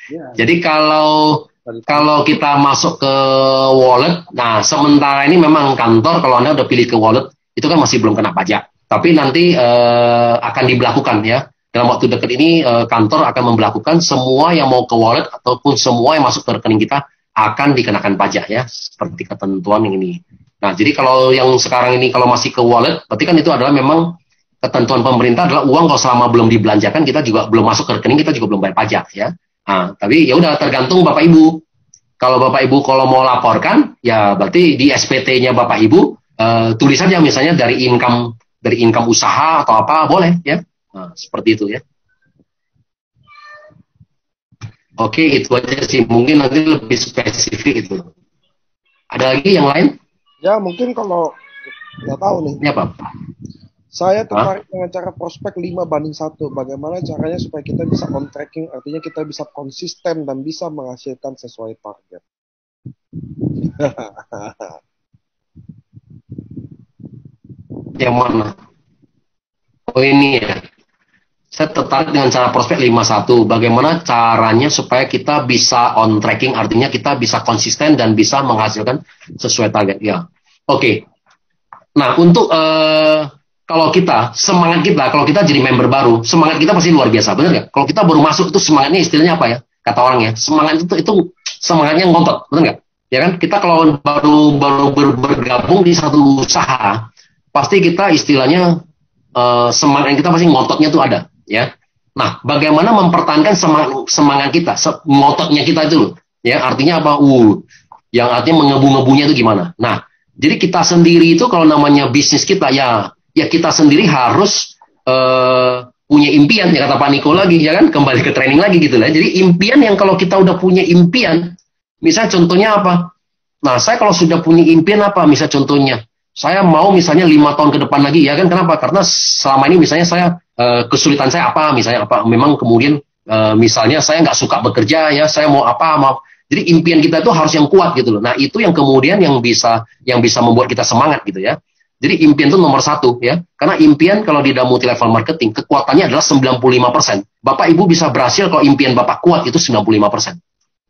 Ya, Jadi kalau kita masuk ke wallet, nah sementara ini memang kantor kalau Anda udah pilih ke wallet itu kan masih belum kena pajak. Tapi nanti akan diberlakukan ya. Dalam waktu dekat ini kantor akan memberlakukan semua yang mau ke wallet ataupun semua yang masuk ke rekening kita akan dikenakan pajak ya, seperti ketentuan yang ini. Nah, jadi kalau yang sekarang ini kalau masih ke wallet, berarti kan itu adalah memang ketentuan pemerintah adalah uang kalau selama belum dibelanjakan kita juga belum masuk ke rekening kita juga belum bayar pajak ya. Nah, tapi ya udah tergantung Bapak Ibu. Kalau Bapak Ibu kalau mau laporkan, ya berarti di SPT-nya Bapak Ibu tulis saja misalnya dari income usaha atau apa boleh ya. Nah, seperti itu ya. Oke, itu aja sih. Mungkin nanti lebih spesifik itu. Ada lagi yang lain? ya mungkin kalau nggak tahu nih. Ini apa? Saya Hah? tertarik dengan cara prospek 5:1. Bagaimana caranya supaya kita bisa on tracking, artinya kita bisa konsisten dan bisa menghasilkan sesuai target. Yang mana? Oh ini ya. Saya tertarik dengan cara prospek 51. Bagaimana caranya supaya kita bisa on tracking, artinya kita bisa konsisten dan bisa menghasilkan sesuai target. Ya, oke. Nah, untuk kalau kita, semangat kita, kalau kita jadi member baru, semangat kita pasti luar biasa, benar nggak? Kalau kita baru masuk itu semangatnya istilahnya apa ya? Kata orang ya, semangat itu semangatnya ngotot, benar nggak? Ya kan? Kita kalau baru bergabung di satu usaha, pasti kita istilahnya semangat kita pasti ngototnya tuh ada, ya. Nah, bagaimana mempertahankan semangat kita, ngototnya kita itu loh, ya. Artinya apa? Yang artinya mengebu-ngebunya itu gimana? Nah, jadi kita sendiri itu kalau namanya bisnis kita ya kita sendiri harus punya impian ya kata Pak Niko lagi ya kan kembali ke training lagi gitu lah. Jadi impian yang kalau kita udah punya impian, misalnya contohnya apa? Nah, saya kalau sudah punya impian apa? Misalnya contohnya, saya mau misalnya 5 tahun ke depan lagi ya kan kenapa? Karena selama ini misalnya saya kesulitan saya apa? Misalnya apa? Memang kemudian misalnya saya nggak suka bekerja ya, saya mau apa? Mau jadi impian kita itu harus yang kuat gitu loh. Nah itu yang kemudian yang bisa membuat kita semangat gitu ya. Jadi impian itu nomor satu ya. Karena impian kalau di dalam multi level marketing kekuatannya adalah 95%. Bapak Ibu bisa berhasil kalau impian Bapak kuat itu 95%.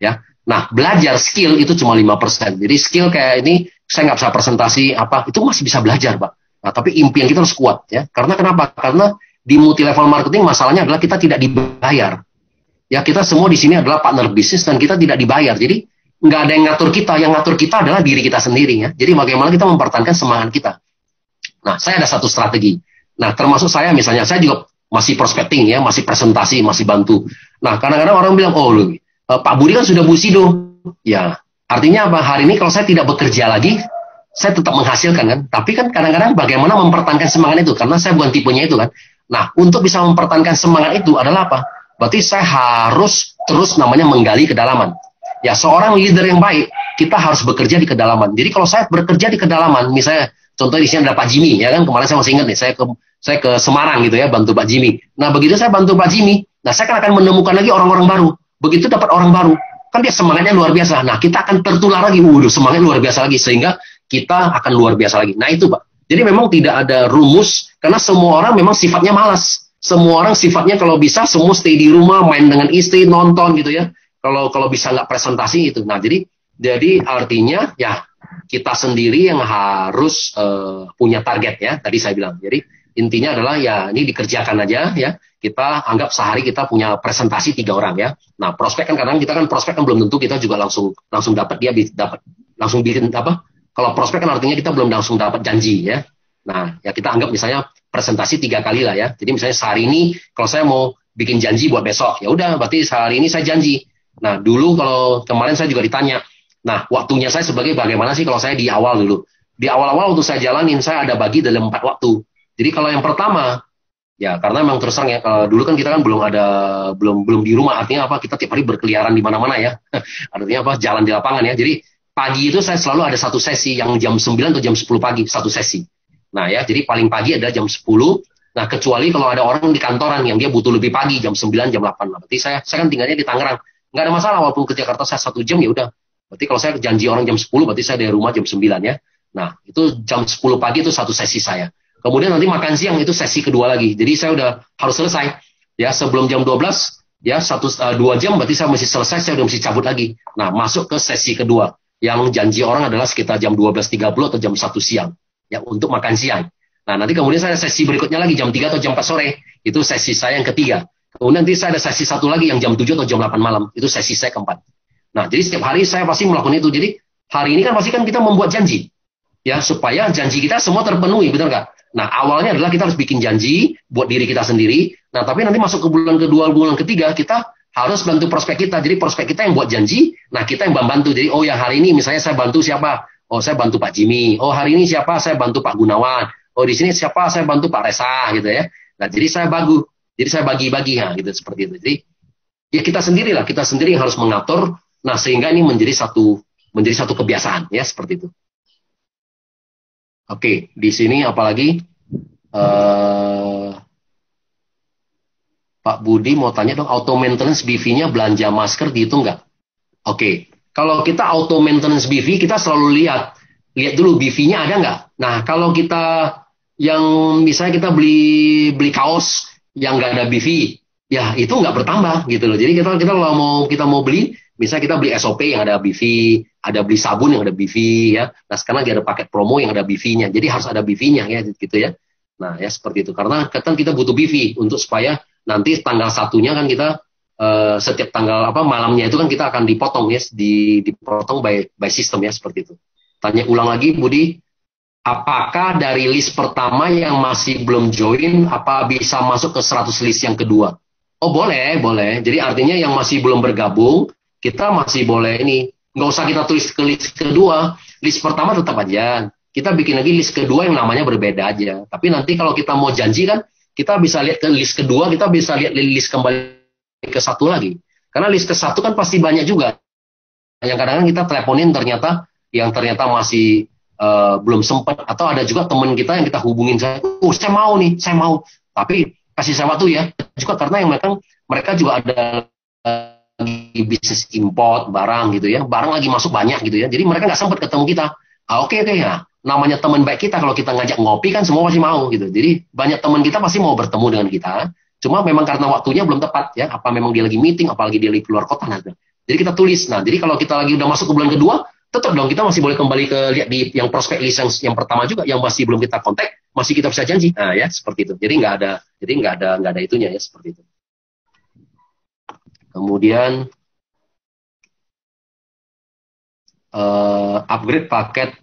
Ya. Nah belajar skill itu cuma 5%. Jadi skill kayak ini saya nggak bisa presentasi apa itu masih bisa belajar Pak. Nah tapi impian kita harus kuat ya. Karena kenapa? Karena di multi level marketing masalahnya adalah kita tidak dibayar. Ya kita semua di sini adalah partner bisnis dan kita tidak dibayar. Jadi nggak ada yang ngatur kita. Yang ngatur kita adalah diri kita sendiri ya. Jadi bagaimana kita mempertahankan semangat kita. Nah, saya ada satu strategi. Nah, termasuk saya misalnya, saya juga masih prospecting ya, masih presentasi, masih bantu. Nah, kadang-kadang orang bilang, oh, Pak Budi kan sudah busido. Ya, artinya apa? Hari ini kalau saya tidak bekerja lagi, saya tetap menghasilkan kan. Tapi kan kadang-kadang bagaimana mempertahankan semangat itu, karena saya bukan tipenya itu kan. Nah, untuk bisa mempertahankan semangat itu adalah apa? Berarti saya harus terus namanya menggali kedalaman. Ya, seorang leader yang baik, kita harus bekerja di kedalaman. Jadi kalau saya bekerja di kedalaman, misalnya contohnya di sini ada Pak Jimmy, ya kan kemarin saya masih ingat nih, saya ke Semarang gitu ya, bantu Pak Jimmy. Nah begitu saya bantu Pak Jimmy, nah saya kan akan menemukan lagi orang-orang baru. Begitu dapat orang baru, kan dia semangatnya luar biasa. Nah kita akan tertular lagi, semangat luar biasa lagi, sehingga kita akan luar biasa lagi. Nah itu Pak. Jadi memang tidak ada rumus, karena semua orang memang sifatnya malas. Semua orang sifatnya kalau bisa semua stay di rumah, main dengan istri, nonton gitu ya. Kalau bisa nggak presentasi itu. Nah jadi artinya ya kita sendiri yang harus punya target ya. Tadi saya bilang. Jadi intinya adalah ya ini dikerjakan aja ya. Kita anggap sehari kita punya presentasi 3 orang ya. Nah prospek kan kadang kita kan prospek kan belum tentu kita juga langsung dapat dia dapat langsung bikin apa. Kalau prospek kan artinya kita belum langsung dapat janji ya. Nah ya kita anggap misalnya presentasi 3 kali lah ya. Jadi misalnya sehari ini kalau saya mau bikin janji buat besok ya udah berarti sehari ini saya janji. Nah dulu kalau kemarin saya juga ditanya. Nah, waktunya saya sebagai bagaimana sih kalau saya di awal dulu. Di awal-awal waktu saya jalanin, saya ada bagi dalam 4 waktu. Jadi kalau yang pertama, Ya, karena memang terus terang ya, dulu kan kita kan belum di rumah, artinya apa? Kita tiap hari berkeliaran di mana-mana ya. Artinya apa? Jalan di lapangan ya. Jadi pagi itu saya selalu ada satu sesi yang jam 9 atau jam 10 pagi, satu sesi. Nah ya, jadi paling pagi ada jam 10. Nah, kecuali kalau ada orang di kantoran yang dia butuh lebih pagi, jam 9, jam 8. Nah, berarti saya kan tinggalnya di Tangerang. Nggak ada masalah, walaupun ke Jakarta saya 1 jam ya udah. Berarti kalau saya janji orang jam 10, berarti saya dari rumah jam 9 ya. Nah, itu jam 10 pagi itu satu sesi saya. Kemudian nanti makan siang itu sesi kedua lagi. Jadi saya udah harus selesai. Ya, sebelum jam 12, ya 2 jam berarti saya mesti selesai, saya udah mesti cabut lagi. Nah, masuk ke sesi kedua. Yang janji orang adalah sekitar jam 12.30 atau jam 1 siang. Ya, untuk makan siang. Nah, nanti kemudian saya ada sesi berikutnya lagi jam 3 atau jam 4 sore. Itu sesi saya yang ketiga. Kemudian nanti saya ada sesi satu lagi yang jam 7 atau jam 8 malam. Itu sesi saya keempat. Nah, jadi setiap hari saya pasti melakukan itu. Jadi hari ini kan pasti kan kita membuat janji. Ya, supaya janji kita semua terpenuhi, benar nggak? Nah, awalnya adalah kita harus bikin janji buat diri kita sendiri. Nah, tapi nanti masuk ke bulan kedua, bulan ketiga, kita harus bantu prospek kita. Jadi prospek kita yang buat janji, nah kita yang membantu. Jadi, oh ya hari ini misalnya saya bantu siapa? Oh, saya bantu Pak Jimmy. Oh, hari ini siapa? Saya bantu Pak Gunawan. Oh, di sini siapa? Saya bantu Pak Resa gitu ya. Nah, jadi saya bagi-bagi ya gitu seperti itu. Jadi ya kita sendiri yang harus mengatur. Nah, sehingga ini menjadi satu kebiasaan ya seperti itu. Oke, di sini apalagi Pak Budi mau tanya dong, auto maintenance BV-nya belanja masker dihitung nggak? Oke, kalau kita auto maintenance BV kita selalu lihat dulu BV-nya ada nggak. Nah, kalau kita yang misalnya kita beli kaos yang nggak ada BV, ya itu nggak bertambah gitu loh. Jadi kita kalau mau beli, misalnya kita beli SOP yang ada BV, ada beli sabun yang ada BV ya. Nah, sekarang lagi ada paket promo yang ada BV-nya. Jadi harus ada BV-nya ya gitu ya. Nah, ya seperti itu. Karena kan kita butuh BV untuk supaya nanti tanggal 1-nya kan kita setiap tanggal malamnya itu kan kita akan dipotong ya, dipotong by system ya seperti itu. Tanya ulang lagi Budi. Apakah dari list pertama yang masih belum join, apa bisa masuk ke 100 list yang kedua? Oh boleh. Jadi artinya yang masih belum bergabung, kita masih boleh ini. Nggak usah kita tulis ke list kedua. List pertama tetap aja. Kita bikin lagi list kedua yang namanya berbeda aja. Tapi nanti kalau kita mau janji kan, kita bisa lihat ke list kedua, kita bisa lihat list kembali ke satu lagi. Karena list ke satu kan pasti banyak juga. Yang kadang-kadang kita teleponin ternyata masih belum sempat, atau ada juga teman kita yang kita hubungin, saya mau, tapi kasih saya waktu ya, juga karena yang mereka juga ada bisnis import barang gitu ya, barang lagi masuk banyak gitu ya, jadi mereka nggak sempat ketemu kita. Oke ya, namanya teman baik kita, kalau kita ngajak ngopi kan semua pasti mau gitu, jadi banyak teman kita pasti mau bertemu dengan kita, cuma memang karena waktunya belum tepat ya, apa memang dia lagi meeting, apalagi dia lagi keluar kota nanti. Jadi kita tulis, nah jadi kalau kita lagi udah masuk ke bulan kedua, tetap dong kita masih boleh kembali ke lihat di yang prospek list yang pertama juga yang masih belum kita kontak, masih kita bisa janji. Nah ya seperti itu. Jadi nggak ada itunya ya seperti itu. Kemudian upgrade paket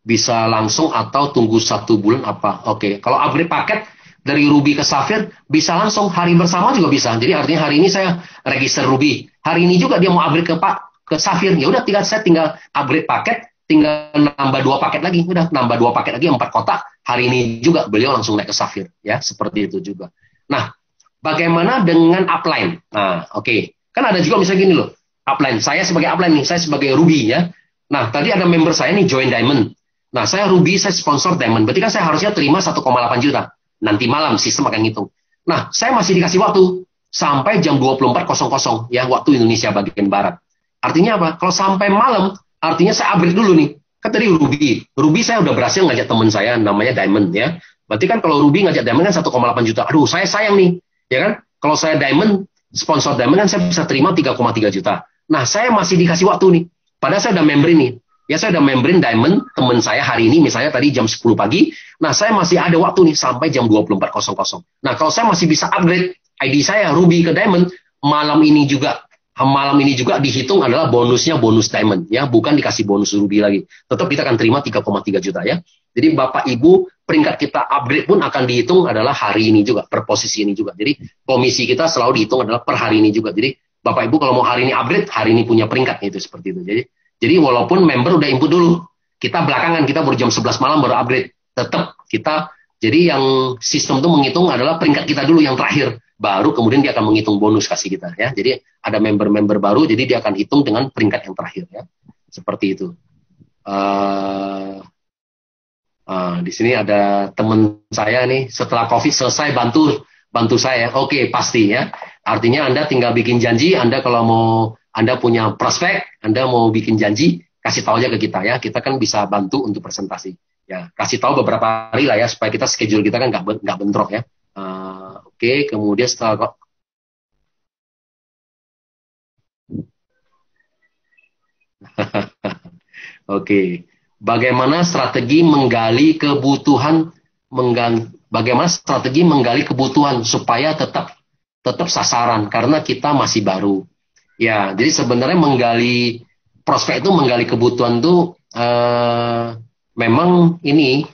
bisa langsung atau tunggu 1 bulan apa? Oke, kalau upgrade paket dari Ruby ke Sapphire bisa langsung, hari bersama juga bisa. Jadi artinya hari ini saya register Ruby, hari ini juga dia mau upgrade ke Sapphire, ya udah saya tinggal upgrade paket, tinggal nambah 2 paket lagi, udah nambah 2 paket lagi 4 kotak, hari ini juga beliau langsung naik ke Sapphire ya, seperti itu juga. Nah, bagaimana dengan upline? Nah, oke. Kan ada juga misalnya gini loh, upline, saya sebagai upline nih, saya sebagai Ruby ya. Nah, tadi ada member saya nih join Diamond. Nah, saya Ruby, saya sponsor Diamond, berarti kan saya harusnya terima 1,8 juta. Nanti malam sistem akan ngitung. Nah, saya masih dikasih waktu sampai jam 24.00 ya, waktu Indonesia bagian barat. Artinya apa? Kalau sampai malam, artinya saya upgrade dulu nih. Kan tadi Ruby saya udah berhasil ngajak teman saya namanya Diamond ya. Berarti kan kalau Ruby ngajak Diamond kan 1,8 juta. Aduh, saya sayang nih. Ya kan? Kalau saya Diamond, sponsor Diamond kan saya bisa terima 3,3 juta. Nah, saya masih dikasih waktu nih. Padahal saya udah memberin nih. Ya, saya udah memberin Diamond teman saya hari ini misalnya tadi jam 10 pagi. Nah, saya masih ada waktu nih sampai jam 24.00. Nah, kalau saya masih bisa upgrade ID saya Ruby ke Diamond, malam ini juga dihitung adalah bonusnya bonus Diamond ya, bukan dikasih bonus Ruby lagi. Tetap kita akan terima 3,3 juta ya. Jadi Bapak Ibu, peringkat kita upgrade pun akan dihitung adalah hari ini juga, per posisi ini juga. Jadi komisi kita selalu dihitung adalah per hari ini juga. Jadi Bapak Ibu kalau mau hari ini upgrade, hari ini punya peringkat itu seperti itu. Jadi walaupun member udah input dulu, kita belakangan, kita baru jam 11 malam baru upgrade. Tetap kita Jadi yang sistem itu menghitung adalah peringkat kita dulu yang terakhir, baru kemudian dia akan menghitung bonus kasih kita ya. Jadi ada member-member baru, jadi dia akan hitung dengan peringkat yang terakhir ya. Seperti itu. Di sini ada teman saya nih, setelah COVID selesai bantu saya. Oke, pasti ya. Artinya Anda tinggal bikin janji, Anda kalau mau Anda punya prospek, Anda mau bikin janji, kasih tahu aja ke kita ya. Kita kan bisa bantu untuk presentasi. Ya, kasih tahu beberapa hari lah ya supaya kita schedule kita kan nggak bentrok ya. Oke, kemudian setelah Oke. Bagaimana strategi menggali kebutuhan supaya tetap sasaran karena kita masih baru. Ya, jadi sebenarnya menggali prospek itu menggali kebutuhan itu memang ini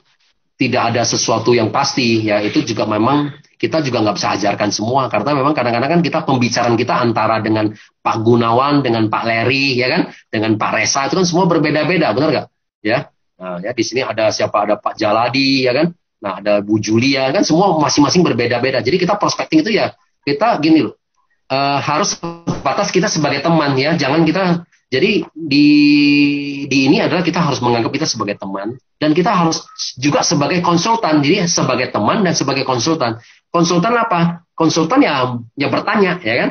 tidak ada sesuatu yang pasti ya, itu juga memang kita juga nggak bisa ajarkan semua karena memang kadang-kadang kan kita pembicaraan kita antara dengan Pak Gunawan dengan Pak Leri ya kan, dengan Pak Resa itu kan semua berbeda-beda, benar nggak ya? Nah, ya di sini ada siapa, ada Pak Jaladi ya kan, nah ada Bu Julia kan, semua masing-masing berbeda-beda. Jadi kita prospecting itu ya kita gini loh, harus batas kita sebagai teman ya, jangan kita. Jadi di ini adalah kita harus menganggap kita sebagai teman dan kita harus juga sebagai konsultan. Jadi sebagai teman dan sebagai konsultan. Konsultan apa? Konsultan ya bertanya ya kan.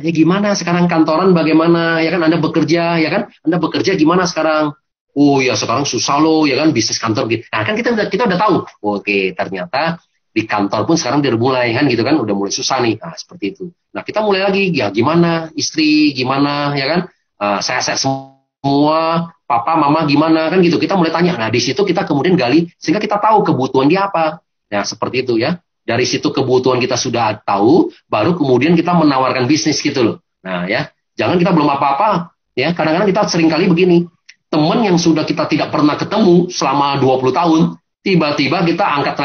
Ya gimana sekarang kantoran, bagaimana ya kan, Anda bekerja ya kan? Anda bekerja gimana sekarang? Oh ya sekarang susah loh ya kan, bisnis kantor gitu. Nah kan kita udah tahu. Oke, ternyata di kantor pun sekarang udah mulai kan gitu kan, udah mulai susah nih. Nah seperti itu. Nah kita mulai lagi ya gimana istri gimana ya kan? Saya semua, papa, mama gimana kan gitu. Kita mulai tanya. Nah di situ kita kemudian gali sehingga kita tahu kebutuhan dia apa. Nah seperti itu ya. Dari situ kebutuhan kita sudah tahu, baru kemudian kita menawarkan bisnis gitu loh. Nah ya, jangan kita belum apa-apa ya. Kadang-kadang kita seringkali begini. Teman yang sudah kita tidak pernah ketemu selama 20 tahun, tiba-tiba kita angkat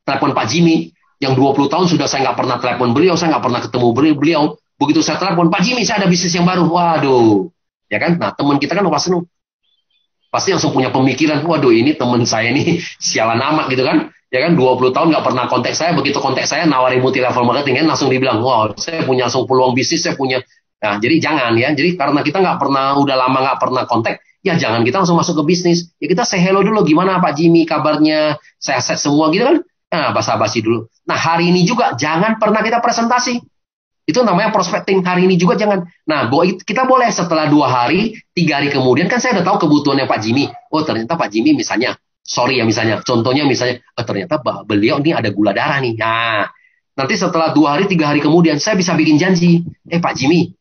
telepon Pak Jimmy yang 20 tahun sudah saya nggak pernah telepon beliau, saya nggak pernah ketemu beliau. Begitu saya telepon, Pak Jimmy, saya ada bisnis yang baru. Waduh, ya kan? Nah, teman kita kan pasti langsung punya pemikiran, waduh ini teman saya ini sialan amat gitu kan? Ya kan, 20 tahun nggak pernah kontak saya, begitu kontak saya nawarin multi level marketing kan langsung dibilang, wah saya punya langsung peluang bisnis, saya punya. Nah, jadi jangan ya. Jadi karena kita udah lama nggak pernah kontak, ya jangan kita langsung masuk ke bisnis. Ya kita say hello dulu, gimana Pak Jimmy kabarnya, sehat semua gitu kan? Nah, basa-basi dulu. Nah, hari ini juga jangan pernah kita presentasi. Itu namanya prospecting. Hari ini juga jangan. Nah, kita boleh setelah 2 hari, 3 hari kemudian kan saya udah tahu kebutuhannya Pak Jimmy. Oh, ternyata Pak Jimmy misalnya, contohnya misalnya, ternyata beliau ini ada gula darah nih. Nah, nanti setelah 2 hari, 3 hari kemudian saya bisa bikin janji. Pak Jimmy,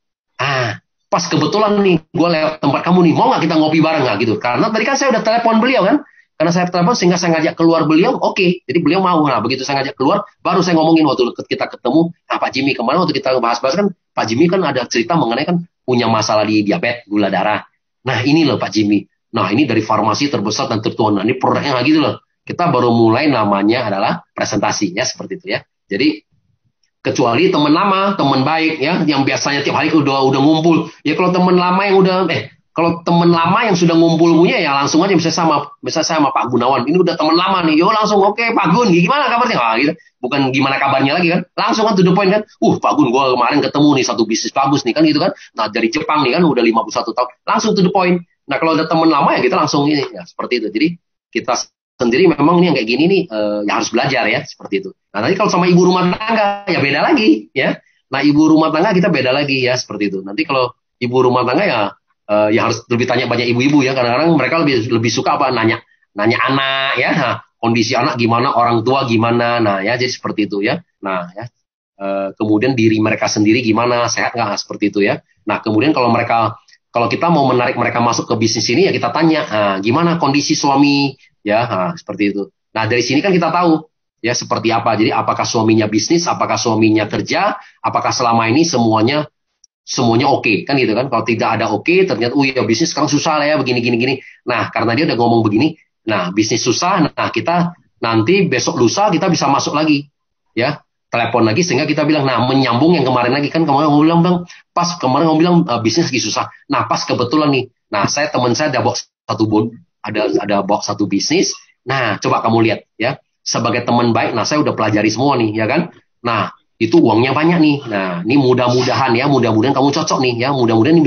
pas kebetulan nih, gue lewat tempat kamu nih, mau nggak kita ngopi bareng nggak gitu? Karena tadi kan saya udah telepon beliau kan. Karena saya telepon sehingga saya ngajak keluar beliau, oke. Jadi beliau mau. Nah, begitu saya ngajak keluar, baru saya ngomongin waktu kita ketemu, Pak Jimmy kemarin waktu kita bahas-bahas kan, Pak Jimmy kan ada cerita mengenai kan punya masalah di diabetes, gula darah. Nah, ini loh Pak Jimmy. Nah, ini dari farmasi terbesar dan tertua. Nah, ini produknya gitu loh. Kita baru mulai, namanya adalah presentasi ya, seperti itu ya. Jadi kecuali teman lama, teman baik ya, yang biasanya tiap hari udah ngumpul. Ya kalau teman lama yang kalau teman lama yang sudah ngumpul punya ya langsung aja, misalnya sama Pak Gunawan, ini udah teman lama nih, yo langsung oke, Pak Gun, gimana kabarnya? Gitu. Bukan gimana kabarnya lagi kan, langsung kan to the point kan, Pak Gun, gue kemarin ketemu nih satu bisnis bagus nih kan gitu kan, nah dari Jepang nih kan udah 51 tahun, langsung to the point. Nah kalau ada teman lama ya kita langsung ini ya seperti itu. Jadi kita sendiri memang ini yang kayak gini nih ya harus belajar ya seperti itu. Nah nanti kalau sama ibu rumah tangga ya beda lagi ya. Nah ibu rumah tangga kita beda lagi ya seperti itu. Nanti kalau ibu rumah tangga ya harus lebih tanya banyak ibu-ibu ya, kadang-kadang mereka lebih suka apa nanya anak ya, nah, kondisi anak gimana, orang tua gimana, nah ya jadi seperti itu ya. Nah ya kemudian diri mereka sendiri gimana, sehat nggak, seperti itu ya. Nah kemudian kalau kita mau menarik mereka masuk ke bisnis ini ya kita tanya gimana kondisi suami ya, seperti itu. Nah dari sini kan kita tahu ya seperti apa. Jadi apakah suaminya bisnis, apakah suaminya kerja, apakah selama ini semuanya oke kan gitu kan. Kalau tidak ada oke, ternyata ya bisnis sekarang susah lah ya begini. Nah karena dia udah ngomong begini, nah bisnis susah, nah kita nanti besok lusa kita bisa masuk lagi ya, telepon lagi sehingga kita bilang, nah menyambung yang kemarin lagi kan, kemarin ngomong bilang bang, pas kemarin ngomong bilang bisnis lagi susah, nah pas kebetulan nih, nah teman saya ada bawa satu bawa satu bisnis, nah coba kamu lihat ya, sebagai teman baik, nah saya udah pelajari semua nih, ya kan? Nah, itu uangnya banyak nih. Nah, ini mudah-mudahan kamu cocok nih ya. Mudah-mudahan ini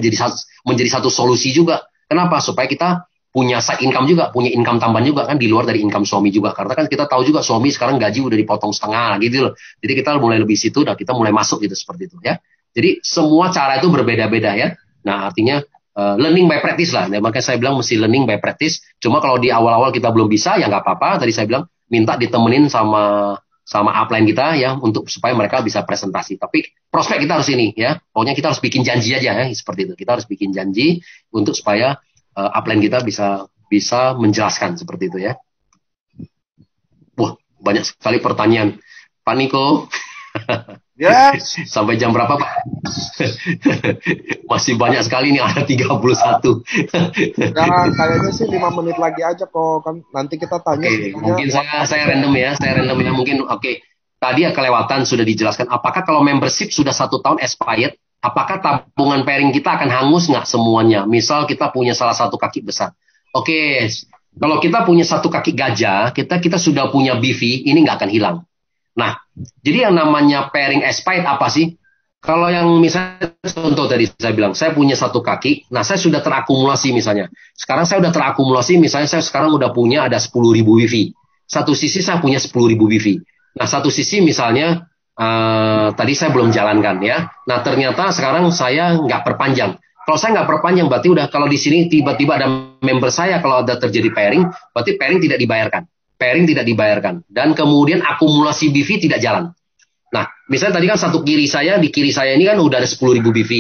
menjadi satu solusi juga. Kenapa? Supaya kita punya side income juga, punya income tambahan juga kan di luar dari income suami juga. Karena kan kita tahu juga suami sekarang gaji udah dipotong setengah gitu loh. Jadi kita mulai lebih situ dan kita mulai masuk gitu seperti itu ya. Jadi semua cara itu berbeda-beda ya. Nah, artinya learning by practice lah. Nah, makanya saya bilang mesti learning by practice. Cuma kalau di awal-awal kita belum bisa ya nggak apa-apa. Tadi saya bilang minta ditemenin sama upline kita ya untuk supaya mereka bisa presentasi. Tapi prospek kita harus ini ya. Pokoknya kita harus bikin janji aja ya seperti itu. Kita harus bikin janji untuk supaya upline kita bisa menjelaskan seperti itu ya. Wah, banyak sekali pertanyaan. Pak Niko. Yes. Sampai jam berapa, Pak? Masih banyak sekali nih, ada 31. Nah, kayaknya sih 5 menit lagi aja kok. Kan nanti kita tanya. Oke, mungkin saya random ya. Mungkin oke. Tadi ya kelewatan sudah dijelaskan. Apakah kalau membership sudah 1 tahun expired, apakah tabungan pairing kita akan hangus nggak semuanya? Misal kita punya salah satu kaki besar. Oke, kalau kita punya satu kaki gajah, kita sudah punya BV, ini nggak akan hilang. Nah, jadi yang namanya pairing expired apa sih? Kalau yang misalnya contoh tadi saya bilang, saya punya satu kaki, nah saya sudah terakumulasi misalnya. Sekarang saya sudah terakumulasi, misalnya saya sekarang udah punya ada 10.000 BV. Satu sisi saya punya 10.000 BV. Nah, satu sisi misalnya, tadi saya belum jalankan ya. Nah, ternyata sekarang saya nggak perpanjang. Kalau saya nggak perpanjang, berarti udah kalau di sini tiba-tiba ada member saya, kalau ada terjadi pairing, berarti pairing tidak dibayarkan. Pairing tidak dibayarkan. Dan kemudian akumulasi BV tidak jalan. Nah, misalnya tadi kan di kiri saya ini kan udah ada 10.000 BV.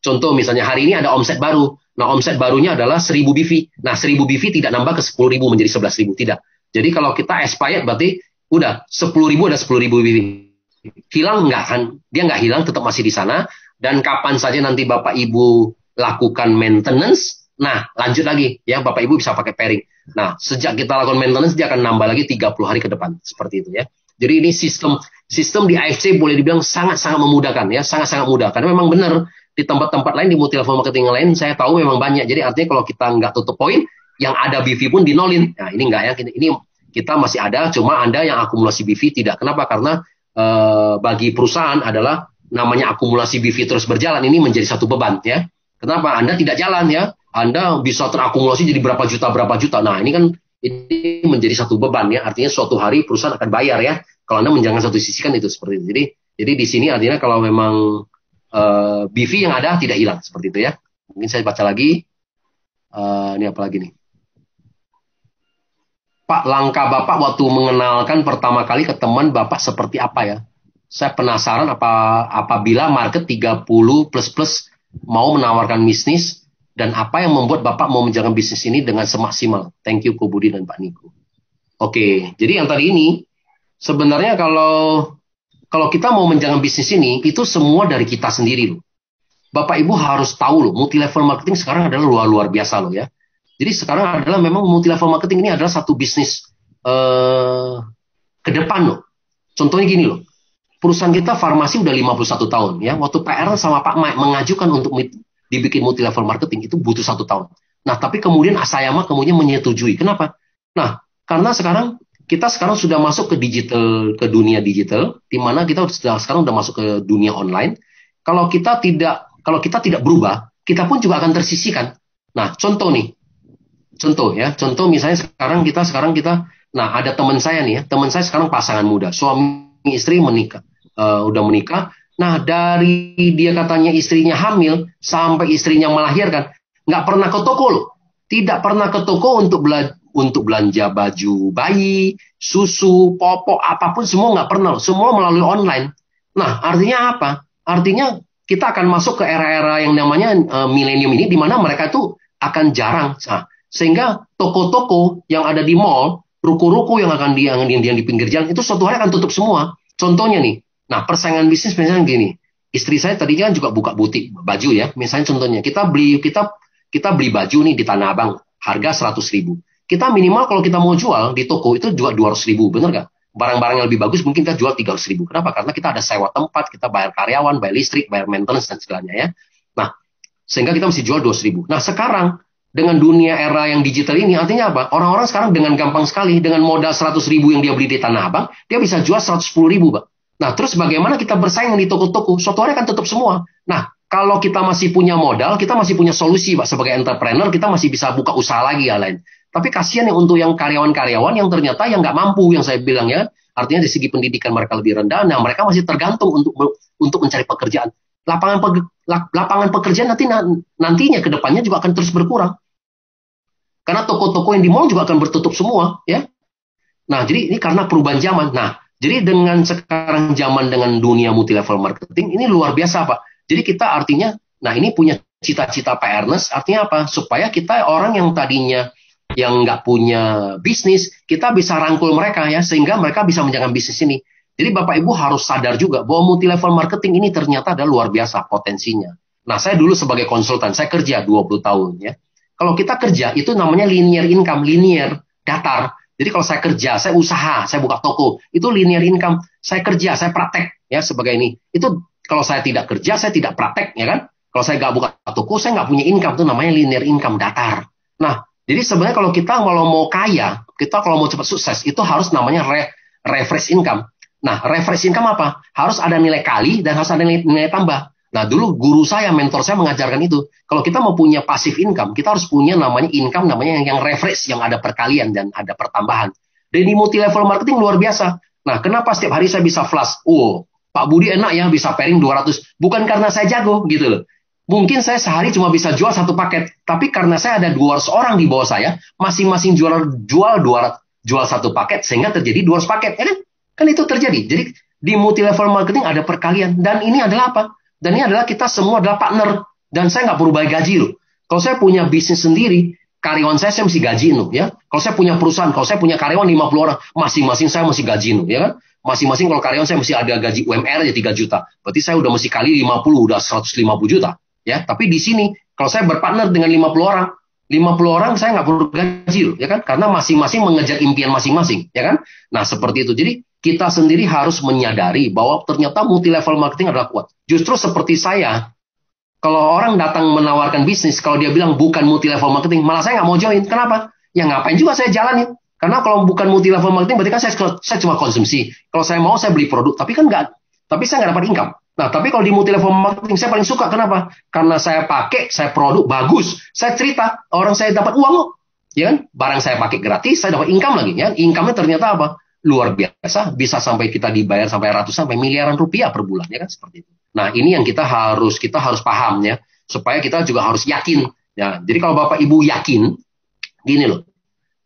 Contoh misalnya hari ini ada omset baru. Nah, omset barunya adalah 1.000 BV. Nah, 1.000 BV tidak nambah ke 10.000 menjadi 11.000. Tidak. Jadi kalau kita expired berarti udah 10.000 ada 10.000 BV. Hilang nggak kan? Dia nggak hilang, tetap masih di sana. Dan kapan saja nanti Bapak Ibu lakukan maintenance, nah lanjut lagi ya, Bapak Ibu bisa pakai pairing. Nah, sejak kita lakukan maintenance, dia akan nambah lagi 30 hari ke depan. Seperti itu ya. Jadi ini sistem di AFC boleh dibilang sangat-sangat memudahkan ya, sangat-sangat mudah. Karena memang benar, di tempat-tempat lain, di multi-level marketing lain, saya tahu memang banyak. Jadi artinya kalau kita nggak tutup poin, yang ada BV pun dinolin. Nah, ini nggak ya, ini kita masih ada, cuma Anda yang akumulasi BV tidak. Kenapa? Karena bagi perusahaan adalah namanya akumulasi BV terus berjalan, ini menjadi satu beban ya. Kenapa? Anda tidak jalan ya. Anda bisa terakumulasi jadi berapa juta. Nah, ini kan ini menjadi satu beban ya. Artinya suatu hari perusahaan akan bayar ya. Kalau Anda menjalankan satu sisi kan itu seperti itu. Jadi di sini artinya kalau memang BV yang ada tidak hilang seperti itu ya. Mungkin saya baca lagi. Ini apa lagi nih? Pak, langkah Bapak waktu mengenalkan pertama kali ke teman Bapak seperti apa ya? Saya penasaran apabila market 30 plus mau menawarkan bisnis, dan apa yang membuat Bapak mau menjalankan bisnis ini dengan semaksimal. Thank you, Ko Budi dan Pak Niko. Oke, jadi yang tadi ini, sebenarnya kalau kita mau menjalankan bisnis ini, itu semua dari kita sendiri loh. Bapak Ibu harus tahu loh, multi-level marketing sekarang adalah luar biasa loh ya. Jadi sekarang adalah memang multi-level marketing ini adalah satu bisnis ke depan loh. Contohnya gini loh, perusahaan kita farmasi udah 51 tahun ya. Waktu PR sama Pak Mike mengajukan untuk dibikin multi-level marketing itu butuh 1 tahun. Nah, tapi kemudian Asayama kemudian menyetujui. Kenapa? Nah, karena kita sekarang sudah masuk ke dunia digital, di mana kita sekarang sudah masuk ke dunia online. Kalau kita tidak berubah, kita pun juga akan tersisihkan. Nah, contoh misalnya sekarang kita, nah ada teman saya nih ya, teman saya sekarang pasangan muda, suami istri menikah, udah menikah. Nah, dari dia katanya istrinya hamil sampai istrinya melahirkan, nggak pernah ke toko loh. Tidak pernah ke toko untuk belanja baju bayi, susu, popok, apapun semua nggak pernah loh. Semua melalui online. Nah, artinya apa? Artinya kita akan masuk ke era-era yang namanya milenium ini, di mana mereka itu akan jarang. Nah, sehingga toko-toko yang ada di mall, ruko-ruko yang akan di pinggir jalan, itu suatu hari akan tutup semua. Contohnya nih, nah, persaingan bisnis misalnya gini. Istri saya tadinya kan juga buka butik baju ya. Misalnya contohnya kita beli baju nih di Tanah Abang, harga 100.000. Kita minimal kalau kita mau jual di toko itu juga 200.000, bener nggak? Barang-barang yang lebih bagus mungkin kita jual 300.000. Kenapa? Karena kita ada sewa tempat, kita bayar karyawan, bayar listrik, bayar maintenance dan segalanya ya. Nah, sehingga kita mesti jual 200.000. Nah, sekarang dengan dunia era yang digital ini, artinya apa? Orang-orang sekarang dengan gampang sekali, dengan modal 100.000 yang dia beli di Tanah Abang, dia bisa jual 110.000, Pak. Nah, terus bagaimana kita bersaing di toko-toko? Suatu hari kan tutup semua. Nah, kalau kita masih punya modal, kita masih punya solusi, Pak. Sebagai entrepreneur, kita masih bisa buka usaha lagi ya lain. Tapi kasihan yang untuk yang karyawan-karyawan yang ternyata yang nggak mampu, yang saya bilang ya, artinya dari segi pendidikan mereka lebih rendah, nah mereka masih tergantung untuk mencari pekerjaan. Lapangan pekerjaan nantinya ke depannya juga akan terus berkurang. Karena toko-toko yang di mall juga akan bertutup semua, ya. Nah, jadi ini karena perubahan zaman. Nah, jadi dengan sekarang zaman dengan dunia multi level marketing ini luar biasa, Pak. Jadi kita artinya, nah ini punya cita-cita Pak Ernest, artinya apa? Supaya kita orang yang tadinya yang nggak punya bisnis, kita bisa rangkul mereka ya, sehingga mereka bisa menjalankan bisnis ini. Jadi Bapak Ibu harus sadar juga bahwa multi level marketing ini ternyata ada luar biasa potensinya. Nah, saya dulu sebagai konsultan, saya kerja 20 tahun ya. Kalau kita kerja, itu namanya linear income, linear, datar. Jadi kalau saya kerja, saya usaha, saya buka toko, itu linear income. Saya kerja, saya praktek, ya sebagai ini. Itu kalau saya tidak kerja, saya tidak praktek, ya kan? Kalau saya nggak buka toko, saya nggak punya income, itu namanya linear income, datar. Nah, jadi sebenarnya kalau kita mau kaya, kita kalau mau cepat sukses, itu harus namanya refresh income. Nah, refresh income apa? Harus ada nilai kali dan harus ada nilai tambah. Nah, dulu guru saya, mentor saya mengajarkan itu. Kalau kita mau punya passive income, kita harus punya namanya income, namanya yang refresh, yang ada perkalian dan ada pertambahan. Dan di multi level marketing luar biasa. Nah, kenapa setiap hari saya bisa flash? Oh, Pak Budi enak ya bisa pairing 200. Bukan karena saya jago gitu loh. Mungkin saya sehari cuma bisa jual satu paket, tapi karena saya ada 200 orang di bawah saya, masing-masing jual satu paket, sehingga terjadi 200 paket, ya kan? Kan itu terjadi. Jadi di multi level marketing ada perkalian, dan ini adalah apa? Dan ini adalah kita semua adalah partner, dan saya nggak perlu bayar gaji loh. Kalau saya punya bisnis sendiri, karyawan saya mesti gaji loh, ya. Kalau saya punya perusahaan, kalau saya punya karyawan 50 orang, masing-masing saya mesti gaji loh, ya kan? Masing-masing kalau karyawan saya mesti ada gaji UMR aja 3 juta. Berarti saya udah mesti kali 50, udah 150 juta. Ya, tapi di sini kalau saya berpartner dengan 50 orang saya nggak perlu gaji loh, ya kan? Karena masing-masing mengejar impian masing-masing, ya kan? Nah, seperti itu. Jadi kita sendiri harus menyadari bahwa ternyata multi level marketing adalah kuat. Justru seperti saya, kalau orang datang menawarkan bisnis, kalau dia bilang bukan multi level marketing, malah saya nggak mau join. Kenapa? Ya ngapain juga saya jalanin. Karena kalau bukan multi level marketing, berarti kan saya cuma konsumsi. Kalau saya mau, saya beli produk, tapi saya nggak dapat income. Nah, tapi kalau di multi level marketing saya paling suka. Kenapa? Karena saya pakai, saya produk bagus, saya cerita, orang saya dapat uang kok. Ya kan? Barang saya pakai gratis, saya dapat income lagi. Ya? Income-nya ternyata apa? Luar biasa, bisa sampai kita dibayar sampai ratusan, sampai miliaran rupiah per bulan. Ya kan? Seperti itu. Nah, ini yang kita harus paham ya, supaya kita juga harus yakin. Ya, jadi kalau Bapak Ibu yakin, gini loh.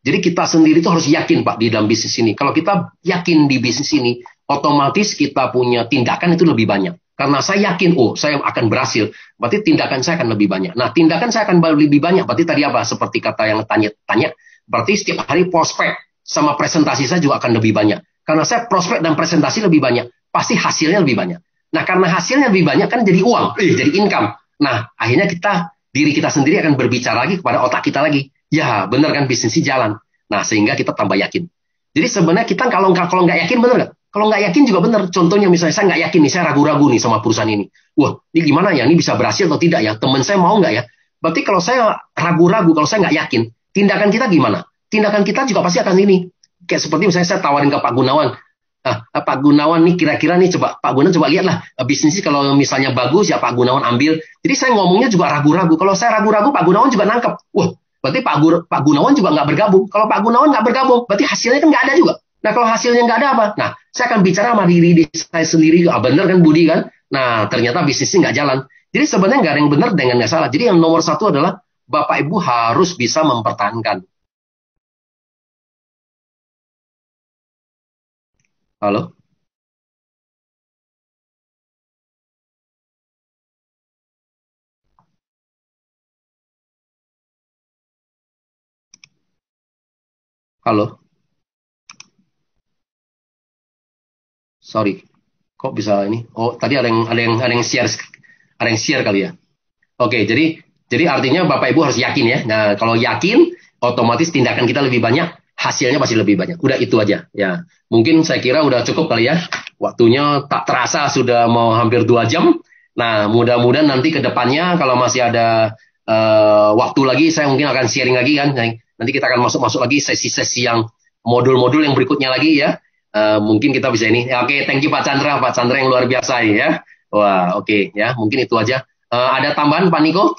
Jadi kita sendiri itu harus yakin Pak di dalam bisnis ini. Kalau kita yakin di bisnis ini, otomatis kita punya tindakan itu lebih banyak. Karena saya yakin, saya akan berhasil. Berarti tindakan saya akan lebih banyak. Nah, tindakan saya akan lebih banyak. Berarti tadi apa? Seperti kata yang tanya. Berarti setiap hari prospek sama presentasi saya juga akan lebih banyak. Karena saya prospek dan presentasi lebih banyak. Pasti hasilnya lebih banyak. Nah, karena hasilnya lebih banyak kan jadi uang. Jadi income. Nah, akhirnya diri kita sendiri akan berbicara lagi kepada otak kita lagi. Ya, benar kan bisnisnya jalan. Nah, sehingga kita tambah yakin. Jadi sebenarnya kita kalau nggak yakin, benar nggak? Kalau nggak yakin juga benar. Contohnya misalnya saya nggak yakin nih, saya ragu-ragu nih sama perusahaan ini. Wah, ini gimana ya? Ini bisa berhasil atau tidak ya? Teman saya mau nggak ya? Berarti kalau saya ragu-ragu, kalau saya nggak yakin, tindakan kita gimana? Tindakan kita juga pasti akan ini. Kayak seperti misalnya saya tawarin ke Pak Gunawan. Pak Gunawan nih kira-kira nih Pak Gunawan coba lihatlah bisnisnya kalau misalnya bagus ya Pak Gunawan ambil. Jadi saya ngomongnya juga ragu-ragu. Kalau saya ragu-ragu Pak Gunawan juga nangkep. Wah, berarti Pak Gunawan juga nggak bergabung. Kalau Pak Gunawan nggak bergabung, berarti hasilnya kan nggak ada juga. Nah, kalau hasilnya nggak ada apa? Nah, saya akan bicara sama diri saya sendiri. Benar kan Budi kan? Nah, ternyata bisnisnya nggak jalan. Jadi sebenarnya nggak ada yang benar dengan nggak salah. Jadi yang nomor satu adalah Bapak Ibu harus bisa mempertahankan. Halo? Halo? Sorry. Kok bisa ini? Oh, tadi ada yang share kali ya. Oke, jadi artinya Bapak Ibu harus yakin ya. Nah, kalau yakin, otomatis tindakan kita lebih banyak, hasilnya pasti lebih banyak. Udah itu aja. Ya, mungkin saya kira udah cukup kali ya. Waktunya tak terasa sudah mau hampir 2 jam. Nah, mudah-mudahan nanti ke depannya kalau masih ada waktu lagi saya mungkin akan sharing lagi kan. Nanti kita akan masuk lagi sesi-sesi yang modul-modul yang berikutnya lagi ya. Mungkin kita bisa ini. Ya, oke, thank you Pak Chandra yang luar biasa ya. Wah, oke ya, mungkin itu aja. Ada tambahan Pak Niko?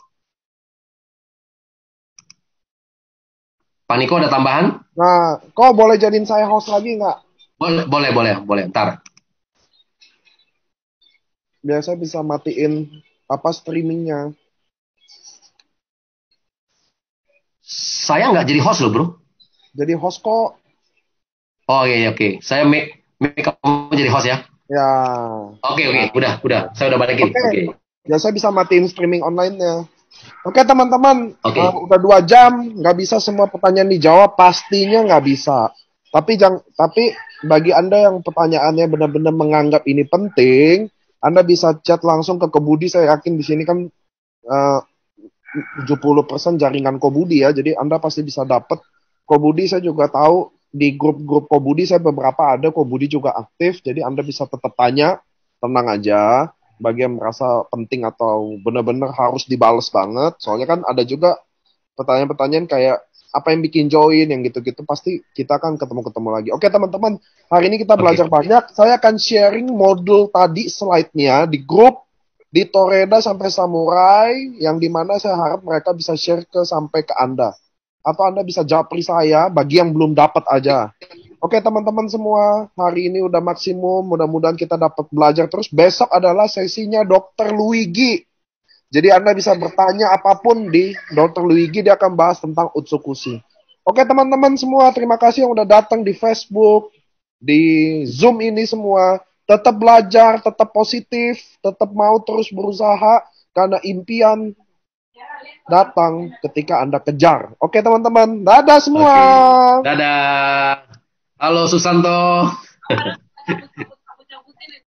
Pak Niko ada tambahan? Nah, kok boleh jadiin saya host lagi nggak? Boleh. Ntar. Biasa bisa matiin apa streamingnya. Saya nggak jadi host loh, bro. Jadi host kok. Oh iya, oke. Saya make kamu jadi host ya. Ya. Oke. Udah. Saya udah balikin. Oke. Biasa bisa matiin streaming online-nya. Oke teman-teman, Oke. udah 2 jam, nggak bisa semua pertanyaan dijawab, pastinya nggak bisa. Tapi bagi Anda yang pertanyaannya benar-benar menganggap ini penting, Anda bisa chat langsung ke Kobudi. Saya yakin di sini kan 70% jaringan Kobudi ya, jadi Anda pasti bisa dapat. Kobudi saya juga tahu di grup-grup Kobudi saya beberapa ada, Kobudi juga aktif, jadi Anda bisa tetap tanya, tenang aja. Bagi yang merasa penting atau benar-benar harus dibales banget, soalnya kan ada juga pertanyaan-pertanyaan kayak apa yang bikin join, yang gitu-gitu pasti kita akan ketemu lagi. Oke teman-teman, hari ini kita belajar banyak. Saya akan sharing modul tadi slide-nya di grup, di Toreda sampai Samurai, yang dimana saya harap mereka bisa share sampai ke Anda. Atau Anda bisa japri saya bagi yang belum dapat aja. Oke teman-teman semua, hari ini udah maksimum, mudah-mudahan kita dapat belajar terus. Besok adalah sesinya Dr. Luigi. Jadi Anda bisa bertanya apapun di Dr. Luigi, dia akan bahas tentang Utsukushi. Oke teman-teman semua, terima kasih yang udah datang di Facebook, di Zoom ini semua. Tetap belajar, tetap positif, tetap mau terus berusaha, karena impian datang ketika Anda kejar. Oke teman-teman, dadah semua. Dadah. Halo Susanto.